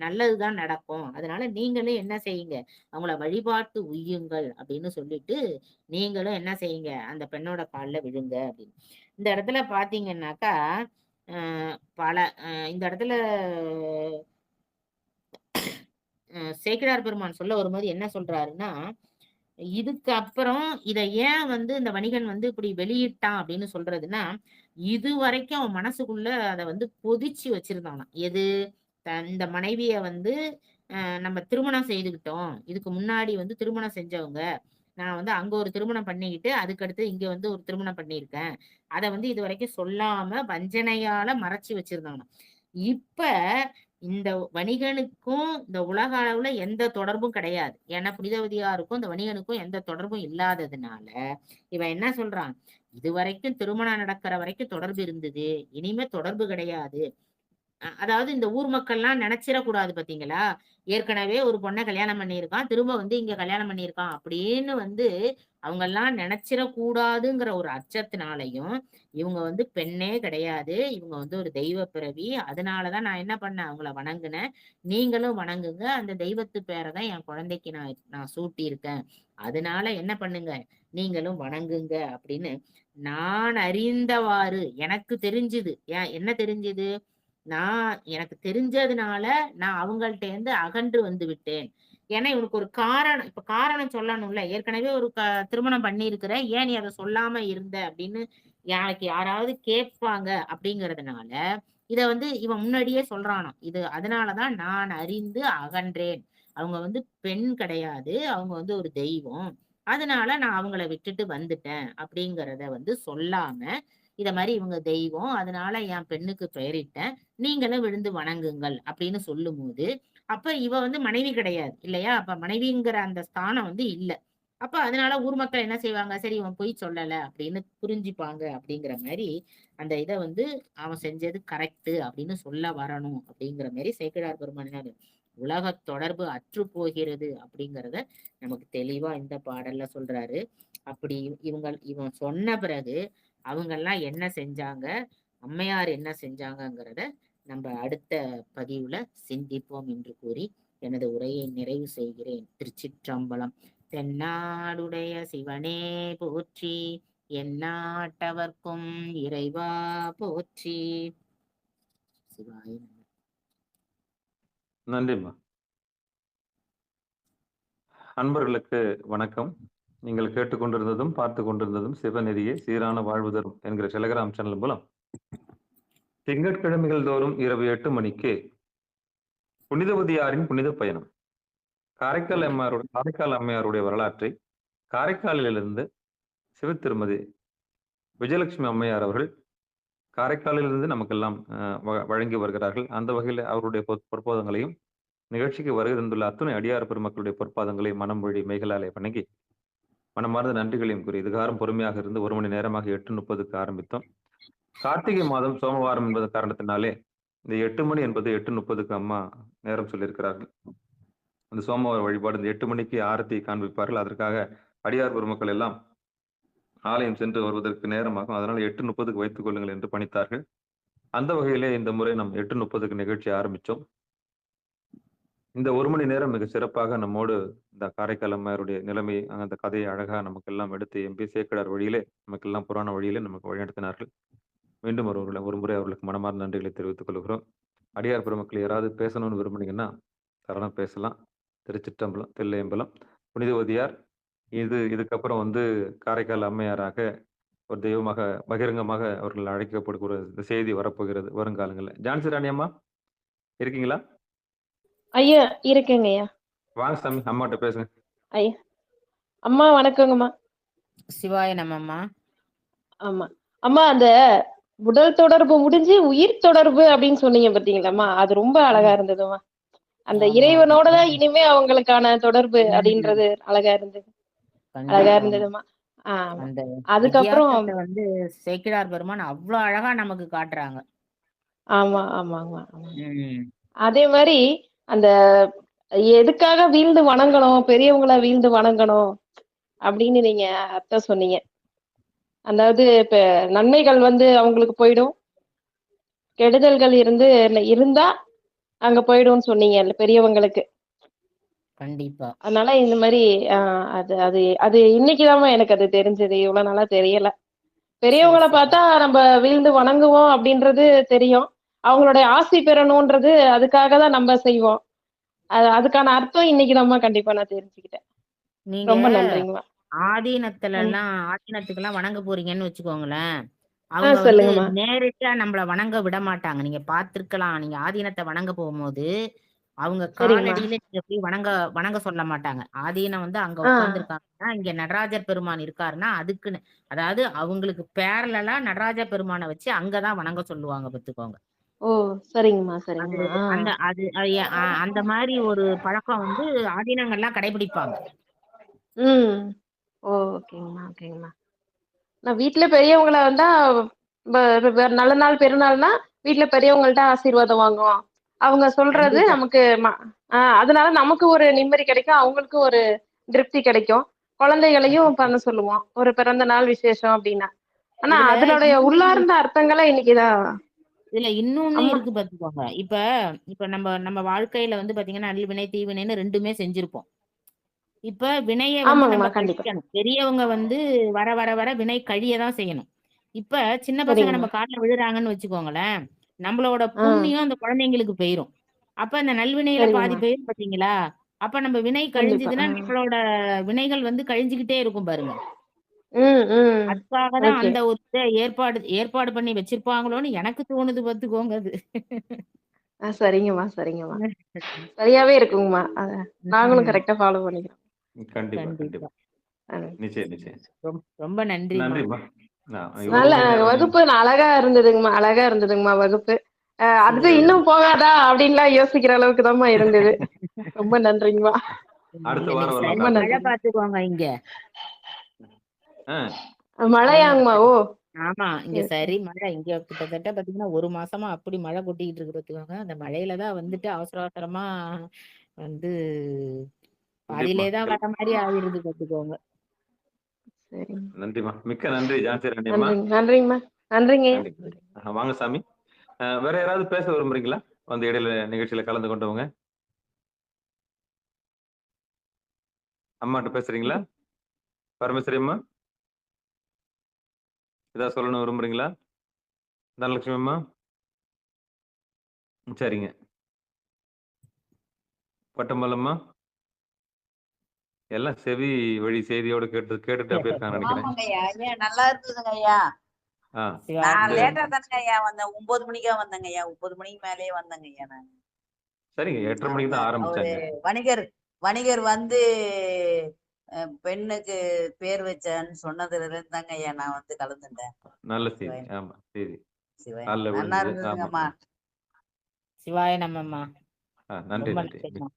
நல்லதுதான் நடக்கும். அதனால நீங்களும் என்ன செய்யுங்க, அவங்கள வழிபாட்டு உய்யுங்கள் அப்படின்னு சொல்லிட்டு நீங்களும் என்ன செய்யுங்க, அந்த பெண்ணோட கால்ல விழுங்க அப்படின்னு. இந்த இடத்துல பாத்தீங்கன்னாக்கா பல இந்த இடத்துல சேக்கிழார் பெருமான் சொல்ல வரும்போது என்ன சொல்றாருன்னா, இதுக்கு அப்புறம் இத ஏன் வந்து இந்த வணிகன் வந்து இப்படி வெளியிட்டான் அப்படின்னு சொல்றதுன்னா, இதுவரைக்கும் அவன் மனசுக்குள்ள அத வந்து பொதிச்சு வச்சிருந்தானாம். எது? இந்த மனைவிய வந்து நம்ம திருமணம் செய்துக்கிட்டோம். இதுக்கு முன்னாடி வந்து திருமணம் செஞ்சவங்க. நான் வந்து அங்க ஒரு திருமணம் பண்ணிக்கிட்டு, அதுக்கடுத்து இங்க வந்து ஒரு திருமணம் பண்ணியிருக்கேன். அத வந்து இதுவரைக்கும் சொல்லாம வஞ்சனையால மறைச்சு வச்சிருந்தானாம். இப்ப இந்த வணிகனுக்கும் இந்த உலக அளவுல எந்த தொடர்பும் கிடையாது. ஏன்னா புனிதவதியாருக்கும் இந்த வணிகனுக்கும் எந்த தொடர்பும் இல்லாததுனால, இவன் என்ன சொல்றான்? இதுவரைக்கும் திருமணம் நடக்கிற வரைக்கும் தொடர்பு இருந்தது. இனிமே தொடர்பு கிடையாது. அதாவது இந்த ஊர் மக்கள்லாம் நினைச்சிடக்கூடாது பாத்தீங்களா? ஏற்கனவே ஒரு பொண்ண கல்யாணம் பண்ணியிருக்கான். திரும்ப வந்து இங்க கல்யாணம் பண்ணியிருக்கான். அப்படின்னு வந்து அவங்கெல்லாம் நினைச்சிடக்கூடாதுங்கிற ஒரு அச்சத்தினாலயும், இவங்க வந்து பெண்ணே கிடையாது. இவங்க வந்து ஒரு தெய்வ பிறவி. அதனாலதான் நான் என்ன பண்ணேன், அவங்கள வணங்குனேன். நீங்களும் வணங்குங்க. அந்த தெய்வத்து பேரை தான் என் குழந்தைக்கு நான் சூட்டியிருக்கேன். அதனால என்ன பண்ணுங்க, நீங்களும் வணங்குங்க அப்படின்னு நான் அறிந்தவாறு எனக்கு தெரிஞ்சுது. என்ன தெரிஞ்சுது? எனக்கு தெரிஞ்சதுனால நான் அவங்கள்ட்ட இருந்து அகன்று வந்து விட்டேன். ஏன்னா இவனுக்கு ஒரு காரணம் இப்ப காரணம் சொல்லணும்ல. ஏற்கனவே ஒரு திருமணம் பண்ணியிருக்கிற, ஏன் நீ அத சொல்லாம இருந்த அப்படின்னு நாளைக்கு யாராவது கேட்பாங்க அப்படிங்கிறதுனால, இத வந்து இவன் முன்னாடியே சொல்றானாம். இது அதனாலதான் நான் அறிந்து அகன்றேன். அவங்க வந்து பெண் கிடையாது. அவங்க வந்து ஒரு தெய்வம். அதனால நான் அவங்கள விட்டுட்டு வந்துட்டேன் அப்படிங்கிறத வந்து சொல்லாம, இத மாரி இவங்க தெய்வம். அதனால என் பெண்ணுக்கு பெயரிட்டேன். நீங்களும் விழுந்து வணங்குங்கள் அப்படின்னு சொல்லும்போது, அப்ப இவ வந்து மனைவி கிடையாது இல்லையா? அப்ப மனைவிங்கிற அந்த ஸ்தானம் வந்து இல்ல. அப்ப அதனால ஊர் மக்கள் என்ன செய்வாங்க? சரி இவன் பொய் சொல்லல அப்படின்னு புரிஞ்சுப்பாங்க அப்படிங்கிற மாரி, அந்த இத வந்து அவன் செஞ்சது கரெக்ட் அப்படின்னு சொல்ல வரணும் அப்படிங்கிற மாரி சேக்கிழார் பெருமான் உலகத் தொடர்பு அற்று போகிறது அப்படிங்கிறத நமக்கு தெளிவா இந்த பாடல்ல சொல்றாரு. அப்படி இவன் சொன்ன பிறகு அவங்கெல்லாம் என்ன செஞ்சாங்க? அம்மையார் என்ன செஞ்சாங்கங்கிறத நம்ம அடுத்த பதிவுல சிந்திப்போம் என்று கூறி எனது உரையை நிறைவு செய்கிறேன். திருச்சிற்றம்பலம். தென்னாடுடைய சிவனே போற்றி, எந்நாட்டவர்க்கும் இறைவா போற்றி. சிவாய நம. நன்றிம்மா. அன்பர்களுக்கு வணக்கம். நீங்கள் கேட்டுக்கொண்டிருந்ததும் பார்த்து கொண்டிருந்ததும் சிவநெறியே சீரான வாழ்வு தரும் என்கிற டெலிகிராம் சேனல் மூலம் திங்கட்கிழமைகள் தோறும் இரவு 8 மணிக்கு புனிதவதியாரின் புனித பயணம் காரைக்கால் அம்மையாருடைய வரலாற்றை காரைக்காலிலிருந்து சிவத்திருமதி விஜயலட்சுமி அம்மையார் அவர்கள் காரைக்காலிலிருந்து நமக்கெல்லாம் வழங்கி வருகிறார்கள். அந்த வகையில் அவருடைய பொற்பாதங்களையும் நிகழ்ச்சிக்கு வருகை தந்துள்ள அத்துணை அடியார் பெருமக்களுடைய பொற்பாதங்களை மனம் மொழி மெய்களாலே வணங்கி மனமார்ந்த நன்றிகளையும் கூறி இதுகாரம் பொறுமையாக இருந்து 1 மணி நேரமாக 8:30க்கு ஆரம்பித்தோம். கார்த்திகை மாதம் சோமவாரம் என்பது காரணத்தினாலே இந்த 8 மணி என்பது 8:30க்கு அம்மா நேரம் சொல்லியிருக்கிறார்கள். அந்த சோமவார வழிபாடு இந்த 8 மணிக்கு ஆரத்தி காண்பிப்பார்கள். அதற்காக அடியார் பெருமக்கள் எல்லாம் ஆலயம் சென்று வருவதற்கு நேரமாகும். அதனால 8:30க்கு வைத்துக் கொள்ளுங்கள் என்று பணித்தார்கள். அந்த வகையிலே இந்த முறை நாம் 8:30க்கு நிகழ்ச்சி ஆரம்பிச்சோம். இந்த 1 மணி நேரம் மிக சிறப்பாக நம்மோடு இந்த காரைக்கால் அம்மையாருடைய நிலைமை, அந்த கதையை அழகா நமக்கெல்லாம் எடுத்து எம்பி சேக்கிழார் வழியிலே, நமக்கெல்லாம் புராண வழியிலே நமக்கு வழிநடத்தினார்கள். மீண்டும் ஒரு முறை அவர்களுக்கு மனமார்ந்த நன்றிகளை தெரிவித்துக் கொள்கிறோம். அடியார் பெருமக்கள் யாராவது பேசணும்னு விரும்புனீங்கன்னா, தாராளமா பேசலாம். திருச்சிற்றம்பலம், தில்லையம்பலம், புனிதவதியார் இதுக்கப்புறம் வந்து காரைக்கால் அம்மையாராக ஒரு தெய்வமாக பகிரங்கமாக அவர்கள் அழைக்கப்படுகிற இந்த செய்தி வரப்போகிறது வருங்காலங்கள்ல. ஜான்சி ராணி அம்மா இருக்கீங்களா? ஐயா இருக்கேங்க ஐயா. வாங்க சாமி, அம்மாட்ட பேசுங்க. ஐயா அம்மா வணக்கங்கம்மா. சிவாய நமம்மா. ஆமா அம்மா, அந்த உடல் தொடர்பு முடிஞ்சு உயிர் தொடர்பு அப்படின்னு சொன்னீங்க பாத்தீங்களாம்மா, அது ரொம்ப அழகா ம். இருந்ததும்மா. அந்த ஆமா, இறைவனோட ஆமா. தான் இனிமே அவங்களுக்கான தொடர்பு ம். அப்படின்றது அழகா இருந்தது. அழகா கண்டிப்பாம்மா. இருந்ததும்மா. ஆமா. அந்த அதுக்கப்புறம் வித்தியாசத்த வந்து சேக்கிழார் பெருமான் அவ்ளோ அழகா நமக்கு காட்டுறாங்க. ஆமா ஆமாங்கம்மா ஆமா. ம். அதே மாதிரி அந்த எதுக்காக வீழ்ந்து வணங்கணும், பெரியவங்கள வீழ்ந்து வணங்கணும் அப்படின்னு நீங்க அர்த்தம் சொன்னீங்க. அதாவது இப்ப நன்மைகள் வந்து அவங்களுக்கு போயிடும், கெடுதல்கள் இருந்தா அங்க போயிடும்னு சொன்னீங்க பெரியவங்களுக்கு. கண்டிப்பா. அதனால இந்த மாதிரி அது அது அது இன்னைக்குதாம்மா எனக்கு அது தெரிஞ்சது. இவ்வளவு நாளா தெரியல. சரி, பெரியவங்கள சரி. பார்த்தா நம்ம வீழ்ந்து வணங்குவோம் அப்படின்றது தெரியும். அவங்களுடைய ஆசி பெறணும்ன்றது அதுக்காக தான் நம்ம செய்வோம். அதுக்கான அர்த்தம் இன்னைக்குதாம்மா கண்டிப்பா நான் தெரிஞ்சுக்கிட்டேன். நீங்க ரொம்ப நன்றிங்கம்மா. ம். ஆதீனத்துலலாம் வணங்க போறீங்கன்னு வச்சுக்கோங்களேன். அவங்க வந்து சொல்லுங்கம்மா. நேரடியா நம்மள வணங்க விட மாட்டாங்க. நீங்க பார்த்திருக்கலாம். நீங்க ஆதீனத்த வணங்க போகும்போது, அவங்க சரிங்கம்மா. காலடியில நீங்க போய் வணங்க வணங்க சொல்ல மாட்டாங்க. ஆதீனம் வந்து அங்க ஆ. உட்கார்ந்துருக்காங்கன்னா, இங்க நடராஜர் பெருமான் இருக்காருன்னா, அதுக்குன்னு அதாவது அவங்களுக்கு பேரலலா நடராஜ பெருமான வச்சு அங்க தான் வணங்க சொல்லுவாங்க பாத்துக்கோங்க. ஓ! சரிங்கம்மா, அது சரிங்கம்மா. ஆ. அந்த அது அது எ அ அந்த மாரி ஒரு பழக்கம் வந்து ஆதீனங்கள்லாம் கடைபிடிப்பாங்க. ம். ஓ! ஓகேங்கம்மா, ஓகேங்கம்மா. நான் வீட்ல பெரியவங்கள வந்தா நல்ல நாள், பெருநாள்னா வீட்ல பெரியவங்கள்ட்ட ஆசீர்வாதம் வாங்குவோம். அவங்க சொல்றது கண்டிப்பா. நமக்கு அதனால நமக்கு ஒரு நிம்மதி கிடைக்கும். அவங்களுக்கு ஒரு திருப்தி கிடைக்கும். குழந்தைகளையும் கண்டிப்பா. பண்ண சொல்லுவோம். ஒரு பிறந்த நாள் விசேஷம் அப்டின்னா. ஆனா இதுல அதனுடைய இன்னொன்னு உள்ளார்ந்த அர்த்தங்கள இன்னைக்குதான் இதுல இன்னொன்னு அம்மா. இருக்கு பாத்துக்கோங்க. இப்ப இப்ப நம்ம நம்ம வாழ்க்கையில வந்து பாத்தீங்கன்னா, நல்வினை, தீவினைன்னு 2மே செஞ்சிருப்போம். இப்ப வினைய வந்து நம்ம ஆமாங்கம்மா, கண்டிப்பா. கழிக்கணும். பெரியவங்க வந்து வர வர வர வினை கழிய தான் செய்யணும். இப்ப சின்ன பசங்க சரிங்கம்மா. நம்ம கால்ல விழுறாங்கன்னு வச்சுக்கோங்களேன், நம்மளோட ஆ. புண்ணியம் அந்த குழந்தைங்களுக்கு போயிரும். அப்ப அந்த நல்வினையில பாதி சரிங்கம்மா. போயிரும் பாத்தீங்களா? அப்ப நம்ம வினை கண்டிப்பா. கழிஞ்சதுன்னா, ஆ. நம்மளோட வினைகள் வந்து கழிஞ்சுகிட்டே இருக்கும் பாருங்க. ம், ம். அதுக்காக தான் ஓகே. அந்த ஒரு இத ஏற்பாடு ஏற்பாடு பண்ணி வச்சிருப்பாங்களோன்னு எனக்கு தோணுது பாத்துக்கோங்க அது. சரிங்கம்மா, சரிங்கம்மா. சரியாவே இருக்குங்கம்மா. நாங்களும் ம். கரெக்ட்டா ஃபாலோ பண்ணிக்கிறோம். கண்டிப்பா, கண்டிப்பா. கண்டிப்பா. நிச்சயம், நிச்சயம். ரொம்ப நன்றிம்மா. நன்றிம்மா. நல்ல இவ்வளவு நேரம் வகுப்பு அழகா இருந்ததுங்கம்மா. அழகா இருந்ததுங்கம்மா வகுப்பு. அடுத்து சரி. இன்னும் போகாதா? அப்படின்லாம் யோசிக்கிற அளவுக்கு தாம்மா இருந்தது. ரொம்ப நன்றிங்கம்மா. அடுத்த இல்ல வாரம் இன்னைக்கு வரலாம் ரொம்ப சரி மழை நன்றிங்க. பாத்துக்கோங்க இங்க. ஆ, மழையாங்கம்மா? ஓ! ஆமா. இங்க சரி, சரி. சரி மழை. இங்க கிட்டத்தட்ட பாத்தீங்கன்னா, 1 மாசமா அப்படி மழை கொட்டிக்கிட்டு இருக்கு பாத்துக்கோங்க. அந்த மழையில தான் வந்துட்டு அவசர அவசரமா வந்து கண்டிப்பா, பாதியிலே தான் கண்டிப்பா. வர மாரி ஆயிருது பாத்துக்கோங்க. சரிங்க. நன்றிம்மா. மிக்க நன்றி ஜான்சி ராணி அம்மா. நன்றிங்க. நன்றிங்கம்மா. நன்றிங்கய்யா. கண்டிப்பா. வாங்க சாமி. வேற யாராவது பேச விரும்புறீங்களா? வந்து இடையில நிகழ்ச்சியில கலந்து கொண்டவங்க. அம்மாட்ட பேசுறீங்களா? பரமேஸ்வரி அம்மா, ஏதாவது சொல்லணும் விரும்புறீங்களா? தனலட்சுமி அம்மா? சரிங்க. பட்டம்மாள் அம்மா? எல்லாம் செவி வழி செய்தியோட கேட்டுட்டு அப்படியே இருக்காங்கன்னு நினைக்கிறேன். ஆமாங்க ஐயா. ஐயா நல்லா இருந்ததுங்க ஐயா. ஆ, சிவாய நான் இந்த லேட்டா தானங்க ஐயா வந்தேன். 9 மணிக்கா வந்தேங்க ஐயா. 9 மணிக்கு மேலயே வந்தேங்க ஐயா நான். சரிங்க. 8:30 மணிக்கு அவங்க தான் அவரு ஆரம்பிச்சாங்க. வணிகர் வணிகர் வந்து பெண்ணுக்கு பேர் வச்சான்னு சொன்னதுல இருந்து தாங்க ஐயா நான் வந்து கலந்துட்டேன். நல்ல செய்தி. சிவாய ஆமா, செய்தி. சிவாய கால்ல நல்லா விழுந்தது. ஆமா, இருந்ததுங்கம்மா. ஆமா. சிவாய நமம்மா. நன்றி, ரொம்ப நன்றி. நன்றிம்மா.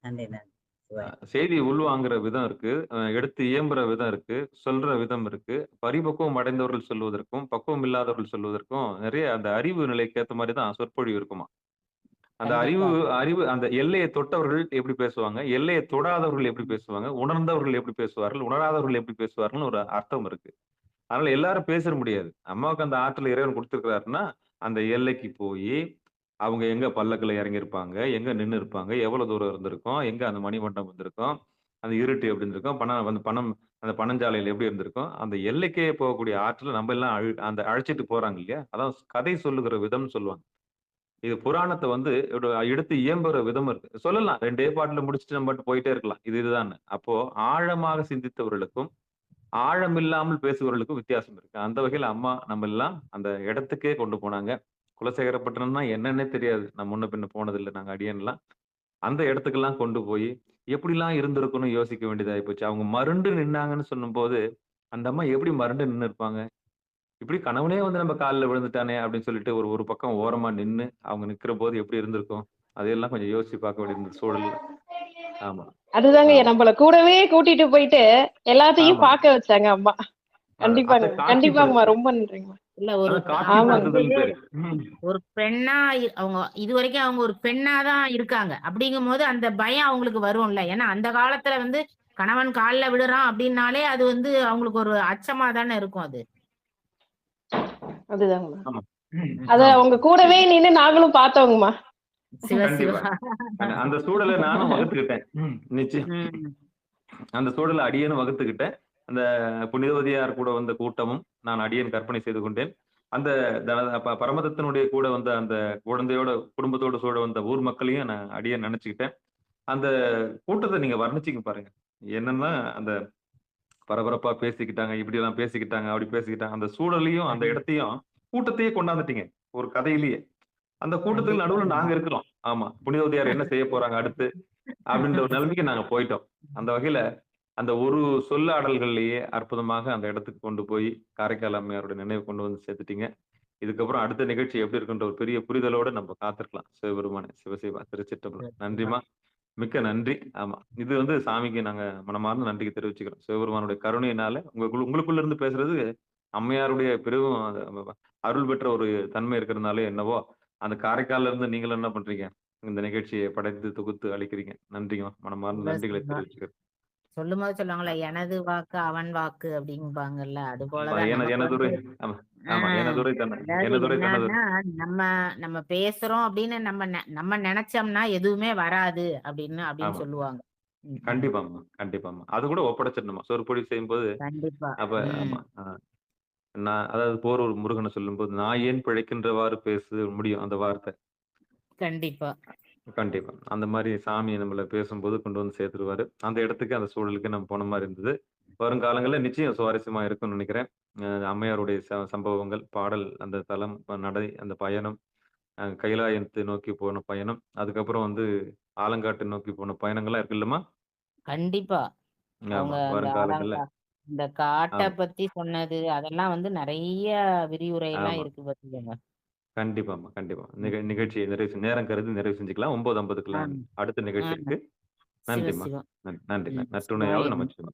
நன்றி நன்றி. சிவாய செய்தி உள்வாங்குற விதம் இருக்கு. எடுத்து இயம்புற விதம் இருக்கு. சொல்ற விதம் இருக்கு. பரிபக்குவம் அடைந்தவர்கள் சொல்வதற்கும், பக்குவம் இல்லாதவர்கள் சொல்வதற்கும் நிறைய அந்த அறிவு நிலைக்கு ஏத்த மாரி தான் சொற்பொழிவு இருக்குமா. அந்த அறிவு கண்டிப்பா. அறிவு அந்த எல்லையை தொட்டவர்கள் எப்படி பேசுவாங்க? எல்லையை தொடாதவர்கள் எப்படி பேசுவாங்க? உணர்ந்தவர்கள் எப்படி பேசுவார்கள்? உணராதவர்கள் எப்படி பேசுவார்கள்ன்னு ஒரு அர்த்தம் இருக்கு. அதனால எல்லாரும் பேசிற முடியாது. அம்மாவுக்கு அந்த ஆற்றல் இறைவன் குடுத்திருக்கிறாருன்னா, அந்த எல்லைக்கு போயி, அவங்க எங்க பல்லக்குல இறங்கியிருப்பாங்க, எங்க நின்னு இருப்பாங்க, எவ்வளவு தூரம் இருந்திருக்கும், எங்க அந்த மணிமண்டபம் இருந்திருக்கும், அந்த இருட்டு எப்படி இருந்திருக்கும், பணம் அந்த பனஞ்சாலையில எப்படி இருந்திருக்கும், அந்த எல்லைக்கே போகக்கூடிய ஆற்றல நம்ம எல்லாம் அந்த அழைச்சிட்டு போறாங்க இல்லையா? அதான் கதை சொல்லுகிற விதம்னு சொல்லுவாங்க. இது புராணத்தை வந்து எடுத்து இயம்புற விதம் இருக்கு. சொல்லலாம் 2 பாட்டுல முடிச்சுட்டு நம்ம பாட்டு போயிட்டே இருக்கலாம். இதுதான். அப்போ ஆழமாக சிந்தித்தவர்களுக்கும், ஆழம் இல்லாமல் பேசுபவர்களுக்கும் வித்தியாசம் இருக்கு. அந்த வகையில அம்மா நம்ம எல்லாம் அந்த இடத்துக்கே கொண்டு போனாங்க. குலசேகரப்பட்டினம்னா என்னன்னே தெரியாது. நான் முன்ன பின்ன போனதில்ல. நாங்க அடியேன்லாம். அந்த இடத்துக்கெல்லாம் கொண்டு போய், எப்படிலாம் இருந்திருக்கும்னு யோசிக்க வேண்டியதாயி போச்சு. அவங்க மருண்டு நின்னாங்கன்னு சொல்லும்போது, அந்த அம்மா எப்படி மருண்டு நின்னு இருப்பாங்க? இப்படி கணவனே வந்து நம்ம கால்ல விழுந்துட்டானே அப்படின்னு சொல்லிட்டு ஒரு ஒரு பக்கம் ஓரமா நின்னு, அவங்க நிக்கிறபோது எப்படி இருந்திருக்கும்? அதையெல்லாம் கொஞ்சம் யோசிச்சு பார்க்க வேண்டியிருந்த சூழல்ல. ஆமா, அதுதாங்க ஆமா, நம்மள கூடவே கூட்டிட்டு போயிட்டு எல்லாத்தையும் ஆமா. பார்க்க வச்சாங்க அம்மா. அத கண்டிப்பாங்க. கண்டிப்பாங்கம்மா. காட்சிப்படுத்து. ரொம்ப நன்றிங்கம்மா. இல்ல ஒரு அதான் அவங்க ஆமாங்க. வந்து காட்சிப்படுத்துதல்னு பேரு. ஒரு பெண்ணா அவங்க இதுவரைக்கும் அவங்க ஒரு பெண்ணா தான் இருக்காங்க. அப்படிங்கும்போது அந்த பயம் அவங்களுக்கு வரும்ல. ஏன்னா அந்த காலத்துல வந்து கணவன் கால்ல விழுறான் அப்படின்னாலே அது வந்து அவங்களுக்கு ஒரு அச்சமா தானே இருக்கும் அது. அதுதாங்கம்மா. ஆமா, அத ஆமா. அவங்க கூடவே நின்னு நாங்களும் பார்த்தோங்கம்மா. சிவ கண்டிப்பா. சிவா. அந்த சூழல நானும் வகுத்துக்கிட்டேன். நிச்சயம். ம். அந்த சூழல அடியேனும் வகுத்துக்கிட்டேன். அந்த புனிதவதியார் கூட வந்த கூட்டமும் நான் அடியேன் கற்பனை செய்து கொண்டேன். அந்த பரமதத்தனுடைய கூட வந்த அந்த குழந்தையோட குடும்பத்தோட சூழ வந்த ஊர் மக்களையும் நான் அடியேன் நினைச்சுக்கிட்டேன். அந்த கூட்டத்த நீங்க வர்ணிச்சீங்க பாருங்க. என்னன்னா அந்த பரபரப்பா பேசிக்கிட்டாங்க, இப்படியெல்லாம் பேசிக்கிட்டாங்க, அப்படி பேசிக்கிட்டாங்க. அந்த சூழலையும், அந்த இடத்தையும், கூட்டத்தையே கொண்டாந்துட்டீங்க. ஒரு கதையிலேயே. அந்த கூட்டத்துக்கு நடுவுல கண்டிப்பாங்க. நாங்க இருக்கிறோம். ஆமா. புனிதவதியார் என்ன செய்ய போறாங்க அடுத்து? அப்படின்ற ஒரு நிலைமைக்கு நாங்க போயிட்டோம். அந்த வகையில அந்த ஒரு சொல்லாடல்கள்லயே அற்புதமாக அந்த இடத்துக்கு கொண்டு போய் காரைக்கால் அம்மையாரோட நினைவு கொண்டு வந்து சேர்த்துட்டீங்க. இதுக்கப்புறம் அடுத்த நிகழ்ச்சி எப்படி இருக்குன்ற ஒரு பெரிய புரிதலோட நம்ம காத்திருக்கலாம். சிவபெருமானே! சிவசிவா! திருச்சிற்றம்பலம். நன்றிம்மா. மிக்க நன்றி. ஆமா. இது வந்து சாமிக்கு நாங்க மனமார்ந்த நன்றிய தெரிவிச்சுக்கிறோம். சிவபெருமானுடைய கருணையினால உங்களுக்குள்ள இருந்து பேசுறது அம்மையாருடைய பெரும் அருள் பெற்ற ஒரு தன்மை இருக்கிறதுனாலயோ என்னவோ, அந்த காரைக்கால்ல இருந்து நீங்களும் என்ன பண்றீங்க? இந்த நிகழ்ச்சிய படைத்து, தொகுத்து அளிக்கிறீங்க. நன்றிங்கம்மா. மனமார்ந்த சிவ நன்றிகளை சிவா. தெரிவிச்சுக்கிறேன். சொல்லும்போது சொல்லுவாங்கல்ல, எனது வாக்கு அவன் வாக்கு அப்படிம்பாங்கல்ல. அது போலதான் நமக்கு எனதுரை வந்து ஆமா, ஆ ஆமா. எனதுரை அதாவது எனதுரை தனது. என்னன்னா, நம்ம நம்ம பேசுறோம் அப்படின்னு நம்ம நெனச்சோம்னா எதுவுமே வராது அப்படின்னு அப்படின்னு ஆமா. சொல்லுவாங்க. ம், ம். கண்டிப்பாம்மா, கண்டிப்பாம்மா. அது கூட ஒப்படைச்சிடணுமா. சொற்பொழி செய்யும்போது கண்டிப்பா. அப்ப ம். ஆமா. நான் அதாவது போரூர் முருகன சொல்லும்போது, "நான் ஏன் பிழைக்கின்றவாறு பேசு" முடியும் அந்த வார்த்தை. கண்டிப்பா. கண்டிப்பா. அந்த மாரி சாமி நம்மள பேசும்போது கொண்டு வந்து சேர்த்துருவாரு. அந்த இடத்துக்கு, அந்த சூழலுக்கு நம்ம போன மாரி இருந்தது. வருங்காலங்கள்ல நிச்சயம் சுவாரஸ்யமா இருக்கும்னு நினைக்கிறேன். அம்மையாருடைய சம்பவங்கள், பாடல், அந்த தலம், நடை, அந்த பயணம், கைலாயத்தை நோக்கி போன பயணம், அதுக்கப்புறம் வந்து ஆலங்காட்டை நோக்கி போன பயணங்கள்லாம் இருக்கு இல்லம்மா? கண்டிப்பா. அவங்க ஆமா. அந்த வருங்காலங்கள்ல இந்த காட்ட ஆமா, பத்தி சொன்னது, அதெல்லாம் வந்து நெறைய விரிவுரை எல்லாம் ஆமா. இருக்கு பாத்துக்கோங்க. கண்டிப்பாம்மா, கண்டிப்பா. ம். நிகழ்ச்சியை நேரம் கருதி நிறைவு செஞ்சுக்கலாம். 9:50க்குலாம் ஆ, அடுத்த நிகழ்ச்சி ஆ. இருக்கு. சிவ நன்றிம்மா. சிவா. நன்றி. ம். சிவாய நற்றுணையாவது நம. நமச்சிவாயம்.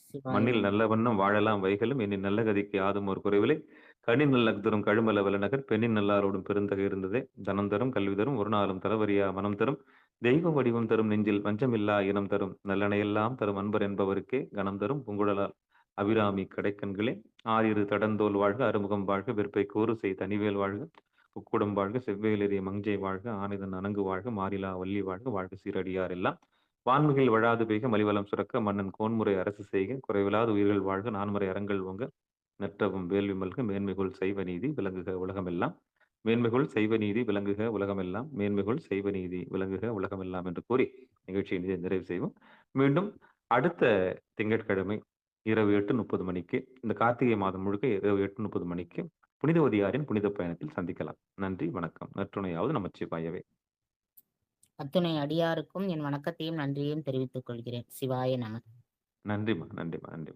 சிவாய மண்ணில் நம. நல்ல வண்ணம் வாழலாம் வைகளும் எண்ணில் நல்ல கதிக்கு யாதும் ஒரு குறைவில்லை. கண்ணின் நல்ல கழுமல வல்லநகர் பெண்ணின் நல்லாரோடும் பெருந்தகை இருந்ததே. தனம் தரும் கல்வி தரும் ஒரு நாளும் தரவரியா மனம் தரும். தெய்வ வடிவம் தரும் நெஞ்சில் வஞ்சமில்லா இனம் தரும். நல்லனையெல்லாம் தரும் அன்பர் என்பவருக்கே கணம் தரும் பூங்குழலால் அபிராமி கடைக்கண்களே. ஆரிரு தடந்தோல் வாழ்க அறுமுகம் வாழ்க வெற்பை கூறு செய் தனிவேல் வாழ்க. முக்குடம் வாழ்க செவ்வேலெறிய மங்கை வாழ்க ஆனிதன் அணங்கு வாழ்க மாறிலா வள்ளி வாழ்க வாழ்க சீரடியார் எல்லாம் வான்மிகில் வழாது பெய்க மலிவலம் சுரக்க மன்னன் கோன்முறை அரசு செய்க குறைவிலாத உயிர்கள் வாழ்க நான்முறை அறங்கள் ஓங்க நற்றவும் வேள்வி மல்க மேன்மைகுள் செய்வ நீதி விளங்குக உலகமெல்லாம் மேன்மைகுள் செய்வ நீதி விளங்குக உலகமெல்லாம் மேன்மைகுள் செய்வ நீதி விளங்குக உலகமெல்லாம் என்று கூறி நிகழ்ச்சியை நிறைவு செய்வோம். மீண்டும் அடுத்த திங்கட்கிழமை இரவு 8:30 மணிக்கு இந்த கார்த்திகை மாதம் முழுக்க இரவு 8:30 மணிக்கு புனிதவதியாரின் புனித பயணத்தில் சந்திக்கலாம். நன்றி, வணக்கம். நற்றுணையாவது நமச்சிவாயவே. அத்துணை அடியாருக்கும் என் வணக்கத்தையும் நன்றியையும் தெரிவித்துக் கொள்கிறேன். சிவாய நம. நன்றிம்மா, நன்றிம்மா, நன்றி.